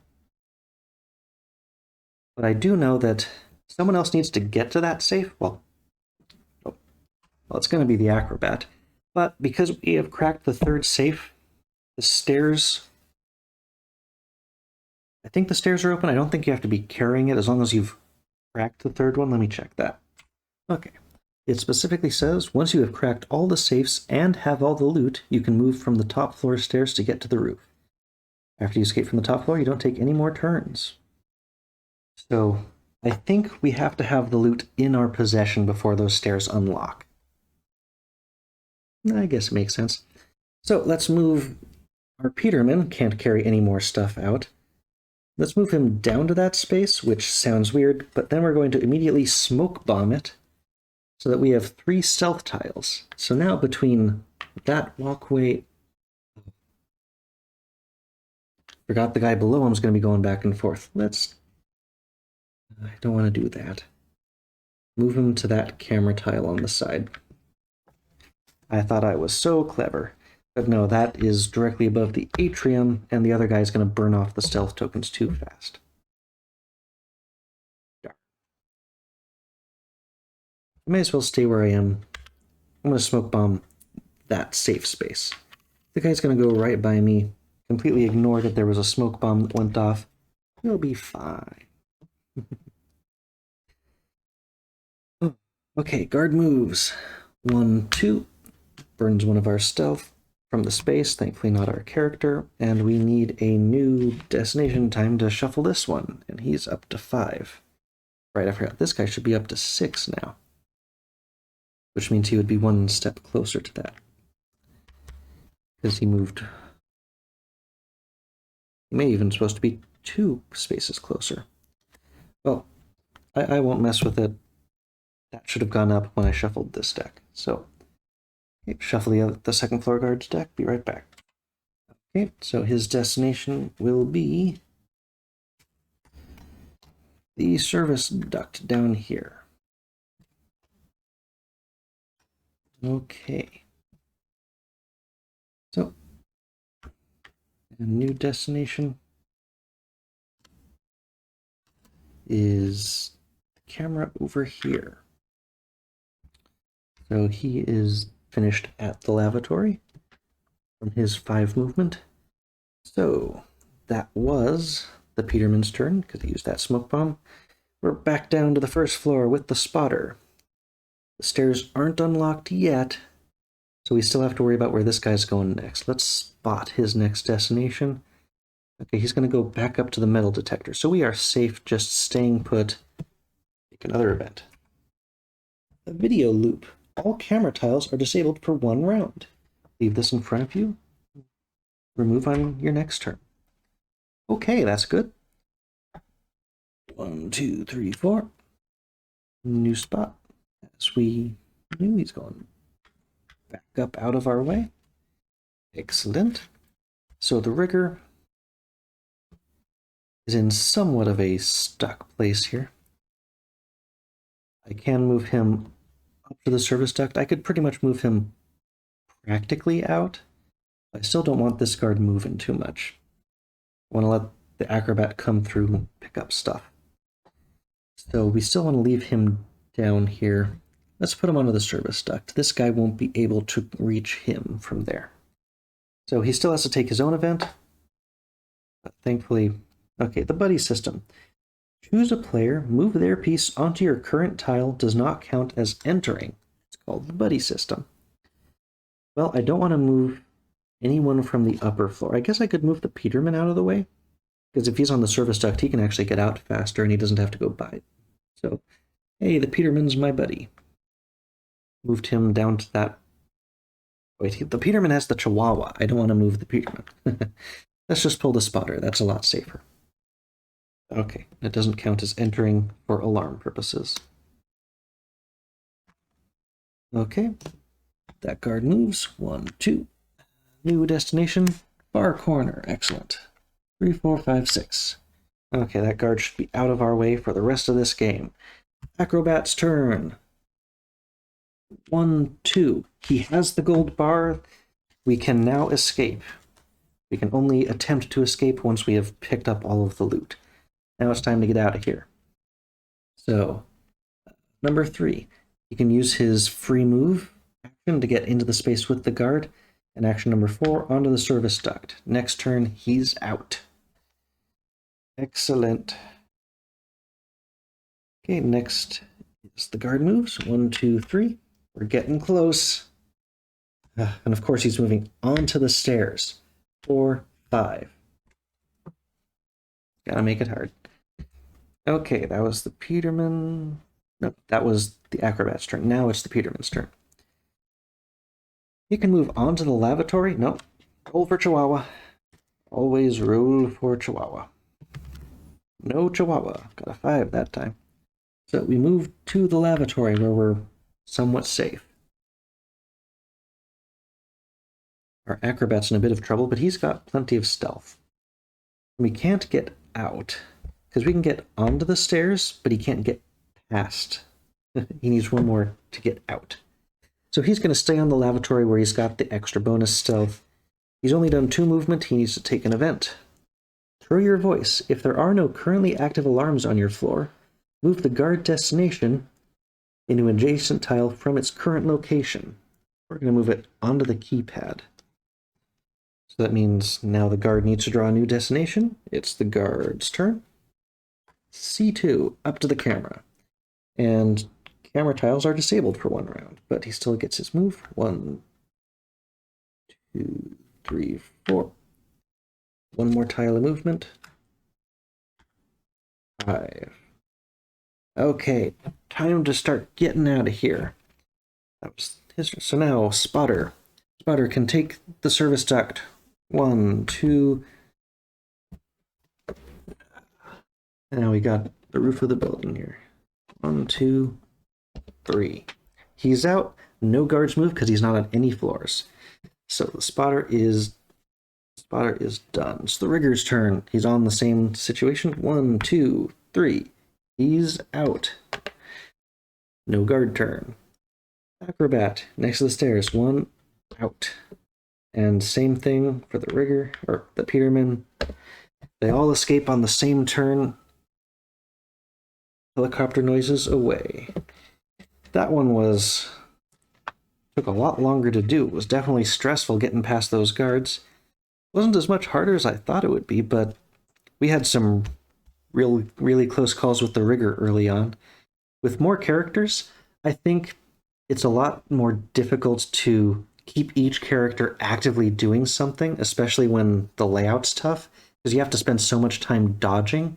But I do know that someone else needs to get to that safe. Well, it's going to be the acrobat. But because we have cracked the 3rd safe, the stairs... I think the stairs are open. I don't think you have to be carrying it as long as you've cracked the 3rd one. Let me check that. Okay. It specifically says, once you have cracked all the safes and have all the loot, you can move from the top floor stairs to get to the roof. After you escape from the top floor, you don't take any more turns. So I think we have to have the loot in our possession before those stairs unlock. I guess it makes sense. So let's move... Our Peterman can't carry any more stuff out. Let's move him down to that space, which sounds weird, but then we're going to immediately smoke bomb it so that we have 3 stealth tiles. So now between that walkway... Forgot the guy below him is going to be going back and forth. I don't want to do that. Move him to that camera tile on the side. I thought I was so clever. But no, that is directly above the atrium, and the other guy's going to burn off the stealth tokens too fast. I may as well stay where I am. I'm going to smoke bomb that safe space. The guy's going to go right by me, completely ignore that there was a smoke bomb that went off. He'll be fine. Okay, guard moves. 1, 2. Burns one of our stealth from the space, thankfully not our character, and we need a new destination time to shuffle this one, and he's up to 5. Right, I forgot, this guy should be up to 6 now, which means he would be 1 step closer to that, because he moved. He may even supposed to be 2 spaces closer. Well, I won't mess with it. That should have gone up when I shuffled this deck, so okay, shuffle the second floor guard's deck, be right back. Okay, so his destination will be the service duct down here. Okay. So, a new destination is the camera over here. So he is finished at the lavatory from his 5 movement. So that was the Peterman's turn, because he used that smoke bomb. We're back down to the first floor with the spotter. The stairs aren't unlocked yet, so we still have to worry about where this guy's going next. Let's spot his next destination. Okay, he's going to go back up to the metal detector, so we are safe just staying put. Make another event. A video loop. All camera tiles are disabled for 1 round. Leave this in front of you. Remove on your next turn. Okay, that's good. 1, 2, 3, 4. New spot. As we knew, he's going back up out of our way. Excellent. So the rigger is in somewhat of a stuck place here. I can move him up to the service duct. I could pretty much move him practically out. I still don't want this guard moving too much. I want to let the acrobat come through and pick up stuff. So we still want to leave him down here. Let's put him onto the service duct. This guy won't be able to reach him from there. So he still has to take his own event. But thankfully, okay, the buddy system. Choose a player, move their piece onto your current tile, does not count as entering. It's called the buddy system. Well, I don't want to move anyone from the upper floor. I guess I could move the Peterman out of the way, because if he's on the service duct, he can actually get out faster and he doesn't have to go by. So, hey, the Peterman's my buddy. Moved him down to that. Wait, the Peterman has the Chihuahua. I don't want to move the Peterman. Let's just pull the spotter. That's a lot safer. Okay, it doesn't count as entering for alarm purposes. Okay, that guard moves. 1, 2. New destination, far corner. Excellent. 3, 4, 5, 6. Okay, that guard should be out of our way for the rest of this game. Acrobat's turn. 1, 2. He has the gold bar. We can now escape. We can only attempt to escape once we have picked up all of the loot. Now it's time to get out of here. So, number 3. He can use his free move action to get into the space with the guard. And action number 4, onto the service duct. Next turn, he's out. Excellent. Okay, next is the guard moves. 1, 2, 3. We're getting close. And of course, he's moving onto the stairs. 4, 5. Gotta make it hard. Okay, that was the Peterman. No, that was the acrobat's turn. Now it's the Peterman's turn. He can move onto the lavatory. No, roll for Chihuahua. Always roll for Chihuahua. No Chihuahua. Got a 5 that time. So we move to the lavatory where we're somewhat safe. Our acrobat's in a bit of trouble, but he's got plenty of stealth. We can't get out, because we can get onto the stairs, but he can't get past. He needs 1 more to get out. So he's going to stay on the lavatory where he's got the extra bonus stealth, He's only done 2 movement, he needs to take an event. Throw your voice. If there are no currently active alarms on your floor, move the guard destination into an adjacent tile from its current location. We're going to move it onto the keypad. So that means now the guard needs to draw a new destination. It's the guard's turn. C2, up to the camera. And camera tiles are disabled for 1 round, but he still gets his move. 1, 2, 3, 4. 1 more tile of movement. 5. Okay, time to start getting out of here. That was history. So now, Spotter. Spotter can take the service duct. 1, 2. And now we got the roof of the building here. 1, 2, 3. He's out. No guards move because he's not on any floors. So the spotter is done. It's the rigger's turn. He's on the same situation. 1, 2, 3. He's out. No guard turn. Acrobat next to the stairs. 1 out. And same thing for the rigger or the Peterman. They all escape on the same turn. Helicopter noises away. That one took a lot longer to do. It was definitely stressful getting past those guards. It wasn't as much harder as I thought it would be, but we had some really close calls with the rigger early on. With more characters, I think it's a lot more difficult to keep each character actively doing something, especially when the layout's tough, because you have to spend so much time dodging,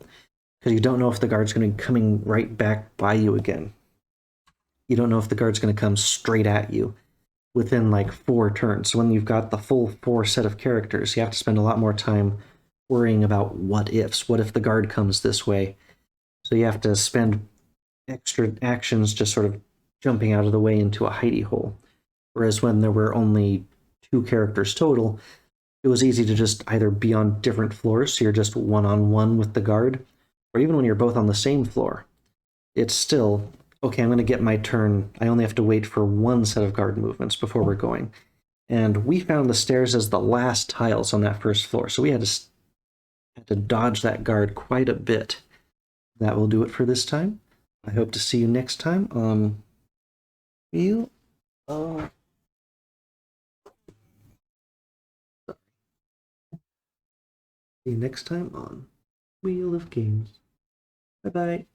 because you don't know if the guard's going to be coming right back by you again. You don't know if the guard's going to come straight at you within like 4 turns. So when you've got the full 4 set of characters, you have to spend a lot more time worrying about what ifs. What if the guard comes this way? So you have to spend extra actions just sort of jumping out of the way into a hidey hole. Whereas when there were only 2 characters total, it was easy to just either be on different floors, so you're just one-on-one with the guard, or even when you're both on the same floor, it's still, okay, I'm going to get my turn. I only have to wait for 1 set of guard movements before we're going. And we found the stairs as the last tiles on that first floor, so we had to dodge that guard quite a bit. That will do it for this time. I hope to see you next time on Wheel of... See you next time on Wheel of Games. Bye-bye.